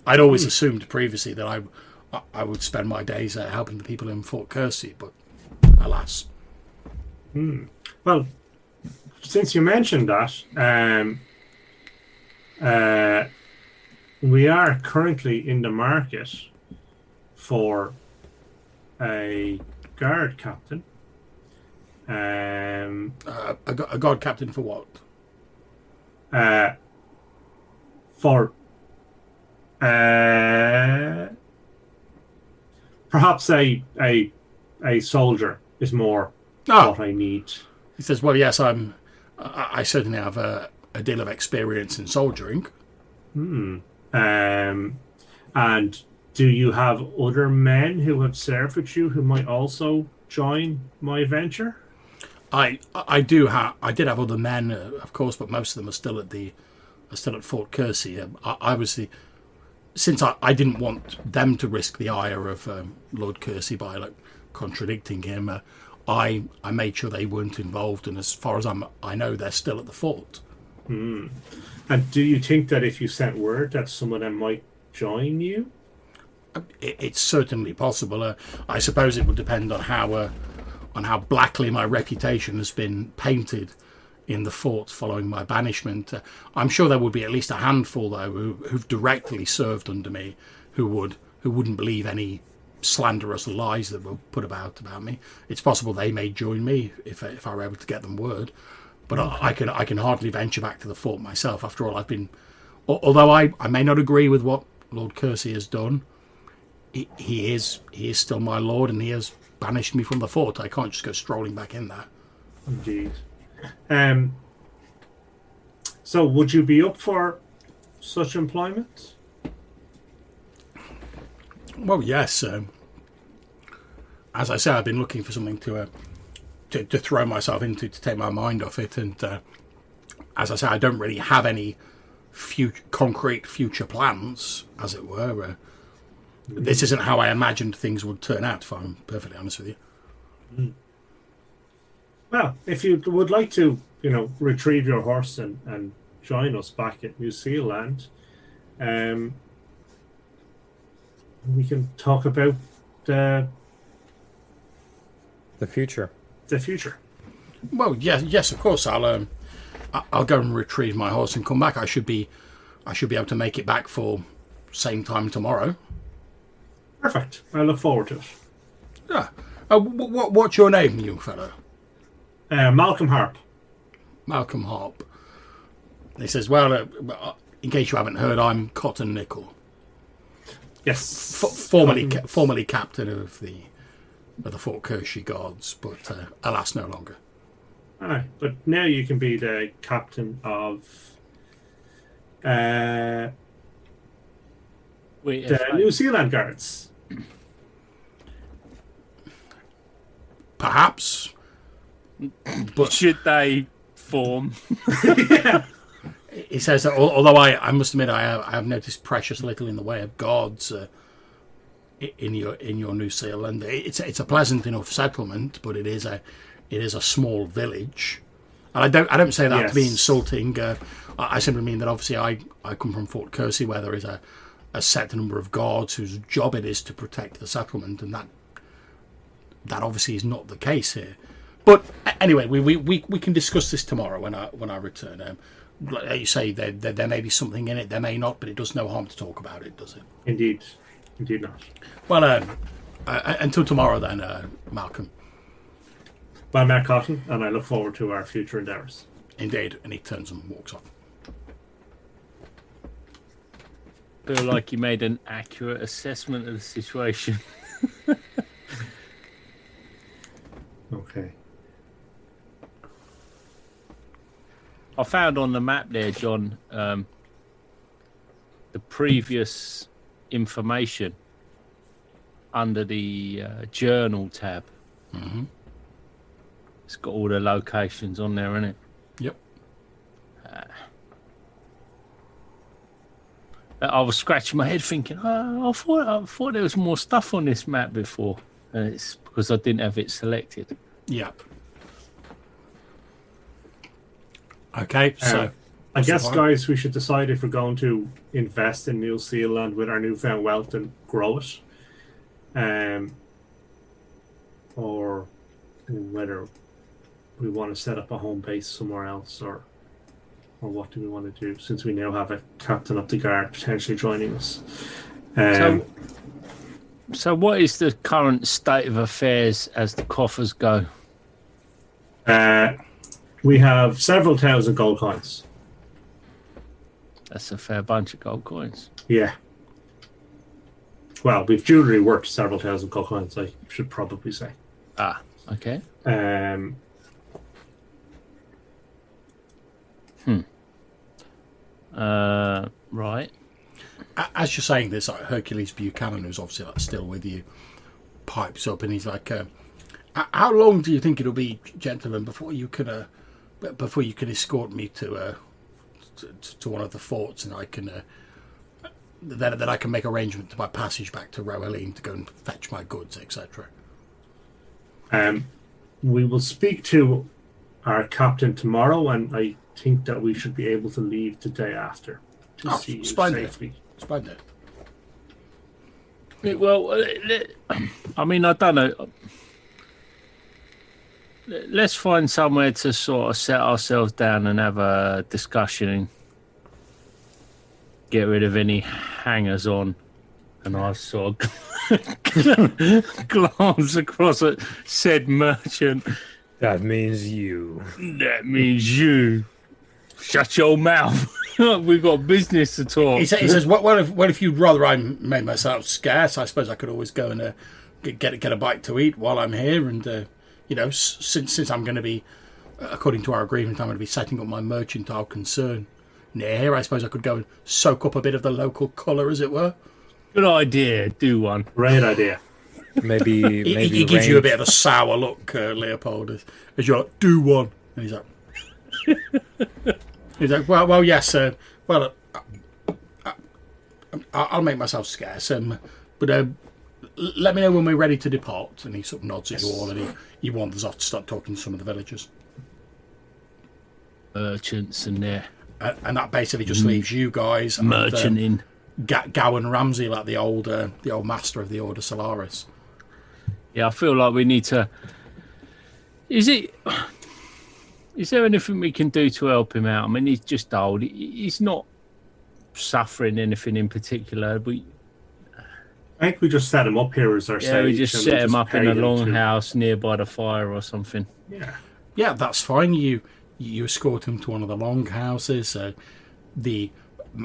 I'd always assumed previously that I would spend my days helping the people in Fort Kersey, but alas. Well, since you mentioned that, we are currently in the market for a guard captain. A guard captain for what? For perhaps a soldier is more what I need. He says, well, yes, I certainly have a deal of experience in soldiering. And do you have other men who have served with you who might also join my venture? I did have other men, of course, but most of them are still at Fort Kersey. Since I didn't want them to risk the ire of Lord Kersey by contradicting him, I made sure they weren't involved, and as far as I know, they're still at the fort. And do you think that if you sent word that some of them might join you? It's certainly possible. I suppose it would depend on how blackly my reputation has been painted in the fort following my banishment. I'm sure there would be at least a handful, though, who've directly served under me, who wouldn't believe any slanderous lies that were put about me. It's possible they may join me if I were able to get them word. But okay. I can hardly venture back to the fort myself. After all, although I may not agree with what Lord Kersey has done, he is still my lord, and he has banished me from the fort. I can't just go strolling back in there. Indeed. So would you be up for such employment? Well, yes. As I say, I've been looking for something to throw myself into to take my mind off it, and as I say, I don't really have any concrete future plans, as it were. This isn't how I imagined things would turn out, if I'm perfectly honest with you. Well, if you would like to, retrieve your horse and join us back at New Zealand, we can talk about the future. The future. Well, yes, of course. I'll go and retrieve my horse and come back. I should be able to make it back for same time tomorrow. Perfect. I look forward to it. Yeah. What's your name, young fellow? Malcolm Harp. Malcolm Harp. He says, well, in case you haven't heard, I'm Cotton Nickel. Yes. Formerly captain of the Fort Kershey Guards, but alas, no longer. Aye, but now you can be the captain of the New Zealand Guards. Perhaps. But should they form? Yeah. He says that although I must admit I have noticed precious little in the way of guards in your New Zealand. It's a pleasant enough settlement, but it is a small village. And I don't say that to be insulting. I simply mean that obviously I come from Fort Kersey, where there is a set number of guards whose job it is to protect the settlement, and that obviously is not the case here. But anyway, we can discuss this tomorrow when I return. Like you say, there may be something in it, there may not, but it does no harm to talk about it, does it? Indeed not. Well, until tomorrow then, Malcolm. Well, I'm Matt Cotton, and I look forward to our future endeavours. Indeed, and he turns and walks off. Feel like you made an accurate assessment of the situation. Okay. I found on the map there, John, the previous information under the journal tab. Mm-hmm. It's got all the locations on there, isn't it? Yep. I was scratching my head thinking, I thought there was more stuff on this map before. And it's because I didn't have it selected. Yep. Okay, so I guess, guys, we should decide if we're going to invest in New Zealand with our newfound wealth and grow it, or whether we want to set up a home base somewhere else, or what do we want to do, since we now have a captain of the guard potentially joining us. So what is the current state of affairs as the coffers go? We have several thousand gold coins. That's a fair bunch of gold coins. Yeah. Well, we've jewellery worth several thousand gold coins, I should probably say. Ah, okay. Right. As you're saying this, Hercules Buchanan, who's obviously still with you, pipes up and he's like, "How long do you think it'll be, gentlemen, before you can escort me to one of the forts, and I can that I can make arrangement to my passage back to Rohaleen to go and fetch my goods, etc." We will speak to our captain tomorrow, and I think that we should be able to leave the day after to see you safely. Splendid. Well, I mean, I don't know. Let's find somewhere to sort of set ourselves down and have a discussion and get rid of any hangers on. And I sort of glance across at said merchant. That means you. That means you. Shut your mouth. We've got business to talk. He says, well, if you'd rather I made myself scarce, I suppose I could always go and get a bite to eat while I'm here. And, since I'm going to be, according to our agreement, I'm going to be setting up my mercantile concern near here, I suppose I could go and soak up a bit of the local colour, as it were. Good idea. Do one. Great idea. Maybe He gives you a bit of a sour look, Leopold, as you're like, do one. And he's like, well, yes, well, I'll make myself scarce, but let me know when we're ready to depart. And he sort of nods at you all, and he wanders off to start talking to some of the villagers. Merchants and their and that basically just leaves you guys merchanting. Gowan Ramsey, like the old master of the Order Solaris. Yeah, I feel like we need to. Is there anything we can do to help him out? I mean, he's just old. He's not suffering anything in particular. I think we just set him up here as our sage. We just set him up in a longhouse nearby the fire or something. Yeah, that's fine. You escort him to one of the longhouses.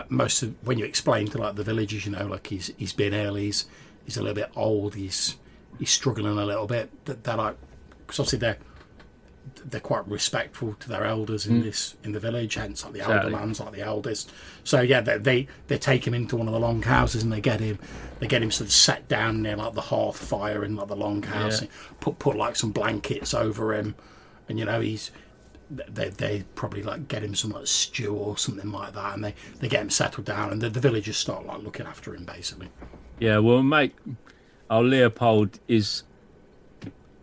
Most of when you explain to like the villagers, like he's been ill, he's a little bit old, he's struggling a little bit. They're like, because obviously they're quite respectful to their elders in the village, hence like the elder man's like the eldest. So yeah, they take him into one of the long houses and they get him sort of set down near like the hearth fire in like the long house. Put like some blankets over him, and they probably like get him some like stew or something like that, and they get him settled down, and the villagers start like looking after him basically. Yeah, well, mate, our Leopold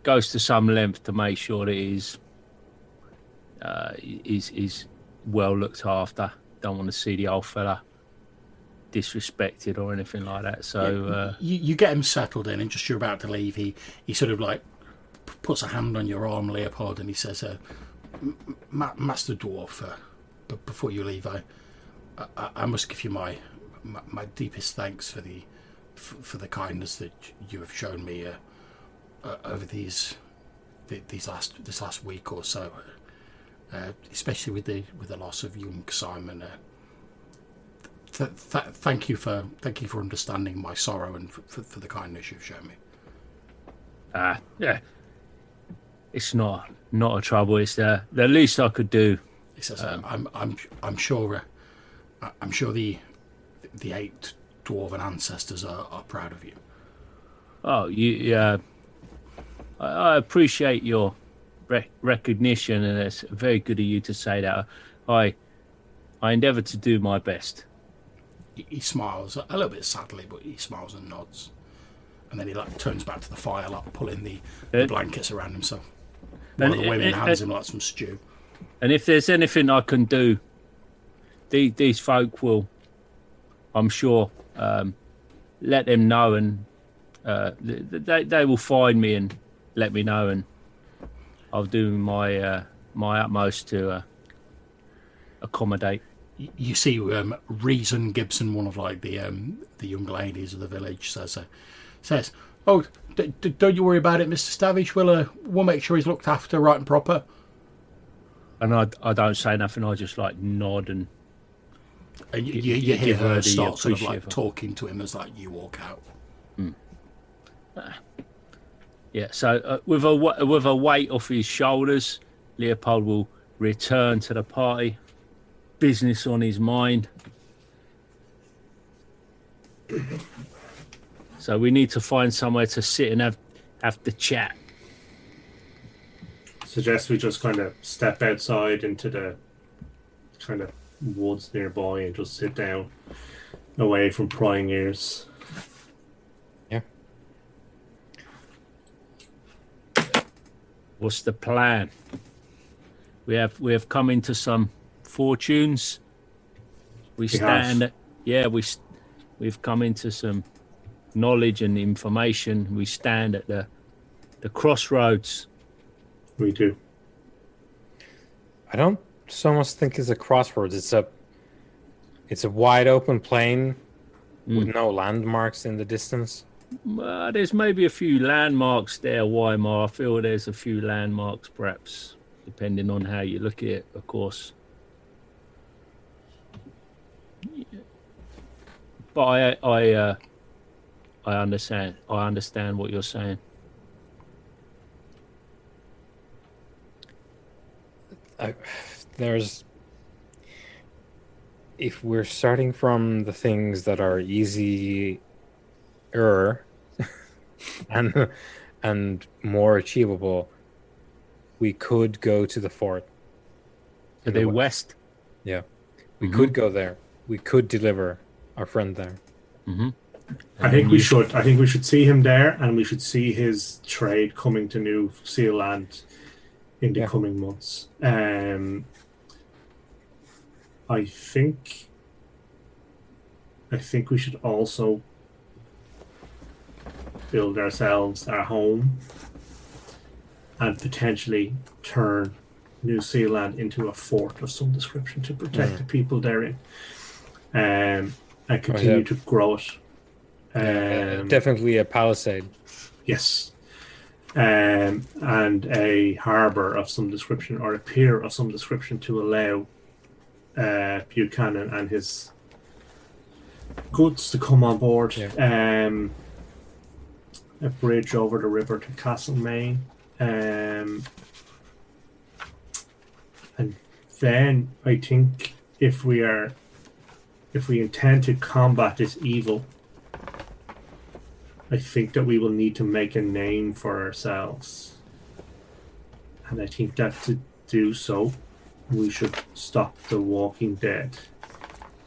goes to some length to make sure that he's well looked after. Don't want to see the old fella disrespected or anything like that. So you get him settled in, and just you're about to leave, he sort of like puts a hand on your arm, Leopold, and he says, Master Dwarf, but before you leave, I must give you my deepest thanks for the kindness that you have shown me over this last week or so, especially with the loss of young Simon. Thank you for understanding my sorrow and for the kindness you've shown me. Yeah, it's not a trouble. It's the least I could do. He says, I'm sure the 8 dwarven ancestors are proud of you. Oh, I appreciate your recognition, and it's very good of you to say that. I endeavour to do my best. He smiles a little bit sadly, but he smiles and nods, and then he like turns back to the fire, like pulling the blankets around himself. One of the women hands him like some stew. And if there's anything I can do, these folk will, I'm sure, let them know, and they will find me and let me know, and I'll do my utmost to accommodate. You see, Reason Gibson, one of like the young ladies of the village, says, "Oh, don't you worry about it, Mr. Stavish. We'll make sure he's looked after right and proper." And I don't say nothing. I just like nod, and you hear her start sort of like talking to him as like you walk out. Yeah. So with a weight off his shoulders, Leopold will return to the party. Business on his mind. So we need to find somewhere to sit and have the chat. Suggest we just kind of step outside into the kind of woods nearby and just sit down away from prying ears. Yeah. What's the plan? We have come into some fortunes. We've come into some knowledge and information. We stand at the crossroads. We do. I don't so much think it's a crossroads. It's a wide open plain with no landmarks in the distance. There's maybe a few landmarks there, Weimar. I feel there's a few landmarks, perhaps, depending on how you look at it, of course. But I understand. I understand what you're saying. There's, if we're starting from the things that are easier and more achievable, we could go to the fort. To in the west. Yeah. We could go there. We could deliver our friend there. Mm-hmm. I think we should. I think we should see him there, and we should see his trade coming to New Seal Land in the coming months. I think we should also build ourselves our home and potentially turn New Seal Land into a fort of some description to protect the people therein, and continue to grow it. Definitely a palisade. Yes. And a harbour of some description, or a pier of some description, to allow Buchanan and his goods to come on board. A bridge over the river to Castlemaine. And then I think if we intend to combat this evil, I think that we will need to make a name for ourselves. And I think that to do so, we should stop the Walking Dead.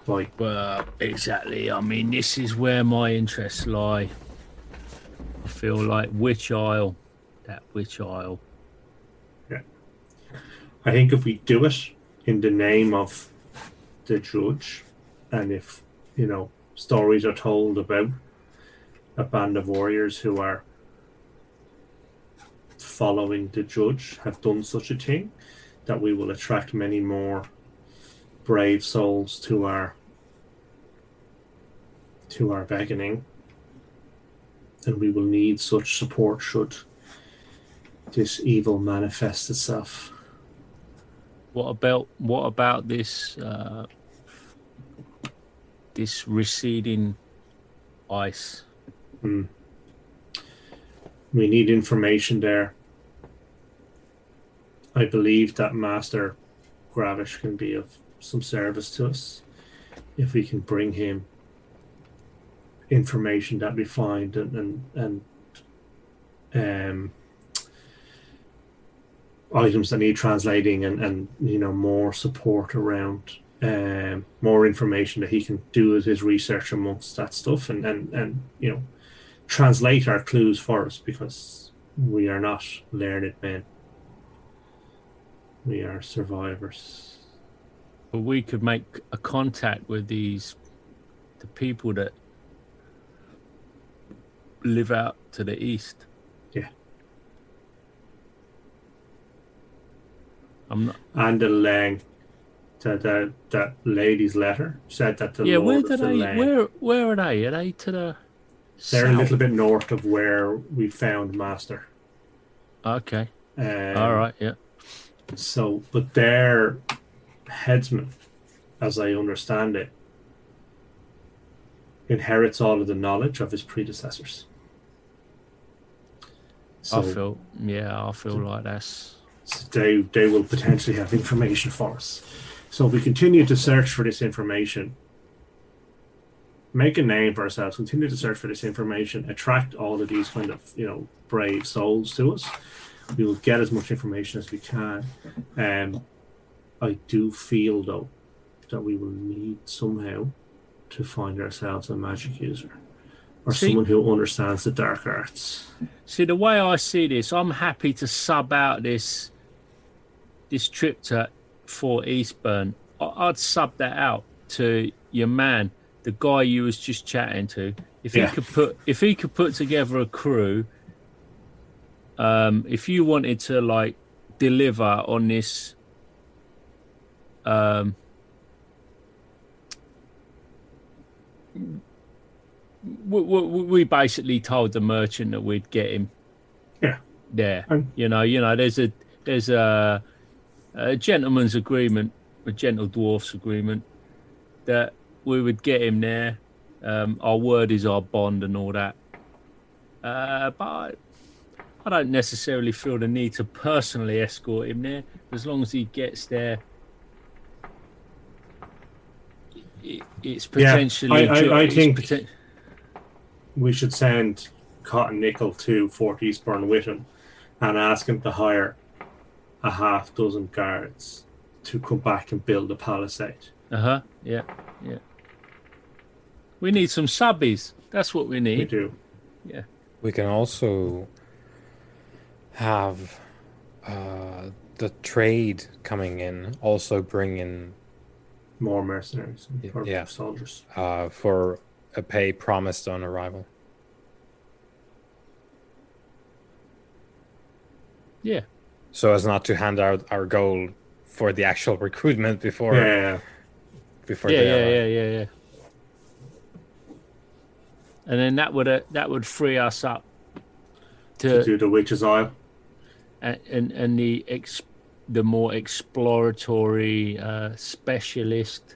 Well, exactly. I mean, this is where my interests lie. I feel like Witch Isle. That Witch Isle. Yeah. I think if we do it in the name of the judge, and if, stories are told about a band of warriors who are following the judge have done such a thing, that we will attract many more brave souls to our beckoning, and we will need such support should this evil manifest itself. What about this this receding ice? We need information there. I believe that Master Gravish can be of some service to us if we can bring him information that we find and items that need translating and more support around, more information that he can do with his research amongst that stuff and translate our clues for us, because we are not learned men. We are survivors. But we could make a contact with the people that live out to the east. Yeah. And the Lang, that lady's letter said that the Lord of the Lang. Where are they? Are they to the They're south? a little bit north of where we found Master. Okay. All right. Yeah. So, but their headsman, as I understand it, inherits all of the knowledge of his predecessors. So I feel like that's. They will potentially have information for us. So if we continue to search for this information, make a name for ourselves, continue to search for this information, attract all of these kind of brave souls to us, we will get as much information as we can. I do feel though that we will need somehow to find ourselves a magic user, or someone who understands the dark arts. See, the way I see this, I'm happy to sub out this trip to Fort Eastburn. I'd sub that out to your man, the guy you was just chatting to. If he could put together a crew, if you wanted to deliver on this, we basically told the merchant that we'd get him. Yeah. There. There's a gentleman's agreement, a gentle dwarf's agreement, that we would get him there, Our word is our bond and all that. But I don't necessarily feel the need to personally escort him there. As long as he gets there, it's potentially. I think we should send Cotton Nickel to Fort Eastbourne with him and ask him to hire a half dozen guards to come back and build a palisade. Yeah. We need some subbies. That's what we need. We do. Yeah. We can also have the trade coming in also bring in more mercenaries or yeah. soldiers for a pay promised on arrival. Yeah. So as not to hand out our gold for the actual recruitment before. Yeah. Yeah. And then that would free us up to do the witch's oil and the more exploratory specialist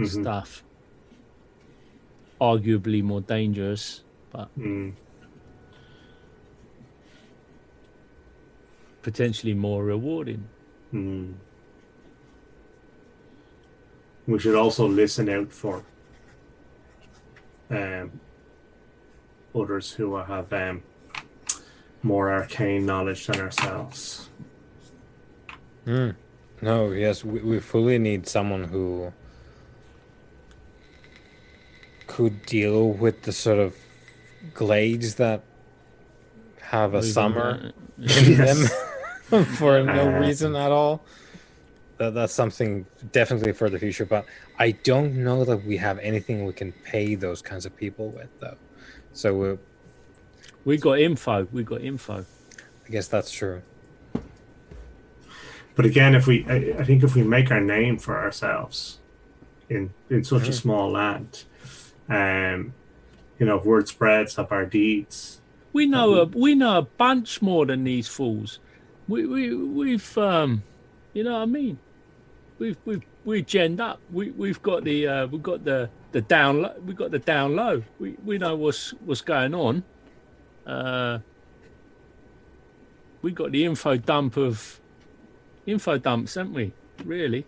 stuff. Arguably more dangerous, but potentially more rewarding. We should also listen out for others who have more arcane knowledge than ourselves. No, yes, we fully need someone who could deal with the sort of glades that have a summer in them for no reason at all. That's something definitely for the future, but I don't know that we have anything we can pay those kinds of people with, though. So we got info. I guess that's true. But again, I think if we make our name for ourselves in such a small land, if word spreads of our deeds, we know a bunch more than these fools. We've you know what I mean. We've genned up. We've got the down low. We've got the down low. We know what's going on. We got the info dumps, haven't we? Really,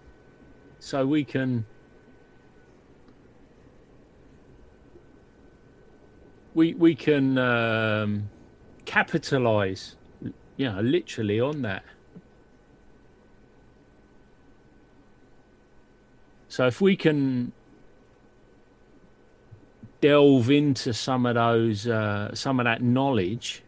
so we can capitalize, literally on that. So if we can delve into some of that knowledge,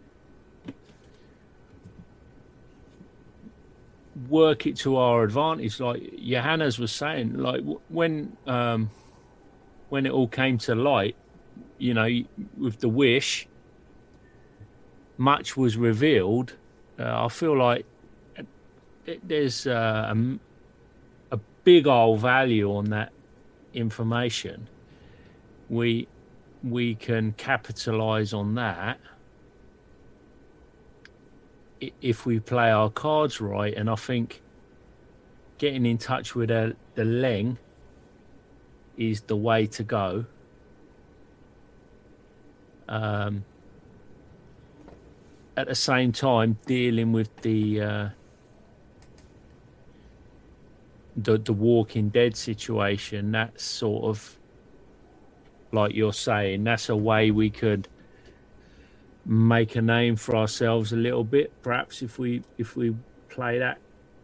work it to our advantage, like Johannes was saying, like when it all came to light, with the wish, much was revealed. I feel like there's a big old value on that information. We can capitalize on that if we play our cards right, and I think getting in touch with the Leng is the way to go. At the same time, dealing with the Walking Dead situation, that's sort of like you're saying, that's a way we could make a name for ourselves a little bit, perhaps if we play that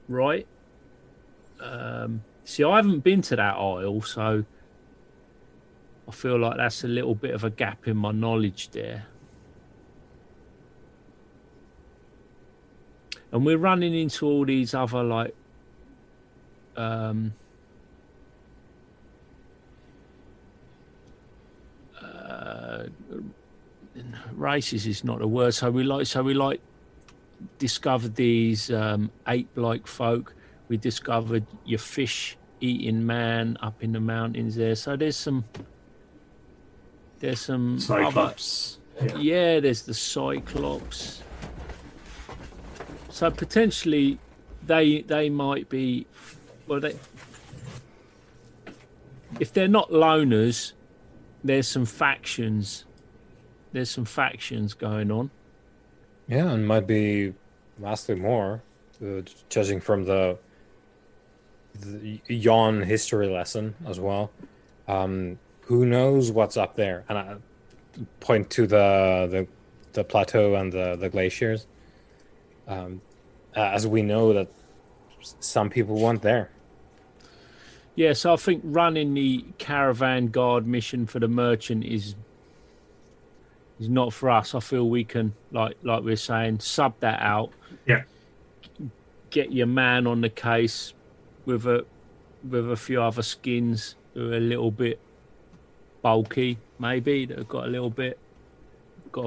right. See, I haven't been to that isle, so I feel like that's a little bit of a gap in my knowledge there. And we're running into all these other like races is not a word. So we like discovered these ape-like folk. We discovered your fish-eating man up in the mountains there. So there's some Cyclops. Yeah, there's the Cyclops. So potentially they might be, well, if they're not loners, there's some factions. There's some factions going on. Yeah, and might be vastly more, judging from the yawn history lesson as well. Who knows what's up there? And I point to the plateau and the glaciers. As we know that some people weren't there. Yeah, so I think running the caravan guard mission for the merchant is not for us. I feel we can, like we're saying, sub that out. Yeah. Get your man on the case with a few other skins who are a little bit bulky, maybe, that have got a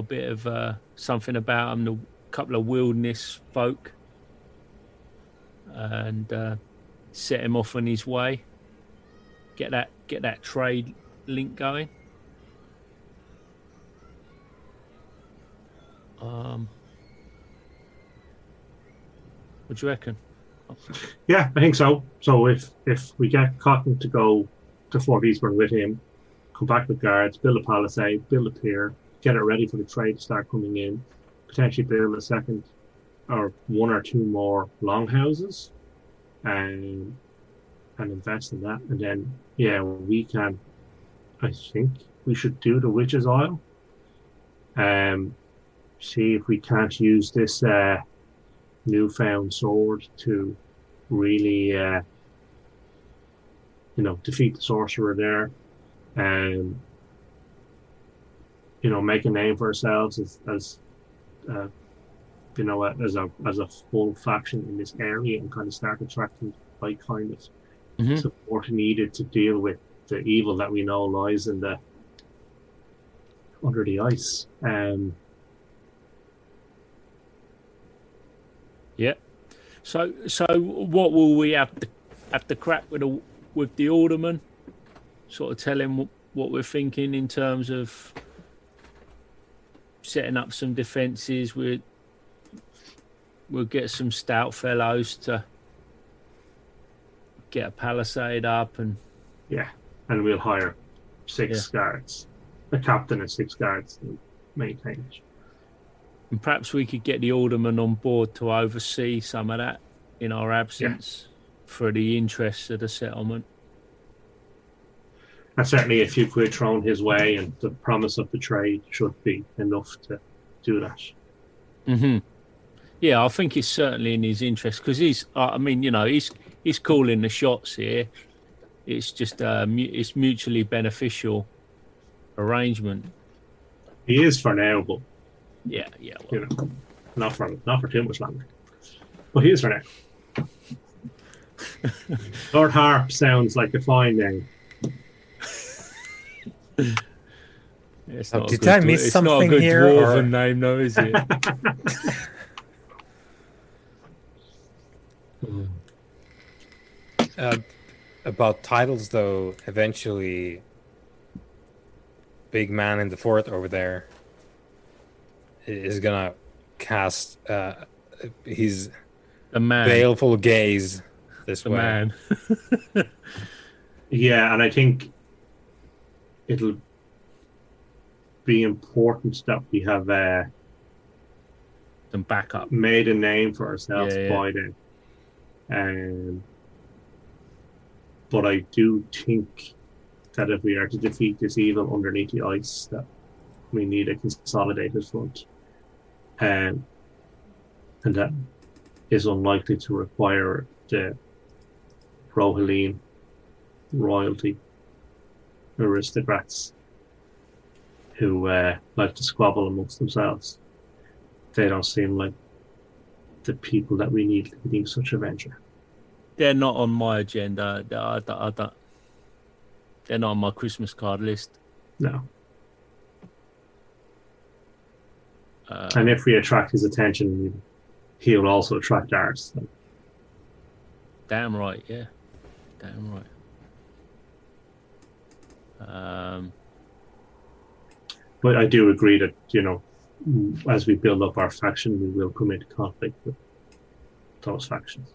bit of something about them. A couple of wilderness folk, and set him off on his way. Get that trade link going. What do you reckon? Yeah, I think so. So if we get Cotton to go to Fort Eastburn with him, come back with guards, build a palisade, build a pier, get it ready for the trade to start coming in, potentially build a second or one or two more longhouses, and invest in that, and then we can. I think we should do the Witch's Isle. See if we can't use this newfound sword to really, defeat the sorcerer there, and make a name for ourselves as a full faction in this area, and kind of start attracting the right kind of support needed to deal with the evil that we know lies under the ice. Yeah. So what will we have to crack with the alderman? Sort of tell him what we're thinking in terms of setting up some defences. We'll get some stout fellows to get a palisade up, and we'll hire 6 guards, a captain and 6 guards to maintain it. And perhaps we could get the alderman on board to oversee some of that in our absence for the interests of the settlement. And certainly a few quid thrown his way, and the promise of the trade should be enough to do that. Mm-hmm. Yeah, I think it's certainly in his interest, because he's calling the shots here. It's just it's mutually beneficial arrangement. He is for now, but well. not for too much longer. But he is for now. Lord Harp sounds like a fine name. Did I miss something here? It's not a good dwarven name, though, is it? About titles, though, eventually, big man in the fort over there is gonna cast his baleful gaze this way. Man. Yeah, and I think it'll be important that we have some backup, made a name for ourselves by then. But I do think that if we are to defeat this evil underneath the ice, that we need a consolidated front, and that is unlikely to require the Rohirrim royalty aristocrats who like to squabble amongst themselves. They don't seem like the people that we need leading such a venture. They're not on my agenda. They're not on my Christmas card list. No. And if we attract his attention, he'll also attract ours. So. Damn right, yeah. Damn right. But I do agree that, as we build up our faction, we will come into conflict with those factions.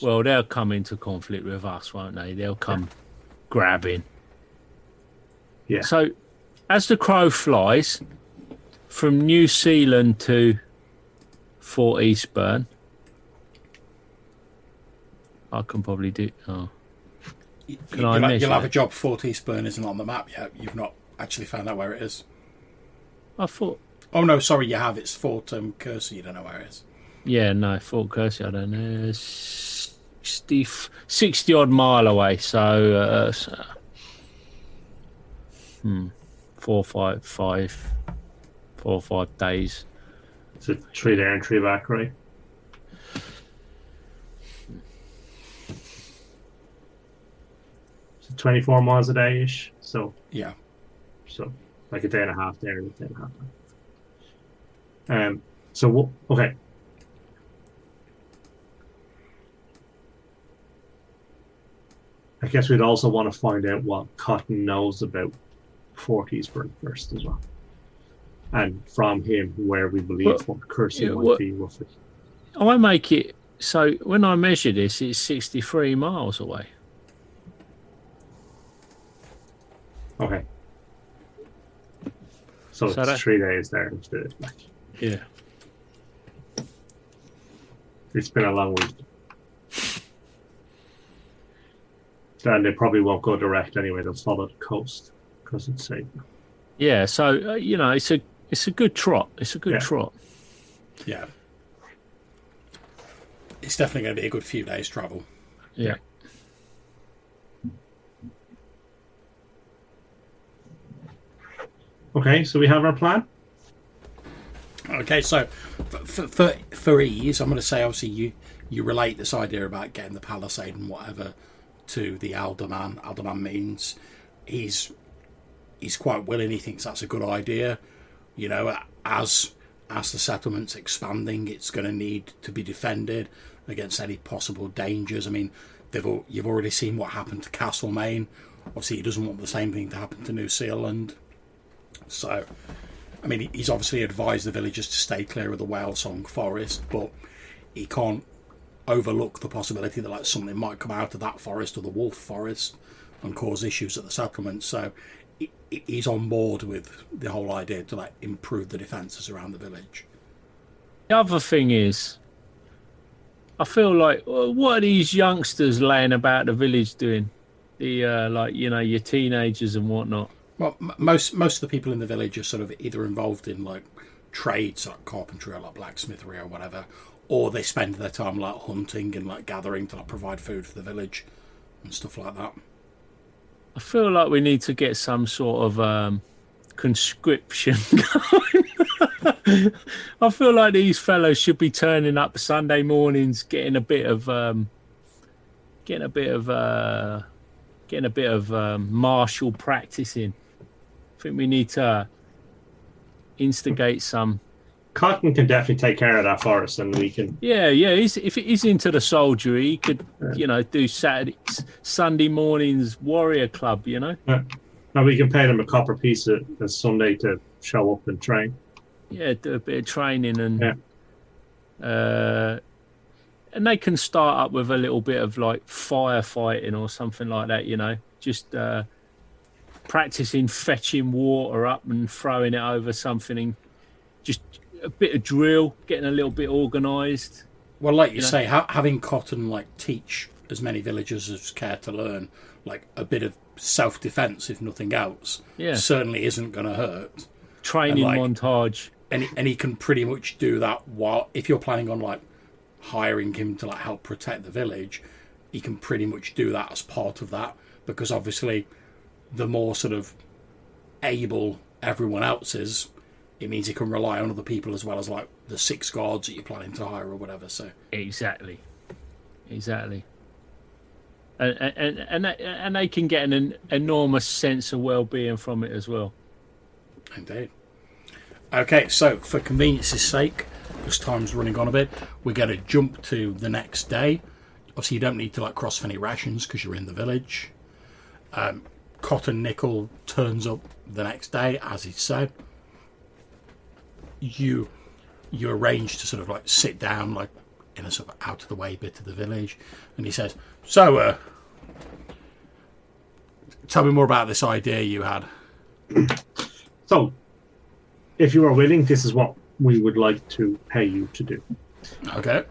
Well, they'll come into conflict with us, won't they? They'll come grabbing. Yeah. So, as the crow flies from New Zealand to Fort Eastburn, I can probably do. Oh, can I measure You'll have a it? job. Fort Eastburn isn't on the map yet. You've not actually found out where it is. I thought. Oh no, sorry, you have. It's Fort Kersey. You don't know where it is. Yeah, no, Fort Kersey. I don't know. 60 odd mile away. So, 4 or 5 days. It's a 3 there and 3 back, right? So 24 miles a day ish. So Yeah. like a day and a half there and a day and a half back. Okay. I guess we'd also want to find out what Cotton knows about Fort Eastburn first as well. And from him, where we believe Fort Kersey might be roughly. I make it so when I measure this, it's 63 miles away. Okay. So it's that's 3 days there instead of back. Yeah. It's been a long week. And they probably won't go direct anyway. They'll follow the coast because it's safe. Yeah. So it's a good trot. It's a good trot. Yeah. It's definitely going to be a good few days travel. Yeah. Okay, so we have our plan. Okay, so for ease, I'm going to say obviously you relate this idea about getting the palisade and whatever to the alderman. Alderman means he's quite willing. He thinks that's a good idea. You know, as the settlement's expanding, it's going to need to be defended against any possible dangers. I mean, you've already seen what happened to Castlemaine. Obviously, he doesn't want the same thing to happen to New Zealand. So, I mean, he's obviously advised the villagers to stay clear of the Whale Song Forest, but he can't overlook the possibility that like something might come out of that forest or the Wolf Forest and cause issues at the settlement. So he's on board with the whole idea to like improve the defences around the village. The other thing is, I feel like what are these youngsters laying about the village doing? The your teenagers and whatnot. Well, most of the people in the village are sort of either involved in like trades like carpentry or like blacksmithery or whatever, or they spend their time like hunting and like gathering to like provide food for the village and stuff like that. I feel like we need to get some sort of conscription going. I feel like these fellows should be turning up Sunday mornings, getting a bit of martial practice in. I think we need to instigate some. Cotton can definitely take care of that forest, and we can. Yeah. If he's into the soldiery, he could, do Sunday mornings warrior club. And we can pay them a copper piece a Sunday to show up and train. Yeah, do a bit of training and they can start up with a little bit of like firefighting or something like that. Just practicing fetching water up and throwing it over something, and just a bit of drill, getting a little bit organised. Well, like you say, having Cotton like teach as many villagers as care to learn like a bit of self-defense, if nothing else, certainly isn't going to hurt. Training montage, and he can pretty much do that while if you're planning on like hiring him to like help protect the village, he can pretty much do that as part of that, because obviously the more sort of able everyone else is, it means he can rely on other people as well as like the 6 guards that you're planning to hire or whatever. So exactly, and they can get an enormous sense of well-being from it as well. Indeed. Okay, so for convenience's sake, because time's running on a bit, we're going to jump to the next day. Obviously, you don't need to like cross for any rations because you're in the village. Cotton Nickel turns up the next day, as he said. You arrange to sort of like sit down like in a sort of out of the way bit of the village, and he says, "So, tell me more about this idea you had So, if you are willing, this is what we would like to pay you to do. Okay.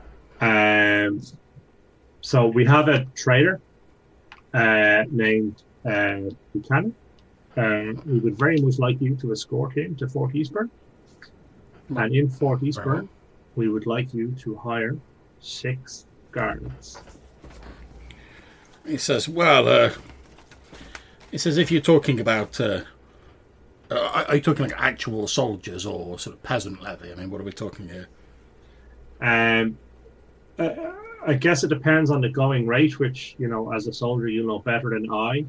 So we have a trader named Buchanan. We would very much like you to escort him to Fort Eastburn. And in Fort Eastburn, we would like you to hire 6 guards. He says, if you're talking about, are you talking like actual soldiers or sort of peasant levy? I mean, what are we talking here? I guess it depends on the going rate, which, as a soldier, you know better than I.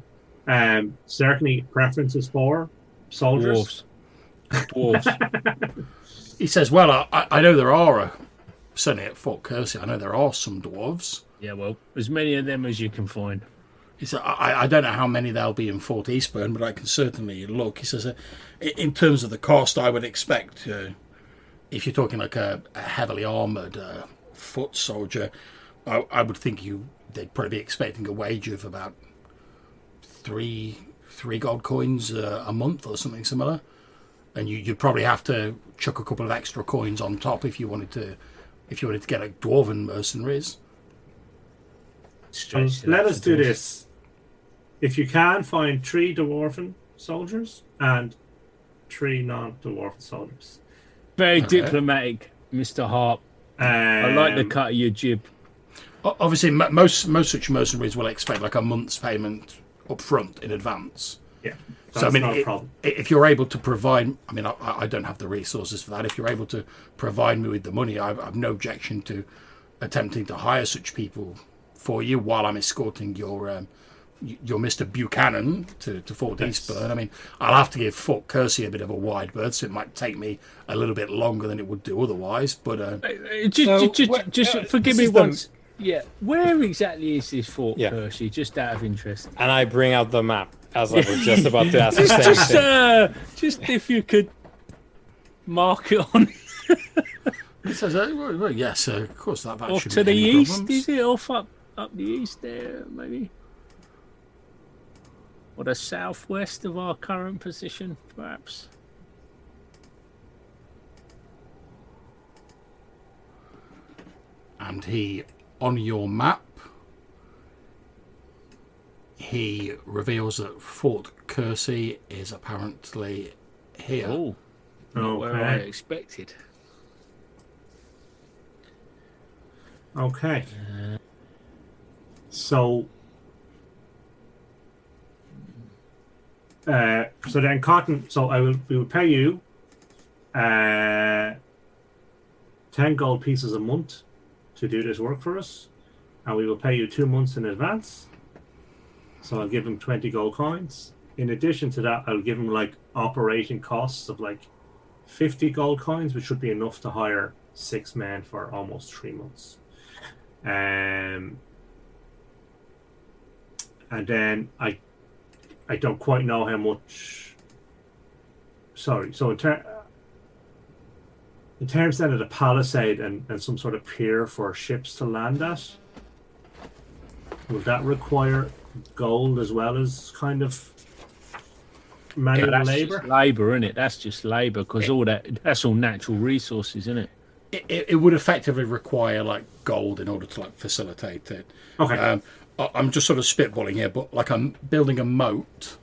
Certainly preferences for soldiers. Dwarves. He says, I know there are, certainly at Fort Kersey, I know there are some dwarves. Yeah, well, as many of them as you can find. He said, I don't know how many there'll be in Fort Eastburn, but I can certainly look. He says, in terms of the cost, I would expect, if you're talking like a heavily armoured foot soldier, I would think they'd probably be expecting a wage of about three gold coins a month or something similar, and you'd probably have to chuck a couple of extra coins on top if you wanted to get a dwarven mercenaries. Let us do this. If you can, find 3 dwarven soldiers and 3 non-dwarven soldiers. Very diplomatic, Mr. Harp. I like the cut of your jib. Obviously, most such mercenaries will expect like a month's payment up front in advance. Yeah, so not a problem. If you're able to provide, I don't have the resources for that. If you're able to provide me with the money, I've no objection to attempting to hire such people for you while I'm escorting your Mr. Buchanan to Fort Eastburn. I'll have to give Fort Kersey a bit of a wide berth, so it might take me a little bit longer than it would do otherwise. But just forgive me once. Yeah, where exactly is this Fort Kersey? Just out of interest. And I bring out the map as I was just about to ask the same thing. Just if you could mark it on. It says, yes, of course that off should to be the any east. problems. Is it off up the east there, maybe? Or the southwest of our current position, perhaps? And on your map, he reveals that Fort Kersey is apparently here. Oh, not where I expected. Okay. So then, Cotton. So we will pay you 10 gold pieces a month to do this work for us, and we will pay you 2 months in advance. So I'll give him 20 gold coins. In addition to that, I'll give him like operating costs of like 50 gold coins, which should be enough to hire 6 men for almost 3 months. And then I don't quite know how much. Sorry. So in terms then of the palisade and some sort of pier for ships to land at, would that require gold as well as kind of manual labor? Just labor, isn't it? That's just labor, because that's all natural resources, isn't it? It would effectively require like gold in order to like facilitate it. Okay. I'm just sort of spitballing here, but like I'm building a moat,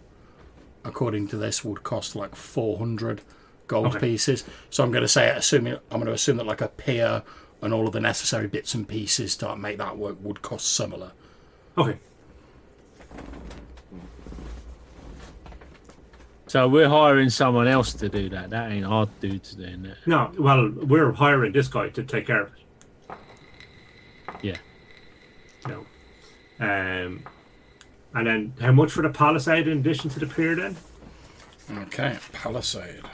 according to this, would cost like 400 gold pieces. So I'm going to assume that like a pier and all of the necessary bits and pieces to make that work would cost similar. Okay. So we're hiring someone else to do that. That ain't our dudes doing that. No, well, we're hiring this guy to take care of it. Yeah. No. And then how much for the palisade in addition to the pier then? Okay, palisade.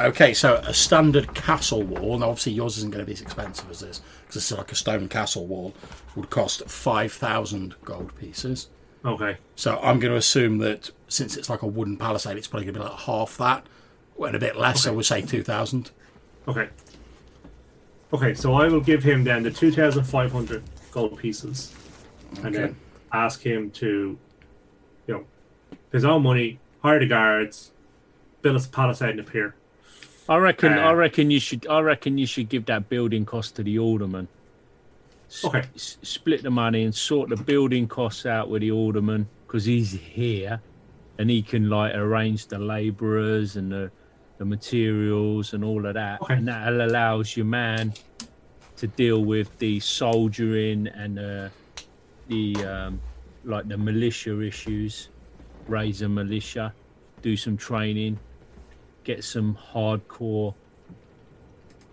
Okay, so a standard castle wall, and obviously yours isn't going to be as expensive as this, because this is like a stone castle wall, would cost 5,000 gold pieces. Okay. So I'm going to assume that since it's like a wooden palisade, it's probably going to be like half that, and a bit less, so we'll say 2,000. Okay. Okay, so I will give him then the 2,500 gold pieces, and then ask him to, his own money, hire the guards, build us a palisade in the pier. I reckon you should. I reckon you should give that building cost to the alderman. Okay. Split the money and sort the building costs out with the alderman because he's here, and he can like arrange the labourers and the materials and all of that, and that allows your man to deal with the soldiering and the militia issues. Raise a militia, do some training, get some hardcore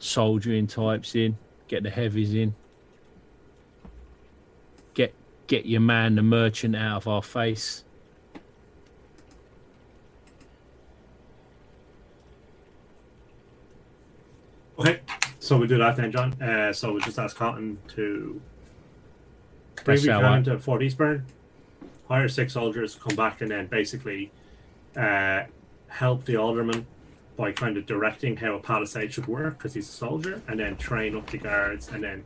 soldiering types in, get the heavies in, get your man the merchant out of our face. Okay, so we'll do that then, John. So we'll just ask Cotton to bring Buchanan to Fort Eastburn, hire 6 soldiers, come back, and then basically help the alderman by kind of directing how a palisade should work because he's a soldier, and then train up the guards, and then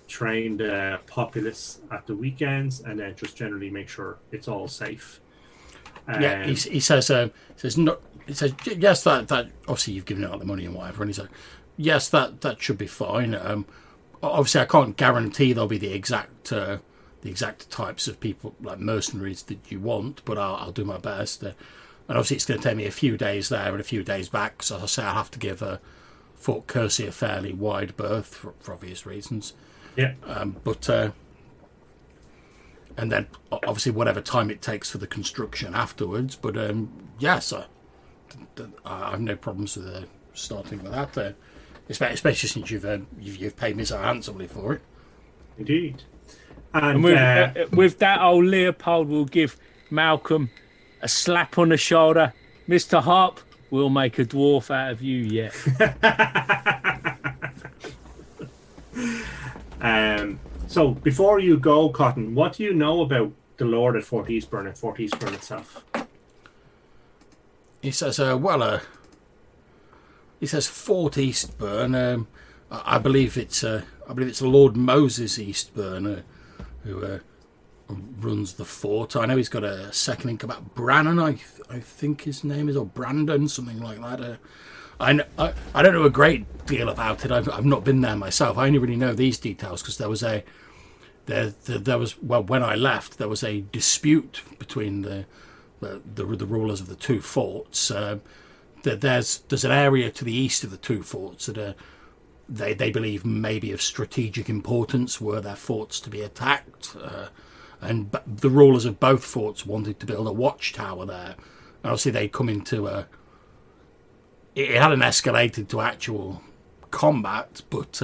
train the populace at the weekends, and then just generally make sure it's all safe. He says no. He says yes. That obviously you've given out the money and whatever, and he said yes. That should be fine. Obviously, I can't guarantee there'll be the exact types of people like mercenaries that you want, but I'll do my best. And obviously, it's going to take me a few days there and a few days back. So as I say, I'll have to give Fort Kersey a fairly wide berth for obvious reasons. Yeah. And then obviously whatever time it takes for the construction afterwards. But yes, I have no problems with starting with that. Especially since you've paid me so handsomely for it. Indeed. And with that, old Leopold will give Malcolm a slap on the shoulder. Mr. Harp, we'll make a dwarf out of you yet. So before you go, Cotton, what do you know about the Lord at Fort Eastburn and Fort Eastburn itself? He says, he says Fort Eastburn. I believe it's Lord Moses Eastburn who runs the fort. I know he's got a second in command, Brannon, I think his name is, or Brandon, something like that. I don't know a great deal about it. I've not been there myself. I only really know these details because there was when I left there was a dispute between the rulers of the two forts. There's an area to the east of the two forts that they believe may be of strategic importance were their forts to be attacked. And the rulers of both forts wanted to build a watchtower there. And obviously they'd come into it hadn't escalated to actual combat, but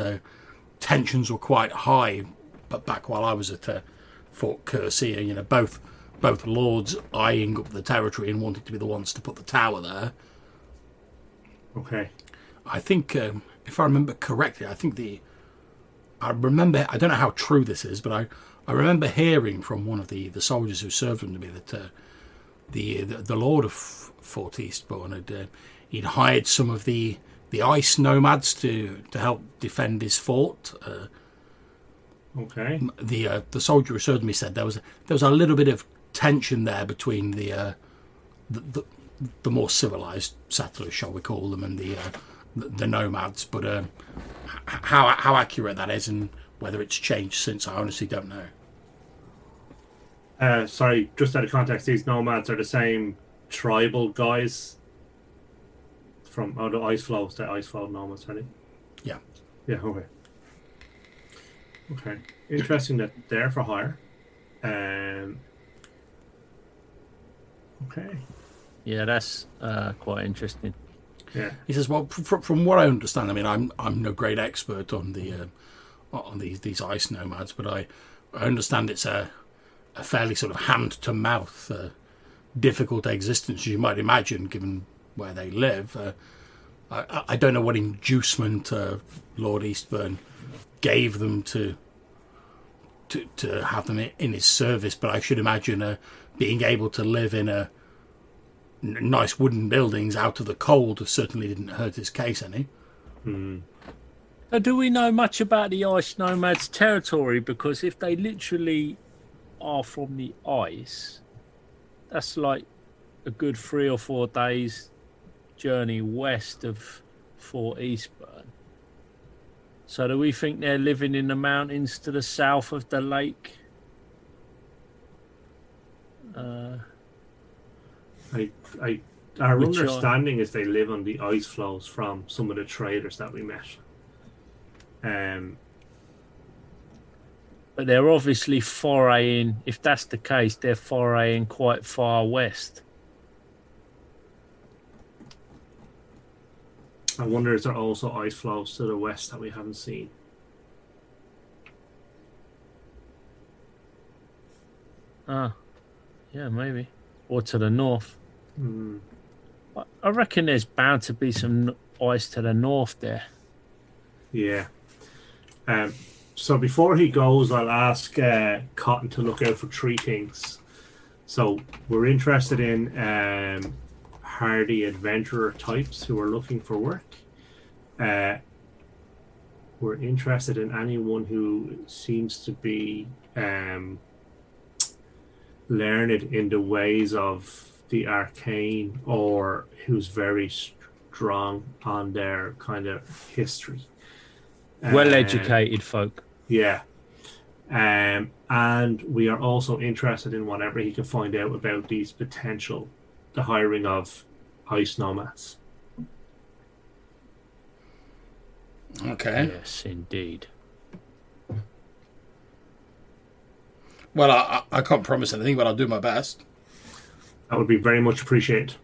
tensions were quite high. But back while I was at Fort Kersey, both lords eyeing up the territory and wanted to be the ones to put the tower there. Okay. I think, if I remember correctly, I don't know how true this is, but I remember hearing from one of the soldiers who served under me that the Lord of Fort Eastbourne he'd hired some of the ice nomads to help defend his fort. Okay. The soldier who served me said there was a little bit of tension there between the more civilized settlers, shall we call them, and the nomads. But how accurate that is and whether it's changed since, I honestly don't know. Sorry, just out of context, these nomads are the same tribal guys from the ice flows, the ice flow nomads, are they? Yeah. Yeah, okay. Okay. Interesting that they're for hire. Okay. Yeah, that's quite interesting. Yeah. He says, well, from what I understand, I mean, I'm no great expert on these ice nomads, but I understand it's a fairly sort of hand-to-mouth, difficult existence, as you might imagine, given where they live. I don't know what inducement Lord Eastburn gave them to have them in his service, but I should imagine being able to live in nice wooden buildings out of the cold certainly didn't hurt his case any. Now, do we know much about the ice nomads' territory? Because if they literally are from the ice, that's like a good 3 or 4 days journey west of Fort Eastburn. So do we think they're living in the mountains to the south of the lake? Our Which are- understanding is they live on the ice floes from some of the traders that we met. But they're obviously foraying, if that's the case, they're foraying quite far west. I wonder is there also ice floes to the west that we haven't seen? Ah, yeah, maybe. Or to the north. Hmm. I reckon there's bound to be some ice to the north there. Yeah. So before he goes, I'll ask Cotton to look out for 3 things. So we're interested in hardy adventurer types who are looking for work. We're interested in anyone who seems to be learned in the ways of the arcane, or who's very strong on their kind of history. Well-educated folk. Yeah. And we are also interested in whatever he can find out about the hiring of ice nomads. Okay. Yes, indeed. Well, I can't promise anything, but I'll do my best. That would be very much appreciated.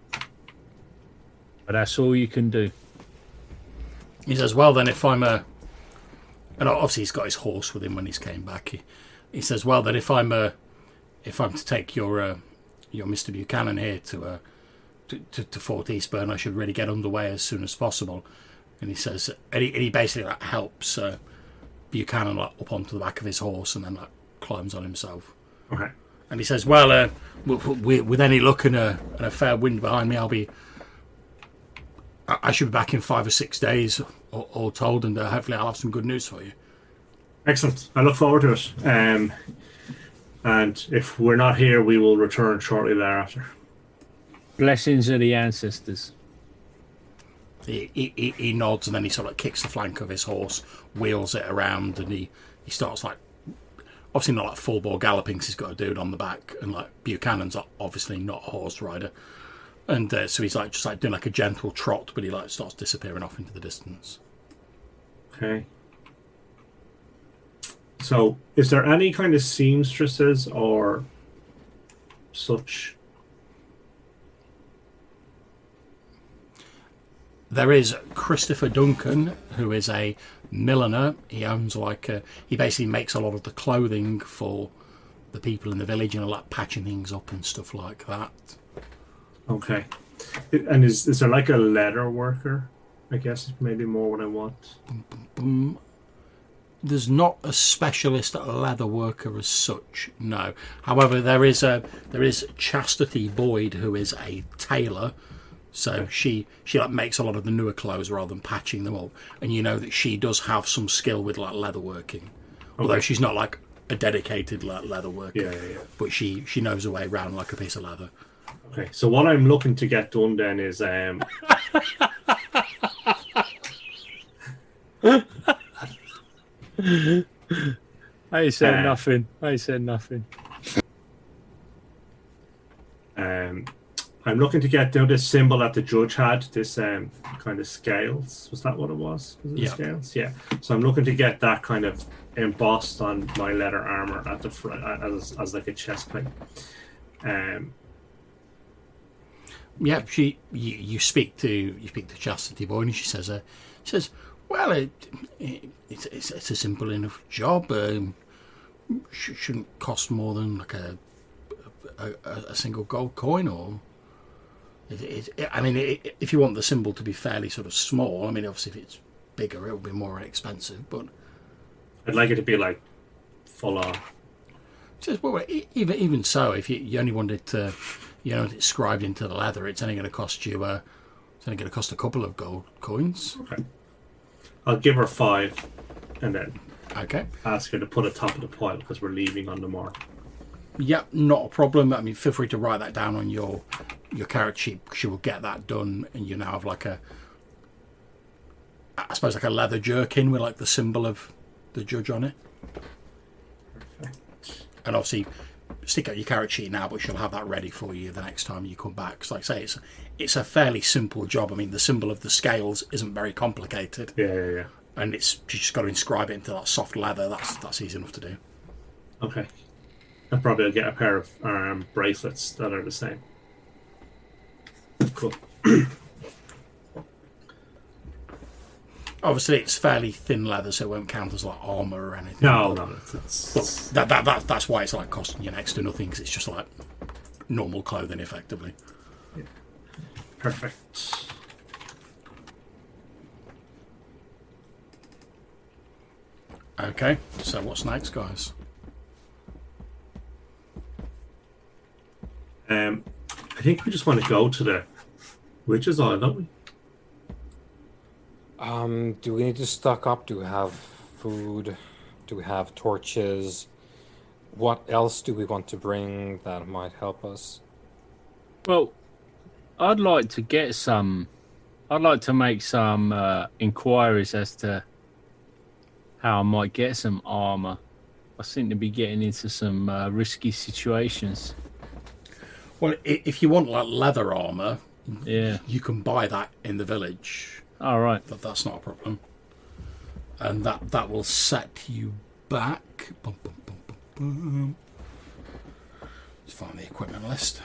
But that's all you can do. He says, well, then if I'm a... And obviously he's got his horse with him when he's came back. He says, well, then if I'm to take your Mr. Buchanan here to Fort Eastburn, I should really get underway as soon as possible. And he says, and he basically like, helps Buchanan like, up onto the back of his horse and then like climbs on himself. Okay. And he says, well, with any luck and a fair wind behind me, I should be back in 5 or 6 days, all told, and hopefully I'll have some good news for you. Excellent. I look forward to it. And if we're not here, we will return shortly thereafter. Blessings of the ancestors. He nods and then he sort of kicks the flank of his horse, wheels it around, and he starts like, obviously not like full bore galloping because he's got a dude on the back, and like Buchanan's obviously not a horse rider. And so he's like just like doing like a gentle trot, but he like starts disappearing off into the distance. Okay. So, is there any kind of seamstresses or such? There is Christopher Duncan, who is a milliner. He owns he basically makes a lot of the clothing for the people in the village, and like patching things up and stuff like that. Okay. And is there like a leather worker? I guess is maybe more what I want. There's not a specialist leather worker as such, no. However, there is Chastity Boyd, who is a tailor. So she like makes a lot of the newer clothes rather than patching them up, and you know that she does have some skill with like leather working, although she's not like a dedicated leather worker. Yeah. But she knows her way around like a piece of leather. Okay, so what I'm looking to get done then is I said nothing. I said nothing. I'm looking to get this symbol that the judge had, this kind of scales. Was that what it was? Was it the scales? Yeah. So I'm looking to get that kind of embossed on my leather armor at the front as like a chest plate. Yeah, you speak to Chastity Boy, and she says, well, it's a simple enough job. Shouldn't cost more than like a single gold coin, or if you want the symbol to be fairly sort of small, I mean, obviously if it's bigger, it'll be more expensive. But I'd like it to be like full on. She says, well, even so, if you only wanted to, it's scribed into the leather, it's only going to cost you. It's only going to cost a couple of gold coins. Okay. I'll give her 5, and then Okay. ask her to put it top of the pile because we're leaving on the morning. Yep, not a problem. I mean, feel free to write that down on your character sheet because you will get that done, and you now have like I suppose like a leather jerkin with like the symbol of the judge on it. Perfect. And obviously, stick out your character sheet now, but she'll have that ready for you the next time you come back. Because, like I say, it's a fairly simple job. I mean, the symbol of the scales isn't very complicated, Yeah. and she's just got to inscribe it into that soft leather. That's easy enough to do. Okay. I'll probably get a pair of bracelets that are the same. Cool. Obviously, it's fairly thin leather, so it won't count as like armor or anything. No, But that's why it's like costing you next to nothing, because it's just like normal clothing, effectively. Yeah. Perfect. Okay, so what's next, guys? I think we just want to go to the Witch's Isle, don't we? Do we need to stock up? Do we have food? Do we have torches? What else do we want to bring that might help us? Well, I'd like to get some. I'd like to make some inquiries as to how I might get some armor. I seem to be getting into some risky situations. Well, if you want like leather armor, Yeah. you can buy that in the village. All right. That's not a problem, and that will set you back. Bum, bum, bum, bum, bum. Let's find the equipment list.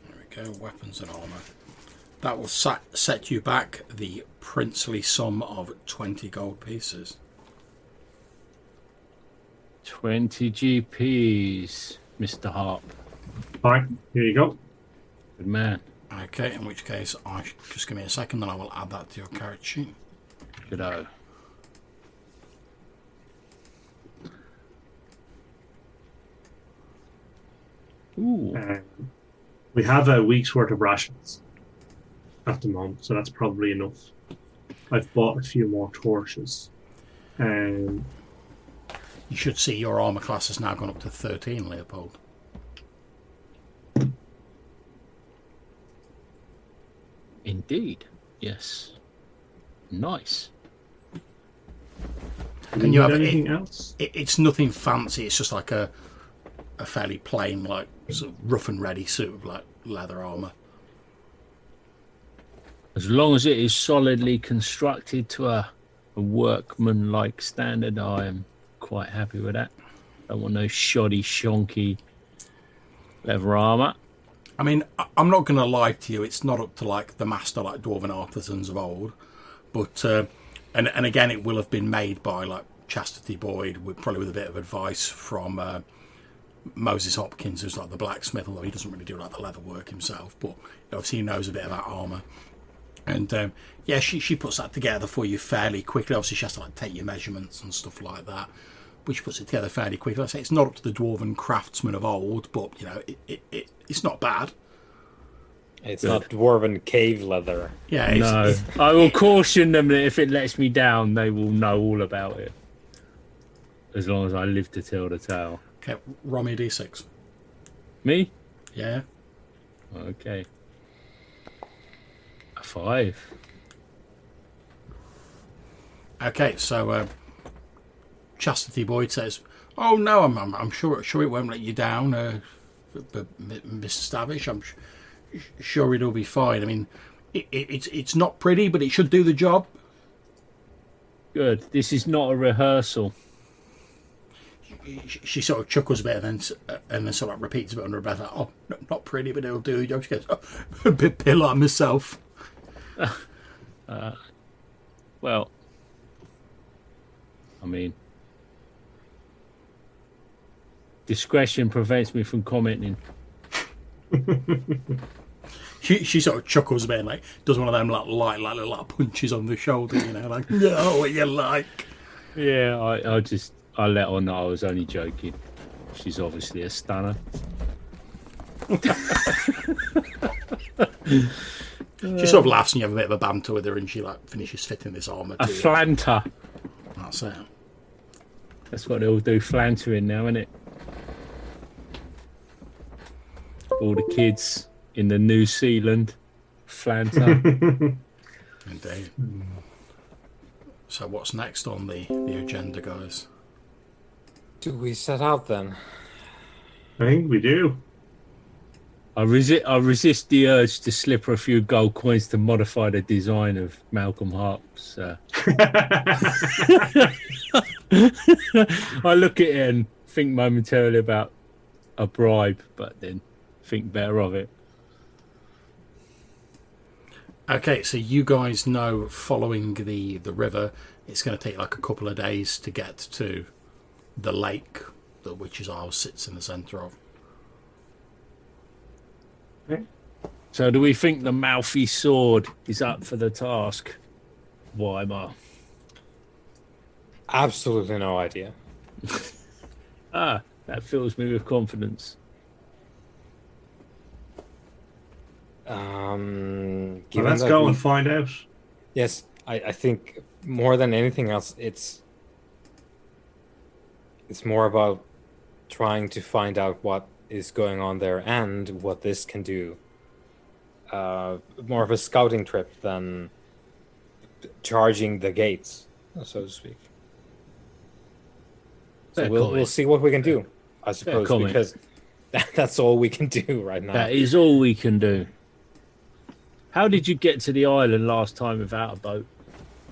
There we go, weapons and armor. That will set you back the princely sum of 20 gold pieces. 20 GPs, Mr. Harp. All right, here you go. Good man. Okay, in which case, just give me a second, then I will add that to your character sheet. Good-o. Ooh. We have a week's worth of rations at the moment, so that's probably enough. I've bought a few more torches. You should see your armor class has now gone up to 13, Leopold. Indeed. Yes. Nice. And you have anything else? It's nothing fancy. It's just like a fairly plain, like sort of rough and ready suit of like leather armor. As long as it is solidly constructed to a workman-like standard, I am quite happy with that. Don't want no shoddy, shonky leather armor. I mean, I'm not going to lie to you. It's not up to like the master, like dwarven artisans of old, but and again, it will have been made by like Chastity Boyd, probably with a bit of advice from Moses Hopkins, who's like the blacksmith, although he doesn't really do like the leather work himself, but obviously he knows a bit about armor. And yeah, she puts that together for you fairly quickly. Obviously, she has to like take your measurements and stuff like that, but she puts it together fairly quickly. I say it's not up to the dwarven craftsmen of old, but you know, it's not bad. It's not dwarven cave leather. Yeah, No, I will caution them that if it lets me down, they will know all about it. As long as I live to tell the tale. Okay, roll me a d6. Me? Yeah. Okay. A 5. Okay, so Chastity Boyd says, "Oh no, I'm sure it won't let you down, but Mr. Stavish. I'm sure it'll be fine. I mean, it's not pretty, but it should do the job." Good. This is not a rehearsal. She sort of chuckles a bit and then sort of repeats a bit under her breath, like, "Oh, not pretty, but it'll do the job." She goes, "Oh, a bit like myself." Well, I mean, discretion prevents me from commenting. She sort of chuckles a bit and like does one of them like punches on the shoulder, you know, like no, what you like. Yeah, I let her know I was only joking. She's obviously a stunner. She sort of laughs and you have a bit of a banter with her, and she like finishes fitting this armor. A flanter. That's it. That's what they all do, flantering now, isn't it? All the kids in the New Zealand flanter. Indeed. So what's next on the agenda, guys? Do we set out then? I think we do. I resist the urge to slip her a few gold coins to modify the design of Malcolm Harp's. I look at it and think momentarily about a bribe, but then think better of it. Okay, so you guys know following the river, it's going to take like a couple of days to get to the lake that Witch's Isle sits in the centre of. So do we think the mouthy sword is up for the task, Weimar? Absolutely no idea. That fills me with confidence. Well, Given let's that go and find out. Yes, I think more than anything else, it's more about trying to find out what is going on there and what this can do. More of a scouting trip than charging the gates, so to speak. So we'll see what we can do, I suppose, because that's all we can do right now. That is all we can do. How did you get to the island last time without a boat?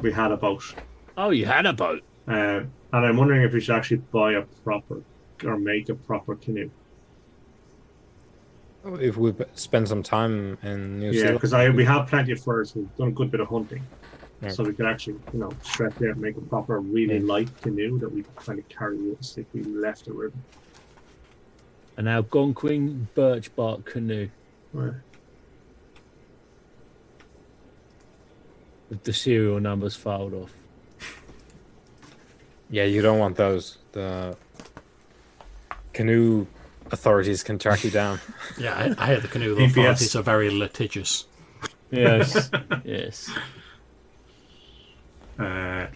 We had a boat. Oh, you had a boat. And I'm wondering if we should actually buy a proper or make a proper canoe. If we spend some time in New Zealand. Because we have plenty of furs. We've done a good bit of hunting. Yeah. So we could actually, stretch there and make a proper, really light canoe that we could kind of carry with us if we left the river. An Algonquin birch bark canoe. Right. With the serial numbers filed off. Yeah, you don't want those. The canoe authorities can track you down. Yeah, I hear the canoe authorities are very litigious. Yes, yes. So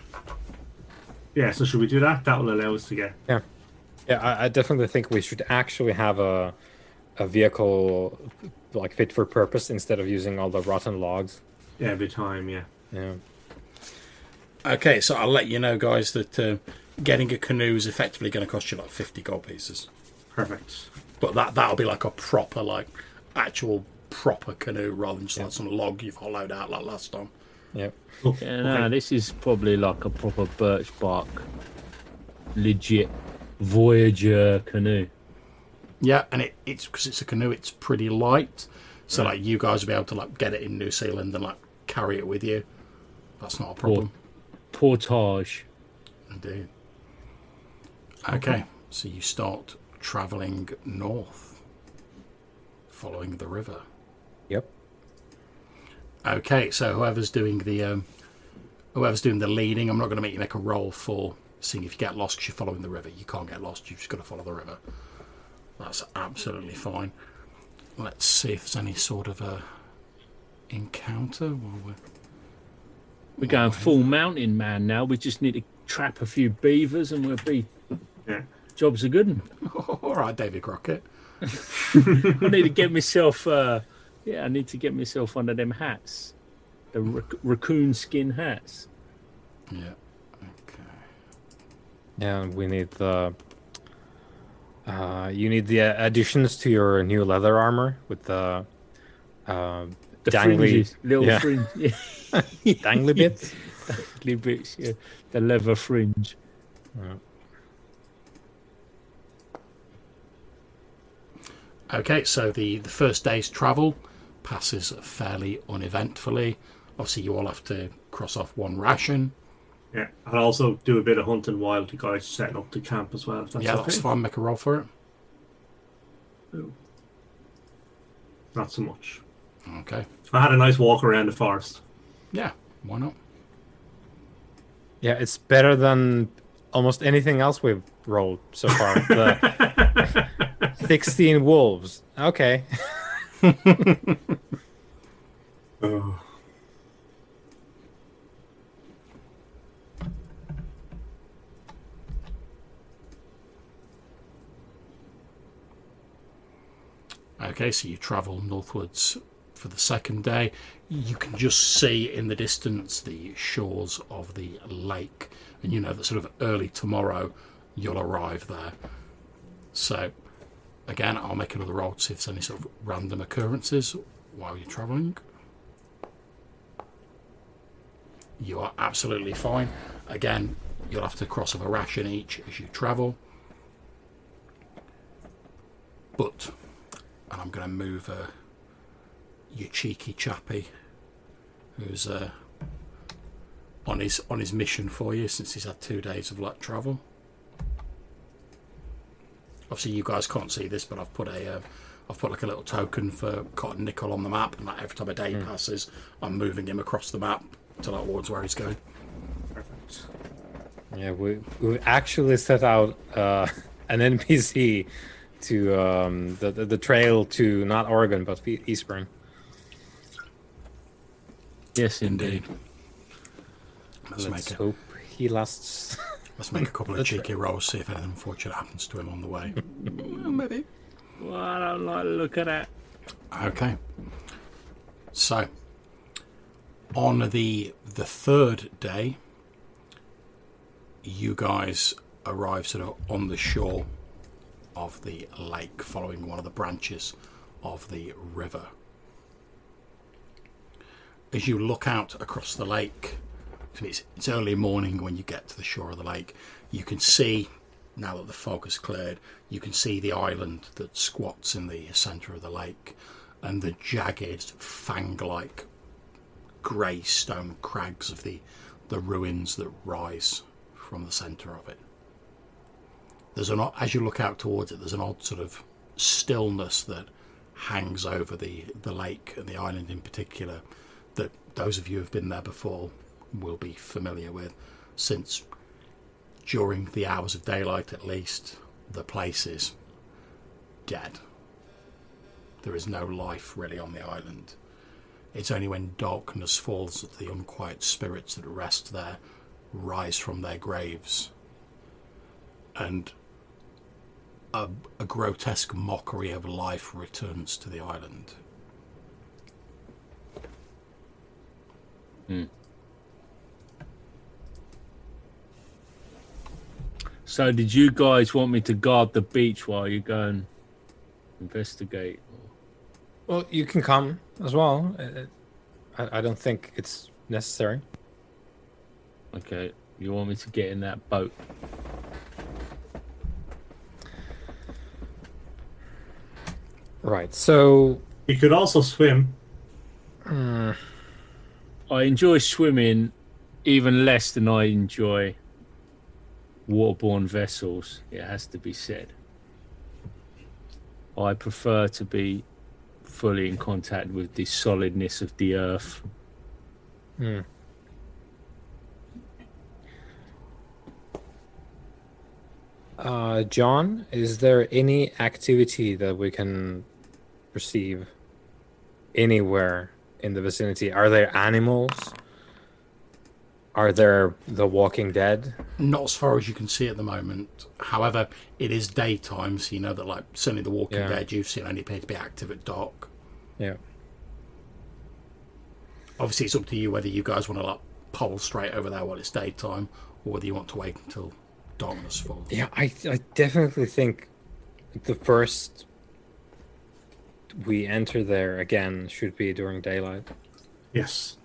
should we do that? That will allow us to get... Yeah, I definitely think we should actually have a vehicle like fit for purpose instead of using all the rotten logs. Every time, yeah. Okay, so I'll let you know, guys, that getting a canoe is effectively going to cost you like 50 gold pieces. Perfect. But that'll be like a proper, actual proper canoe rather than just like some log you've hollowed out like last time. Yep. This is probably like a proper birch bark, legit Voyager canoe. Yeah, and it's because it's a canoe, it's pretty light. So you guys will be able to get it in New Zealand and carry it with you. That's not a problem. Portage. Indeed. Okay, so you start travelling north, following the river. Yep. Okay, so whoever's doing the leading, I'm not going to make you make a roll for seeing if you get lost because you're following the river. You can't get lost. You've just got to follow the river. That's absolutely fine. Let's see if there's any sort of a encounter while we're going full mountain man now. We just need to trap a few beavers and we'll be... Yeah. Job's a good one. All right, David Crockett. I need to get myself... I need to get myself one of them hats. The raccoon skin hats. Yeah. Okay. Yeah, we need the... you need the additions to your new leather armor with the dangly fringes, little fringe. Dangly bits. Dangly bits, yeah. The leather fringe. Yeah. Okay, so the first day's travel passes fairly uneventfully. Obviously, you all have to cross off one ration. Yeah, I'll also do a bit of hunting while the guys setting up the camp as well. If that's that's fine. Make a roll for it. Ooh. Not so much. Okay. I had a nice walk around the forest. Yeah, why not? Yeah, it's better than almost anything else we've rolled so far. The 16 wolves. Okay. Oh. Okay, so you travel northwards for the second day. You can just see in the distance the shores of the lake, and you know that sort of early tomorrow you'll arrive there. So again, I'll make another roll to see if there's any sort of random occurrences while you're travelling. You are absolutely fine. Again, you'll have to cross off a ration each as you travel. But, and I'm going to move your cheeky chappy, who's on his mission for you since he's had 2 days of luck travel. Obviously, you guys can't see this, but I've put like a little token for Cotton Nickel on the map, and like every time a day passes, I'm moving him across the map to like towards where he's going. Perfect. Yeah, we actually set out an NPC to the trail to not Oregon but Eastburn. Yes, indeed. Let's hope he lasts. Let's make a couple of cheeky rolls, see if anything unfortunate happens to him on the way. Well, maybe. Well, I don't like the look at that. Okay. So, on the third day, you guys arrive sort of on the shore of the lake, following one of the branches of the river. As you look out across the lake, it's early morning when you get to the shore of the lake, you can see, now that the fog has cleared, you can see the island that squats in the centre of the lake and the jagged, fang-like grey stone crags of the ruins that rise from the centre of it. As you look out towards it, there's an odd sort of stillness that hangs over the lake and the island in particular, that those of you who've been there before will be familiar with, since during the hours of daylight at least, the place is dead. There is no life really on the island. It's only when darkness falls that the unquiet spirits that rest there rise from their graves, and a grotesque mockery of life returns to the island. So did you guys want me to guard the beach while you go and investigate? Well, you can come as well. I don't think it's necessary. Okay, you want me to get in that boat? Right, so... You could also swim. I enjoy swimming even less than I enjoy waterborne vessels, it has to be said. I prefer to be fully in contact with the solidness of the earth. John, is there any activity that we can perceive anywhere in the vicinity? Are there animals? Are there the Walking Dead? Not as far as you can see at the moment. However, it is daytime, so you know that, like, certainly the Walking Dead you've seen only appear to be active at dark. Yeah. Obviously, it's up to you whether you guys want to like pole straight over there while it's daytime, or whether you want to wait until darkness falls. Yeah, I definitely think the first we enter there again should be during daylight. Yes.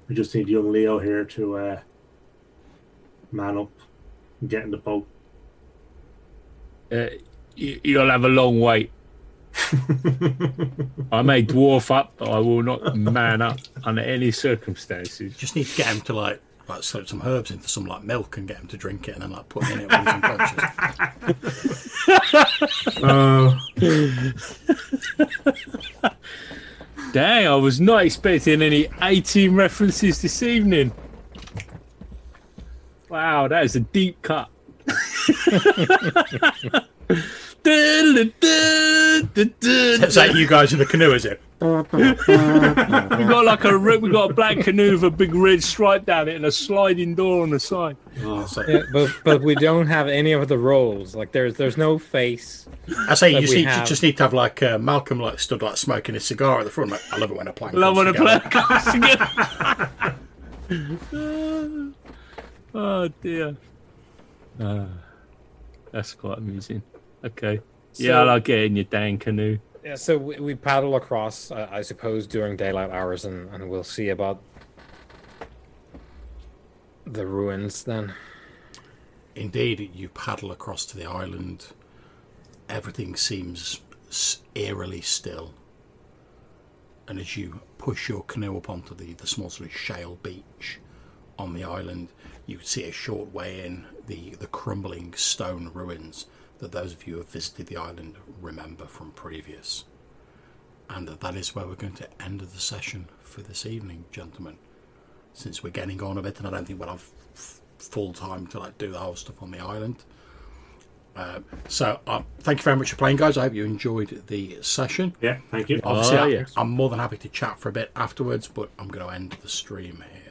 We just need young Leo here to man up and get in the boat. You'll have a long wait. I may dwarf up, but I will not man up under any circumstances. Just need to get him to like like slip some herbs into some like milk and get him to drink it, and then like put it in it when he's unconscious. Dang, I was not expecting any 18 references this evening. Wow, that is a deep cut. Is that you guys in the canoe? Is it? We got a black canoe with a big red stripe down it and a sliding door on the side. Yeah, but we don't have any of the roles. Like there's no face. I say you just need to have like Malcolm like stood like smoking a cigar at the front. Like, I love it when a plank. Love when a together. plank comes together. Oh dear. That's quite amusing. Okay. Yeah, I'll get in your dang canoe. Yeah, so we paddle across, I suppose, during daylight hours, and we'll see about the ruins then. Indeed, you paddle across to the island. Everything seems eerily still. And as you push your canoe up onto the small sort of shale beach on the island, you see a short way in the crumbling stone ruins that those of you who have visited the island remember from previous. And that is where we're going to end the session for this evening, gentlemen. Since we're getting on a bit, and I don't think we'll have full time to like do the whole stuff on the island. So thank you very much for playing, guys. I hope you enjoyed the session. Yeah, thank you. Obviously, yes. I'm more than happy to chat for a bit afterwards, but I'm going to end the stream here.